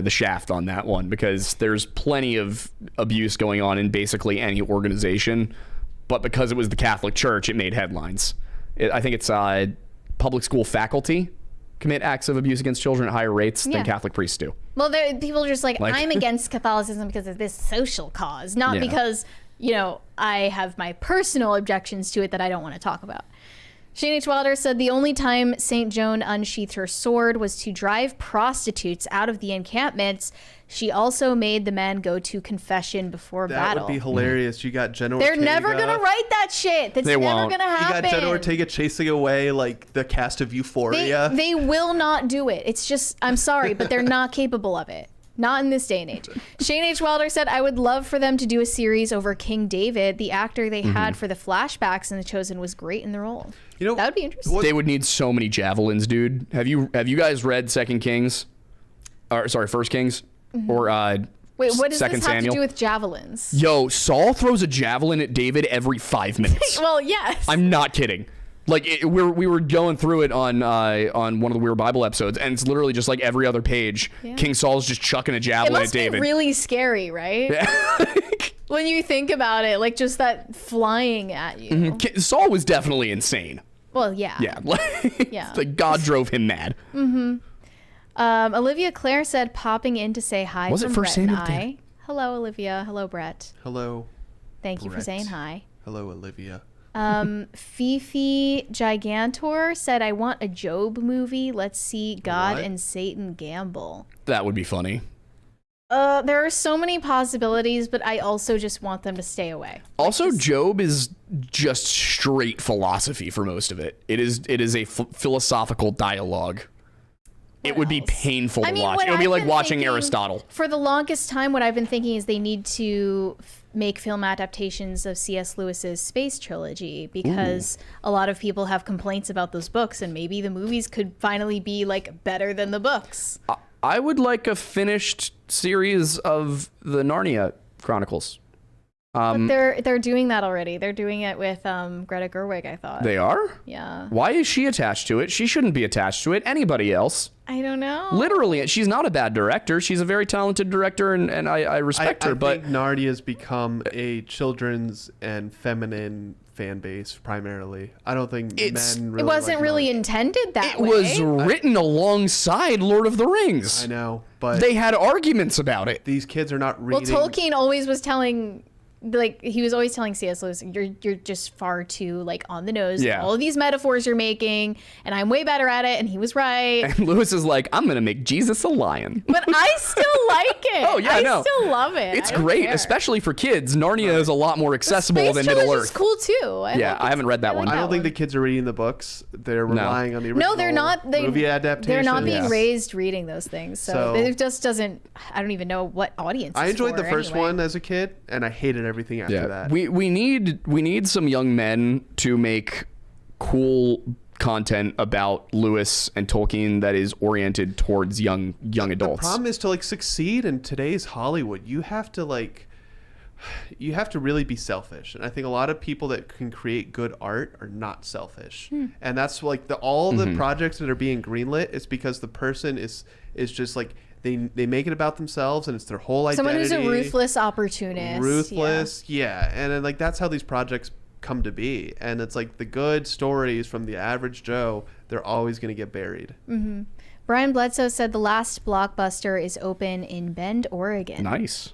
shaft on that one, because there's plenty of abuse going on in basically any organization, but because it was the Catholic Church, it made headlines. I think it's public school faculty commit acts of abuse against children at higher rates than Catholic priests do. Well, people are just like, I'm against Catholicism because of this social cause, not because, I have my personal objections to it that I don't want to talk about. Shane H. Wilder said the only time St. Joan unsheathed her sword was to drive prostitutes out of the encampments. She also made the men go to confession before battle. That would be hilarious. You got Jenna They're Ortega. never going to write that shit. That's never going to happen. You got Jenna Ortega chasing away like the cast of Euphoria. They will not do it. It's just, I'm sorry, but they're not capable of it. Not in this day and age. Shane H. Wilder said, I would love for them to do a series over King David. The actor they had for the flashbacks in The Chosen was great in the role. That would be interesting. They would need so many javelins, dude. Have you guys read First Kings? Or wait, what does Second this have Samuel? to do with javelins? Yo, Saul throws a javelin at David every 5 minutes. Well, yes. I'm not kidding. Like we were going through it on one of the Weird Bible episodes, and it's literally just like every other page. Yeah. King Saul's just chucking a javelin at David. It must be really scary, right? Yeah. When you think about it, like just that flying at you. Mm-hmm. Saul was definitely insane. Well, yeah. Yeah. Yeah. Like God drove him mad. Mm-hmm. Olivia Claire said, popping in to say hi from Brett and I. Hello, Olivia. Hello, Brett. Hello. Thank you for saying hi. Hello, Olivia. Fifi Gigantor said, I want a Job movie. Let's see God and Satan gamble. That would be funny. There are so many possibilities, but I also just want them to stay away. Also, Job is just straight philosophy for most of it. It is a philosophical dialogue. It would be painful to watch. It would be like watching Aristotle. For the longest time, what I've been thinking is they need to make film adaptations of C.S. Lewis's Space Trilogy, because a lot of people have complaints about those books, and maybe the movies could finally be like better than the books. I would like a finished series of the Narnia Chronicles. But they're doing that already. They're doing it with Greta Gerwig, I thought. They are? Yeah. Why is she attached to it? She shouldn't be attached to it. Anybody else? I don't know. Literally, she's not a bad director. She's a very talented director, and I respect her. But I think Narnia's become a children's and feminine fan base primarily. I don't think men really. It wasn't like really Narnia. intended that way. It was written alongside Lord of the Rings. I know, but they had arguments about it. These kids are not reading. Well, Tolkien always was telling. Like, he was always telling C.S. Lewis, you're just far too, like, on the nose. Yeah. All of these metaphors you're making, and I'm way better at it, and he was right. And Lewis is like, I'm going to make Jesus a lion. But I still like it. Oh, yeah, I still love it. It's I don't great, care. especially for kids. Narnia is a lot more accessible Space than Middle Trilogy's Earth. cool, too. I haven't read that one. I don't think the kids are reading the books. They're relying on the original No, they're not. movie adaptation. They're not being Yes. raised reading those things. So it just doesn't, I don't even know what audience I it's enjoyed for the first anyway. one as a kid, and I hated everything after that. We need some young men to make cool content about Lewis and Tolkien that is oriented towards young adults. The problem is to like succeed in today's Hollywood, you have to really be selfish. And I think a lot of people that can create good art are not selfish. And that's like all the projects that are being greenlit is because the person is just like they make it about themselves, and it's their whole identity. Someone who's a ruthless opportunist. Ruthless, yeah. And then like that's how these projects come to be. And it's like the good stories from the average Joe, they're always going to get buried. Mm-hmm. Brian Bledsoe said the last Blockbuster is open in Bend, Oregon. Nice.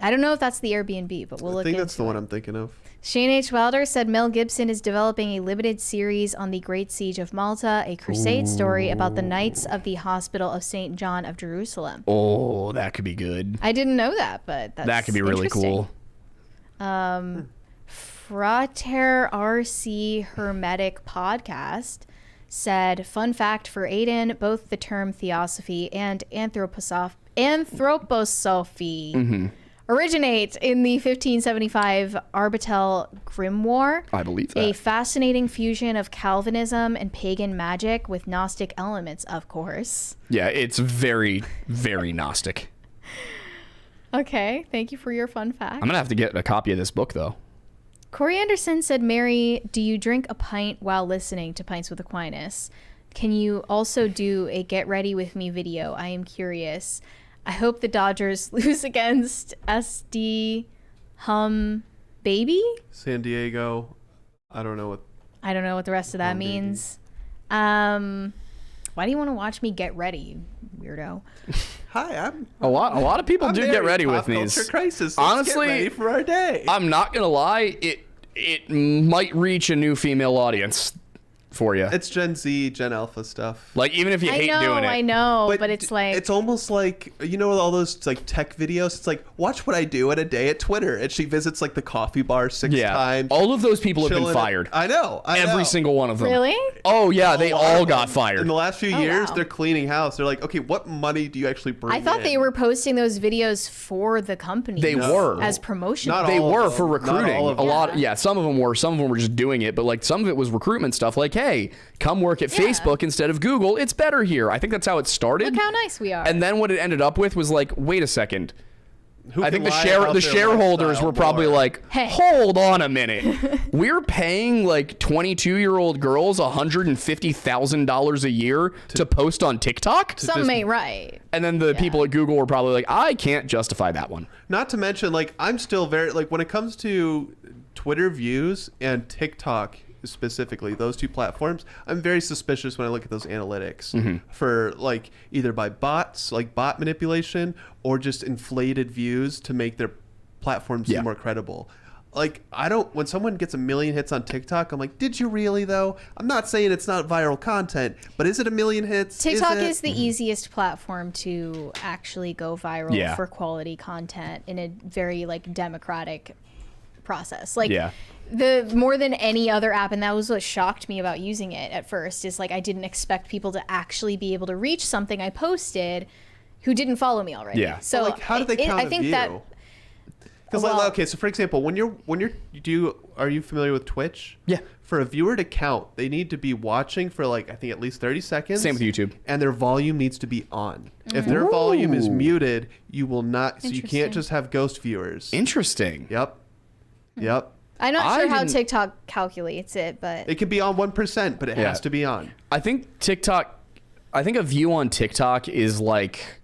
I don't know if that's the Airbnb, but we'll look into it. I think that's the one I'm thinking of. Shane H. Wilder said Mel Gibson is developing a limited series on the Great Siege of Malta, a crusade story about the Knights of the Hospital of St. John of Jerusalem. Oh, that could be good. I didn't know that, but that could be really cool. Frater RC Hermetic Podcast said, fun fact for Aidan, both the term theosophy and anthroposophy originate in the 1575 Arbatel Grimoire. I believe that. A fascinating fusion of Calvinism and pagan magic with Gnostic elements, of course. Yeah, it's very, very Gnostic. Okay, thank you for your fun fact. I'm going to have to get a copy of this book, though. Corey Anderson said, Mary, do you drink a pint while listening to Pints with Aquinas? Can you also do a Get Ready With Me video? I am curious. I hope the Dodgers lose against SD Hum Baby. San Diego. I don't know what the rest of that means. Why do you want to watch me get ready, weirdo? Hi, a lot of people do get ready with me. Culture crisis. Let's Honestly, get ready for our day. I'm not gonna lie, it might reach a new female audience for you. It's Gen Z, Gen Alpha stuff. Like, even if you hate doing it. I know, but it's like... It's almost like, you know, all those like tech videos. It's like, watch what I do in a day at Twitter. And she visits like the coffee bar 6 times. All of those people have been chilling. fired. I know. Every single one of them. Really? Oh, yeah, they all got fired. In the last few Oh, years, wow. they're cleaning house. They're like, okay, what money do you actually bring I thought in? they were posting those videos for the company. They were. As promotion. Not They all were of for them. Not recruiting. all of A them. lot. Yeah, some of them were. Some of them were just doing it. But like some of it was recruitment stuff. Like, hey, come work at Facebook instead of Google. It's better here. I think that's how it started. Look how nice we are. And then what it ended up with was like, wait a second. Who I can think lie about the their shareholders lifestyle were probably more? like, Hey. hold on a minute. We're paying like 22-year-old girls $150,000 a year to post on TikTok? Something ain't right. And then the people at Google were probably like, I can't justify that one. Not to mention, like, I'm still very, like, when it comes to Twitter views and TikTok specifically, those two platforms, I'm very suspicious when I look at those analytics for, like, either by bots, like bot manipulation, or just inflated views to make their platforms seem more credible. Like, when someone gets 1 million hits on TikTok, I'm like, did you really though? I'm not saying it's not viral content, but is it 1 million hits? TikTok is the easiest platform to actually go viral for quality content in a very like democratic process. Like the more than any other app, and that was what shocked me about using it at first, is like I didn't expect people to actually be able to reach something I posted who didn't follow me already. Yeah. So like, how do they count a view? That because okay, so for example, are you familiar with Twitch? Yeah. For a viewer to count, they need to be watching for like I think at least 30 seconds. Same with YouTube. And their volume needs to be on. If their volume is muted, you will not. So you can't just have ghost viewers. Interesting. Yep. I'm not sure how TikTok calculates it, but it could be on 1%, but it has to be on. I think a view on TikTok is like,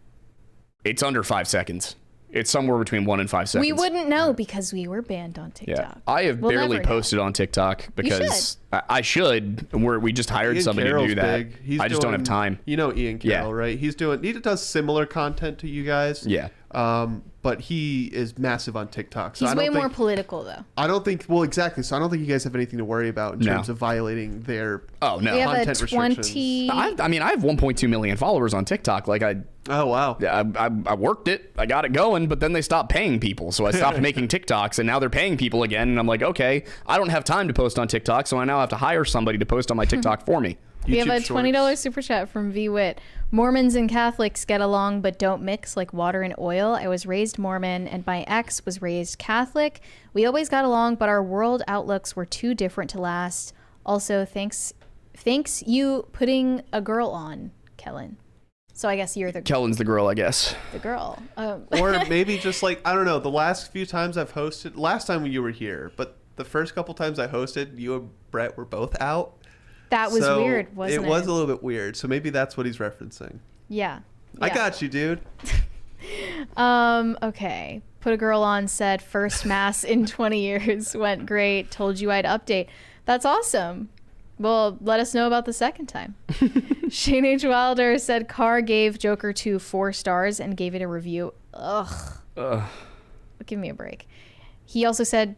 it's under 5 seconds. It's somewhere between 1 and 5 seconds. we wouldn't know because we were banned on TikTok. Yeah, I have barely posted on TikTok because I should. We just hired somebody to do that. I just don't have time. You know Ian Carroll, right? He does similar content to you guys. Yeah. But he is massive on TikTok. So He's way more political though. I don't think. Well, exactly. So I don't think you guys have anything to worry about in terms of violating their content restrictions. I mean, I have 1.2 million followers on TikTok. Like Oh wow. I worked it. I got it going, but then they stopped paying people, so I stopped making TikToks, and now they're paying people again. And I'm like, okay, I don't have time to post on TikTok, so I now have to hire somebody to post on my TikTok for me. We have a $20 super chat from VWit. Mormons and Catholics get along but don't mix like water and oil. I was raised Mormon and my ex was raised Catholic. We always got along, but our world outlooks were too different to last. Also, thanks you putting a girl on, Kellen. So I guess you're Kellen's the girl, I guess. The girl. Or maybe just like, I don't know, the last few times I've hosted, last time you were here, but the first couple times I hosted, you and Brett were both out. That was weird, wasn't it? It was a little bit weird. So maybe that's what he's referencing. Yeah. I got you, dude. Okay. Put a girl on said first mass in 20 years went great. Told you I'd update. That's awesome. Well, let us know about the second time. Shane H. Wilder said Carr gave Joker 2 4 stars and gave it a review. Ugh. Give me a break. He also said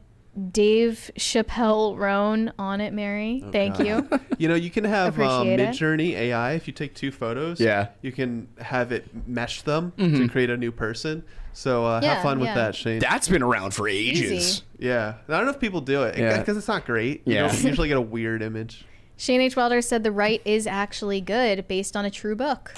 Dave Chappelle Roan on it, Mary. Thank you. You know, you can have Appreciate it. Midjourney AI. If you take 2 photos, you can have it mesh them to create a new person. So have fun with that, Shane. That's been around for ages. Easy. Yeah. I don't know if people do it because it's not great. You don't usually get a weird image. Shane H. Wilder said The Right is actually good based on a true book.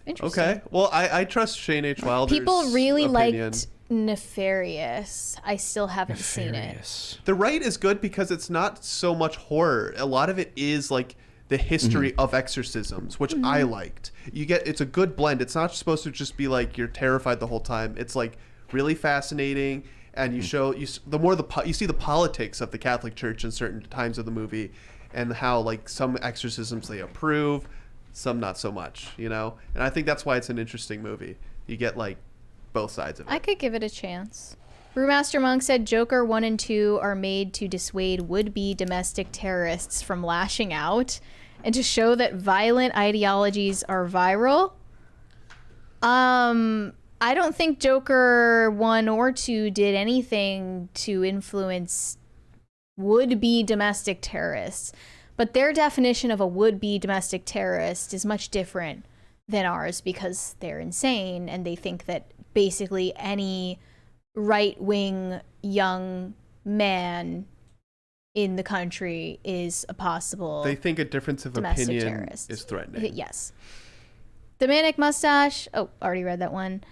Interesting. Okay. Well, I trust Shane H. Wilder's People really opinion. liked Nefarious. I still haven't seen it. The Right is good because it's not so much horror. A lot of it is like the history of exorcisms, which I liked. It's a good blend. It's not supposed to just be like you're terrified the whole time. It's like really fascinating, and you see the politics of the Catholic Church in certain times of the movie, and how like some exorcisms they approve, some not so much, you know. And I think that's why it's an interesting movie. You get like both sides of it. I could give it a chance. Brewmaster Monk said Joker 1 and 2 are made to dissuade would-be domestic terrorists from lashing out and to show that violent ideologies are viral. I don't think Joker 1 or 2 did anything to influence would-be domestic terrorists, but their definition of a would-be domestic terrorist is much different than ours because they're insane and they think that basically any right-wing young man in the country is a possible They think a difference of domestic opinion terrorist. is threatening. Yes. The Manic Mustache. Oh, already read that one.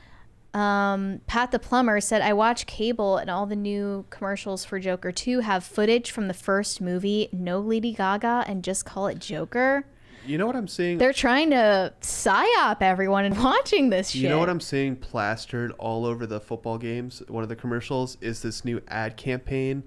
Pat the Plumber said, I watch cable and all the new commercials for Joker 2 have footage from the first movie, no Lady Gaga, and just call it Joker. You know what I'm seeing? They're trying to psyop everyone and watching this shit. You know what I'm seeing plastered all over the football games? One of the commercials is this new ad campaign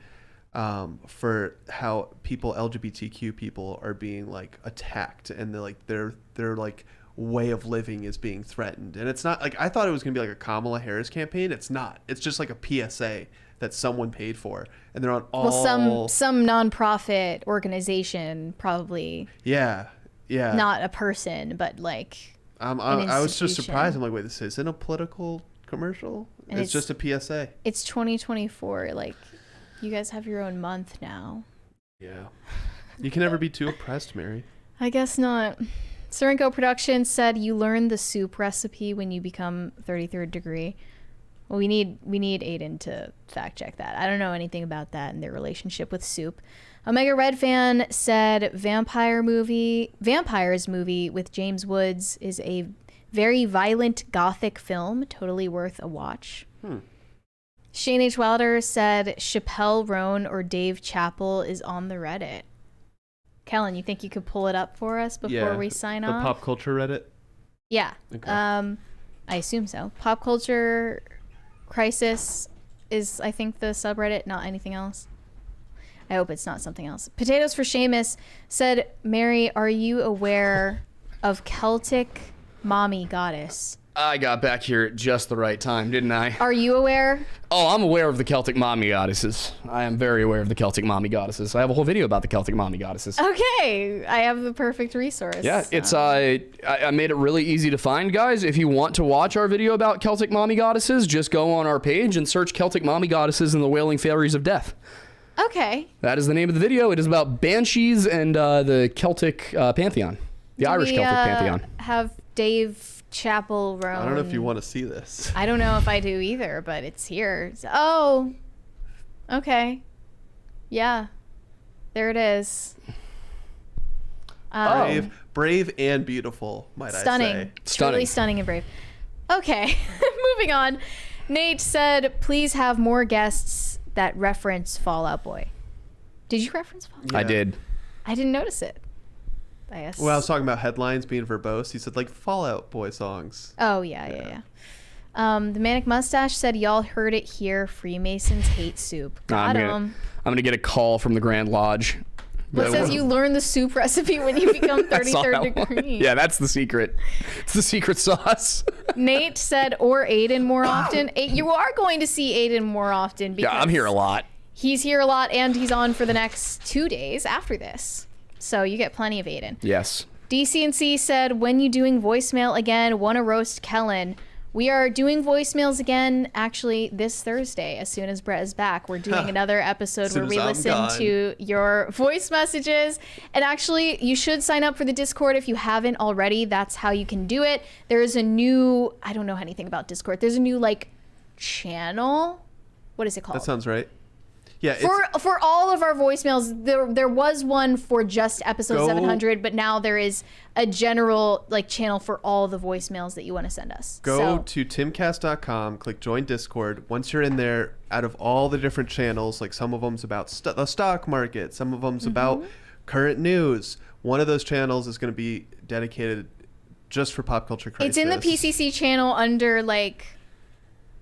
for how LGBTQ people are being like attacked, and they're like way of living is being threatened. And it's not like, I thought it was gonna be like a Kamala Harris campaign. It's not. It's just like a PSA that someone paid for, and they're on all some nonprofit organization, probably. Yeah. Not a person, but like I was just surprised. I'm like, wait, this isn't a political commercial? It's just a PSA. It's 2024. Like, You guys have your own month now. Yeah. You can never be too oppressed, Mary. I guess not. Serenko Productions said you learn the soup recipe when you become 33rd degree. Well, we need Aidan to fact check that. I don't know anything about that and their relationship with soup. Omega Red Fan said Vampires movie with James Woods is a very violent gothic film, totally worth a watch. Shane H. Wilder said Chappelle Roan or Dave Chappelle is on the Reddit. Kellen, you think you could pull it up for us before we sign off? The pop culture Reddit? Yeah. Okay. I assume so. Pop Culture Crisis is, I think, the subreddit, not anything else. I hope it's not something else. Potatoes for Seamus said, Mary, are you aware of Celtic mommy goddess? I got back here at just the right time, didn't I? Are you aware? Oh, I'm aware of the Celtic mommy goddesses. I am very aware of the Celtic mommy goddesses. I have a whole video about the Celtic mommy goddesses. Okay, I have the perfect resource. Yeah, it's I made it really easy to find, guys. If you want to watch our video about Celtic mommy goddesses, just go on our page and search Celtic mommy goddesses and the Wailing Fairies of Death. Okay. That is the name of the video. It is about banshees and the Celtic pantheon, the Irish Celtic pantheon. Have Dave Chappelle Roan. I don't know if you want to see this. I don't know if I do either, but it's here. Oh, okay. Yeah, there it is. Brave and beautiful, might I say. Stunning. Truly stunning and brave. Okay, moving on. Nate said, please have more guests that reference Fall Out Boy. Did you reference Fall Out Boy? I did. I didn't notice it. I guess. Well, I was talking about headlines being verbose. He said, like, Fall Out Boy songs. Oh, yeah. The Manic Mustache said, y'all heard it here. Freemasons hate soup. Got him. I'm going to get a call from the Grand Lodge. What says you learn the soup recipe when you become 33rd degree? Yeah, that's the secret. It's the secret sauce. Nate said, or Aidan more often. You are going to see Aidan more often. Because yeah, I'm here a lot. He's here a lot, and he's on for the next 2 days after this. So you get plenty of Aidan. Yes. DCNC said, when you doing voicemail again, want to roast Kellen? We are doing voicemails again, actually, this Thursday. As soon as Brett is back, we're doing another episode where we listen to your voice messages. And actually, you should sign up for the Discord if you haven't already. That's how you can do it. There is a new, I don't know anything about Discord. There's a new, channel. What is it called? That sounds right. Yeah, for all of our voicemails, there was one for just episode 700, but now there is a general channel for all the voicemails that you want to send us. Go to timcast.com, click join Discord. Once you're in there, out of all the different channels, some of them's about the stock market, some of them's about current news. One of those channels is going to be dedicated just for Pop Culture Crisis. It's in the PCC channel under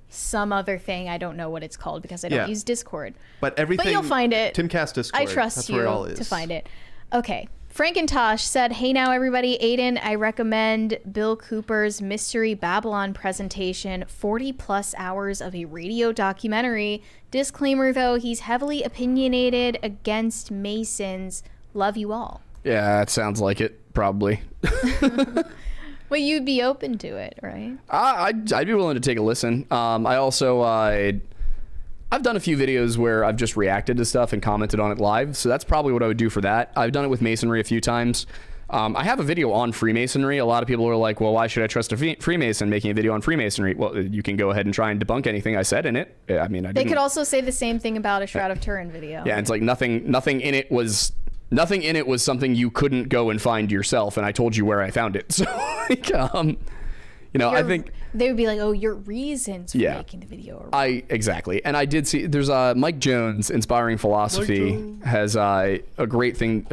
some other thing. I don't know what it's called because I don't use Discord. But you'll find it. Timcast Discord. I trust you to find it. Okay. Frankentosh said, hey now everybody, Aidan, I recommend Bill Cooper's Mystery Babylon presentation, 40 plus hours of a radio documentary. Disclaimer though, he's heavily opinionated against Masons. Love you all. Yeah, that sounds like it, probably. Well, you'd be open to it, right? I'd be willing to take a listen. I also, I've done a few videos where I've just reacted to stuff and commented on it live, so that's probably what I would do for that. I've done it with Masonry a few times. I have a video on Freemasonry. A lot of people are like, well, why should I trust a Freemason making a video on Freemasonry? Well, you can go ahead and try and debunk anything I said in it. I mean, They could also say the same thing about a Shroud of Turin video. Yeah, it's nothing in it was something you couldn't go and find yourself, and I told you where I found it. So, I think they would be like, "Oh, your reasons for making the video." Exactly, and I did see there's Mike Jones, Inspiring Philosophy, has a great saying.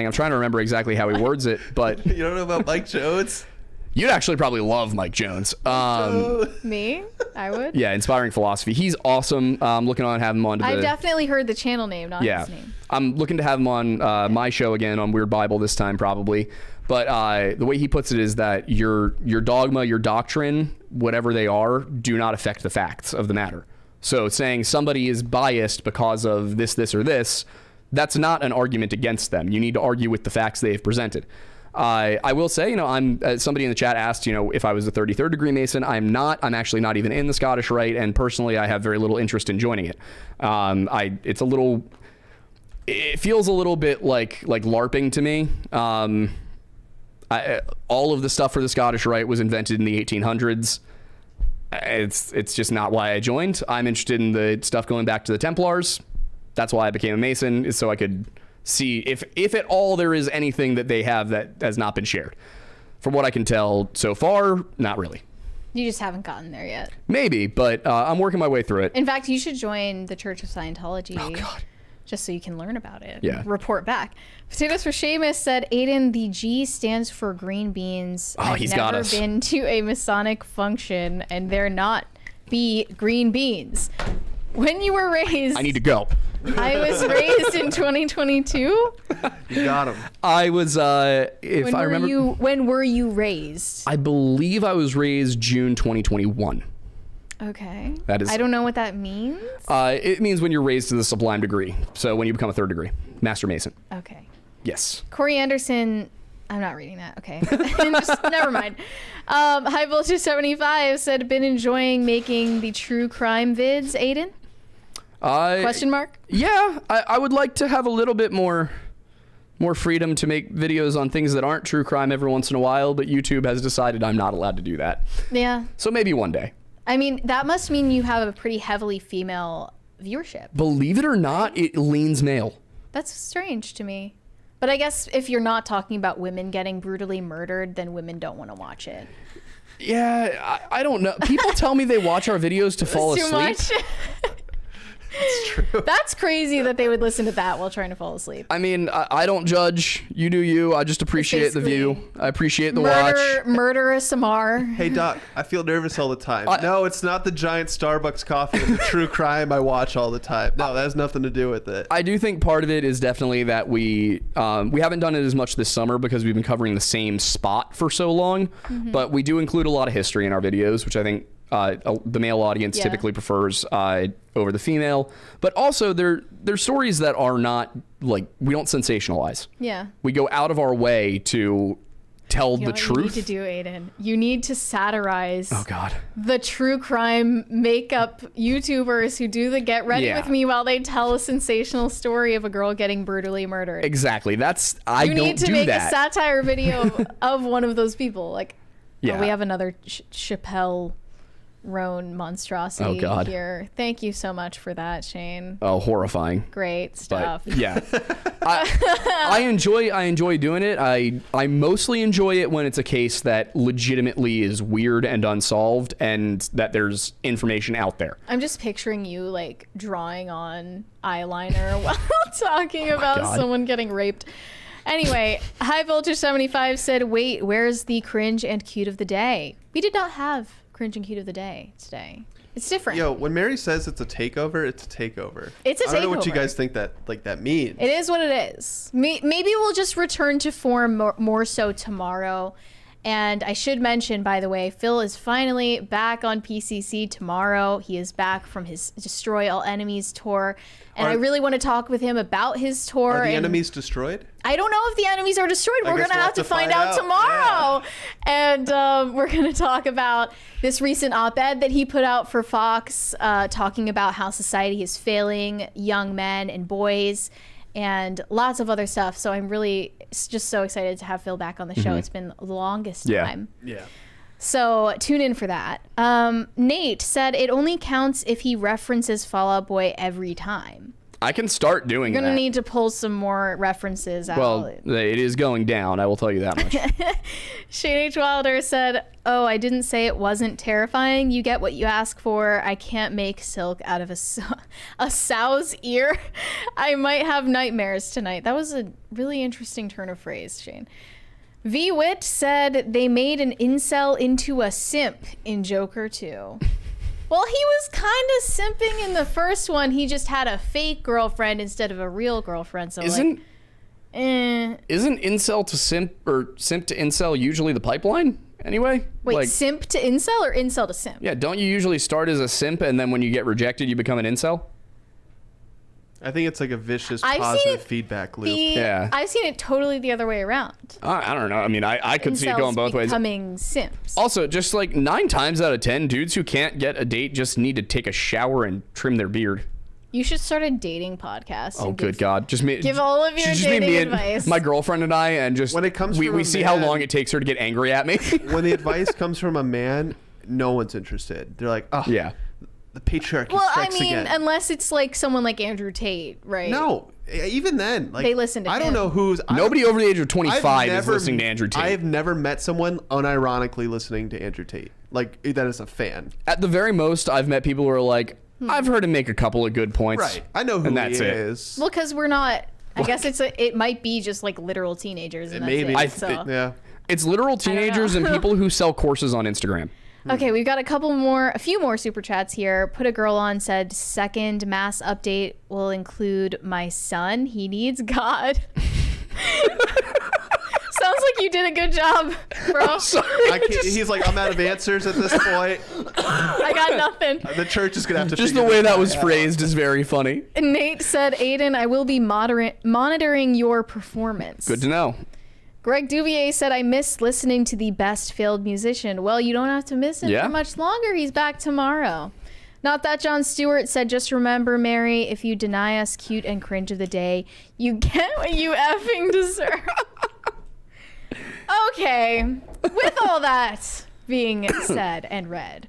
I'm trying to remember exactly how he words it, but you don't know about Mike Jones? You'd actually probably love Mike Jones. Me? I would? Yeah, Inspiring Philosophy. He's awesome. I'm looking on to have him on. I've definitely heard the channel name, not his name. I'm looking to have him on my show again on Weird Bible this time probably. But the way he puts it is that your dogma, your doctrine, whatever they are, do not affect the facts of the matter. So saying somebody is biased because of this, or this, that's not an argument against them. You need to argue with the facts they have presented. I will say, I'm somebody in the chat asked, if I was a 33rd degree Mason. I'm not. I'm actually not even in the Scottish Rite, and personally, I have very little interest in joining it. It feels a little bit like LARPing to me. All of the stuff for the Scottish Rite was invented in the 1800s. It's just not why I joined. I'm interested in the stuff going back to the Templars. That's why I became a Mason, is so I could see if at all there is anything that they have that has not been shared. From what I can tell so far, not really. You just haven't gotten there yet. Maybe, but I'm working my way through it. In fact, you should join the Church of Scientology. Oh, God. Just so you can learn about it. Yeah. Report back. Potatoes for Seamus said, Aidan, the G stands for green beans. Oh, he's got us. I've never been to a Masonic function, and they're not green beans. When you were raised... I need to go. I was raised in 2022. You got him. I was, when were you raised? I believe I was raised June 2021. Okay. That is. I don't know what that means. It means when you're raised to the sublime degree. So when you become a 3rd degree, Master Mason. Okay. Yes. Corey Anderson, I'm not reading that. Okay. Never mind. High Voltage 75 said, been enjoying making the true crime vids, Aidan? Question mark? Yeah, I would like to have a little bit more freedom to make videos on things that aren't true crime every once in a while, but YouTube has decided I'm not allowed to do that. Yeah. So maybe one day. I mean, that must mean you have a pretty heavily female viewership. Believe it or not, it leans male. That's strange to me. But I guess if you're not talking about women getting brutally murdered, then women don't want to watch it. Yeah, I don't know. People tell me they watch our videos to fall asleep. Too much. It's true. That's crazy that they would listen to that while trying to fall asleep. I mean, I don't judge. You do you. I just appreciate the view. I appreciate the watch. Murder Samar. Hey, Doc, I feel nervous all the time. No, it's not the giant Starbucks coffee and the true crime I watch all the time. No, that has nothing to do with it. I do think part of it is definitely that we haven't done it as much this summer because we've been covering the same spot for so long. Mm-hmm. But we do include a lot of history in our videos, which I think the male audience typically prefers over the female. But also, they're stories that are not, like, we don't sensationalize. Yeah. We go out of our way to tell the truth. You need to do, Aidan. You need to satirize the true crime makeup YouTubers who do the get ready with me while they tell a sensational story of a girl getting brutally murdered. Exactly. You need to make a satire video of one of those people. Like, we have another Chappelle Roan monstrosity here. Thank you so much for that, Shane. Oh, horrifying. Great stuff. But, yeah. I enjoy doing it. I mostly enjoy it when it's a case that legitimately is weird and unsolved and that there's information out there. I'm just picturing you like drawing on eyeliner while talking about someone getting raped. Anyway, High Voltage 75 said, wait, where's the cringe and cute of the day? We did not have cringe and cute of the day today. It's different. Yo, when Mary says it's a takeover, it's a takeover. It's a takeover. I don't know what you guys think that means. It is what it is. Maybe we'll just return to form more so tomorrow. And I should mention, by the way, Phil is finally back on PCC tomorrow. He is back from his Destroy All Enemies tour. And I really want to talk with him about his tour. Are the enemies destroyed? I don't know if the enemies are destroyed. We're going to have to find out tomorrow. Yeah. And we're going to talk about this recent op-ed that he put out for Fox, talking about how society is failing young men and boys and lots of other stuff. So I'm really just so excited to have Phil back on the show. It's been the longest time. Yeah. So tune in for that. Nate said it only counts if he references Fall Out Boy every time. I can start doing that. You're going to need to pull some more references out. Well, it is going down. I will tell you that much. Shane H. Wilder said, oh, I didn't say it wasn't terrifying. You get what you ask for. I can't make silk out of a sow's ear. I might have nightmares tonight. That was a really interesting turn of phrase, Shane. V. Witt said they made an incel into a simp in Joker 2. Well, he was kind of simping in the first one. He just had a fake girlfriend instead of a real girlfriend. So isn't incel to simp or simp to incel usually the pipeline anyway? Wait, simp to incel or incel to simp? Yeah, don't you usually start as a simp and then when you get rejected you become an incel? I think it's like a vicious I've seen positive it feedback loop. Yeah. I've seen it totally the other way around. I don't know. I mean, I could see it going both ways. Becoming simps. Also, just like 9 times out of 10, dudes who can't get a date just need to take a shower and trim their beard. You should start a dating podcast. Oh, good God. Just me. Give all of your just me dating and advice. my girlfriend and I, and just When it comes we from a see how man- long it takes her to get angry at me. When the advice comes from a man, no one's interested. They're like, oh, Yeah. the patriarchy Well, I strikes mean, again. unless it's like someone like Andrew Tate, right? No, even then, like They listen to I don't him. know who's Nobody over the age of I've 25 is never- listening to Andrew Tate. I've never met someone unironically listening to Andrew Tate, like that is a fan. At the very most, I've met people who are like, I've heard him make a couple of good points. Right, I know who and that's he it. is. Well, because we're not. I guess it might be just like literal teenagers. And Maybe. That's it, Yeah. It's literal teenagers and people who sell courses on Instagram. Okay, we've got a few more super chats here. Put a girl on said second mass update will include my son. He needs God. Sounds like you did a good job, bro. He's like, I'm out of answers at this point. I got nothing. The church is gonna have to. Just the figure way this that was out. phrased is very funny. Nate said, Aidan, I will be monitoring your performance. Good to know. Greg Duvier said, I missed listening to the best failed musician. Well, you don't have to miss him for much longer. He's back tomorrow. Not that John Stewart said, just remember, Mary, if you deny us cute and cringe of the day, you get what you effing deserve. Okay, with all that being said and read,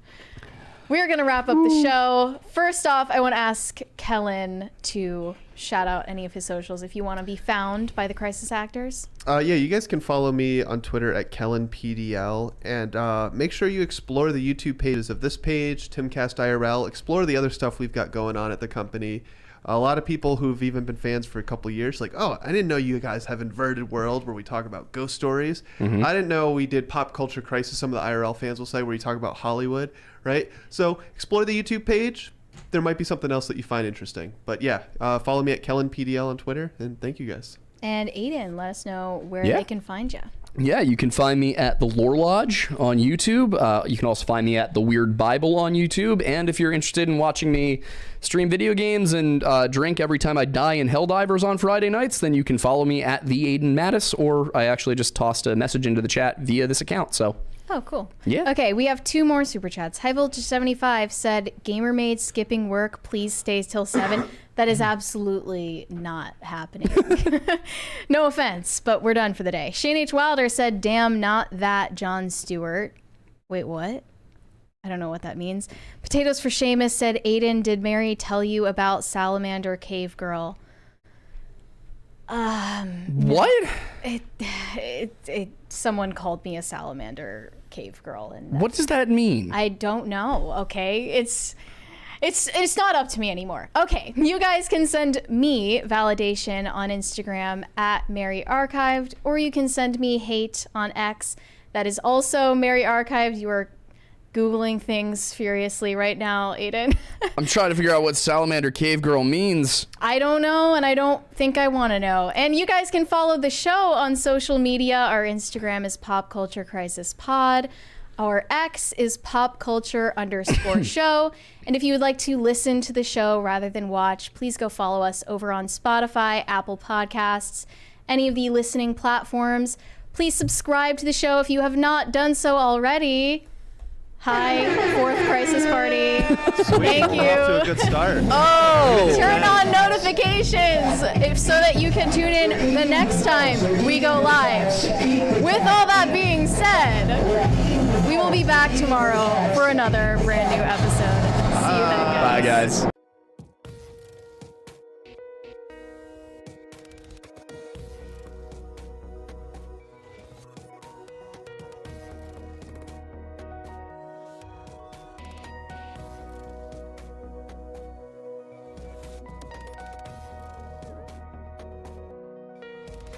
we're going to wrap up the show. First off, I want to ask Kellen to shout out any of his socials if you want to be found by the Crisis Actors. Yeah, you guys can follow me on Twitter at KellenPDL, and make sure you explore the YouTube pages of this page, Timcast IRL. Explore the other stuff we've got going on at the company. A lot of people who've even been fans for a couple of years, like, oh, I didn't know you guys have Inverted World where we talk about ghost stories. Mm-hmm. I didn't know we did Pop Culture Crisis, some of the IRL fans will say, where you talk about Hollywood, right? So explore the YouTube page. There might be something else that you find interesting. But yeah, follow me at KellenPDL on Twitter, and thank you guys. And Aidan, let us know where Yeah. they can find you. Yeah, you can find me at The Lore Lodge on YouTube. You can also find me at The Weird Bible on YouTube. And if you're interested in watching me stream video games and drink every time I die in Helldivers on Friday nights, then you can follow me at The Aidan Mattis, or I actually just tossed a message into the chat via this account. So Oh, cool. Yeah. Okay, we have 2 more super chats. High Voltage 75 said, Gamermaid skipping work, please stay till 7. That is absolutely not happening. No offense, but we're done for the day. Shane H. Wilder said, damn, not that John Stewart. Wait, what? I don't know what that means. Potatoes for Seamus said, Aidan, did Mary tell you about Salamander Cave Girl? what? Someone called me a salamander cave girl, and What does that mean? I don't know. Okay, it's not up to me anymore. Okay, you guys can send me validation on Instagram at Mary Archived, or you can send me hate on X. That is also Mary Archived. You are Googling things furiously right now, Aidan. I'm trying to figure out what Salamander Cave Girl means. I don't know, and I don't think I want to know. And you guys can follow the show on social media. Our Instagram is Pop Culture Crisis Pod. Our X is popculture_show. And if you would like to listen to the show rather than watch, please go follow us over on Spotify, Apple Podcasts, any of the listening platforms. Please subscribe to the show if you have not done so already. Hi, 4th Crisis Party. Thank you. Off to a good start. Oh! Turn on notifications so that you can tune in the next time we go live. With all that being said, we will be back tomorrow for another brand new episode. See you then, guys. Bye, guys.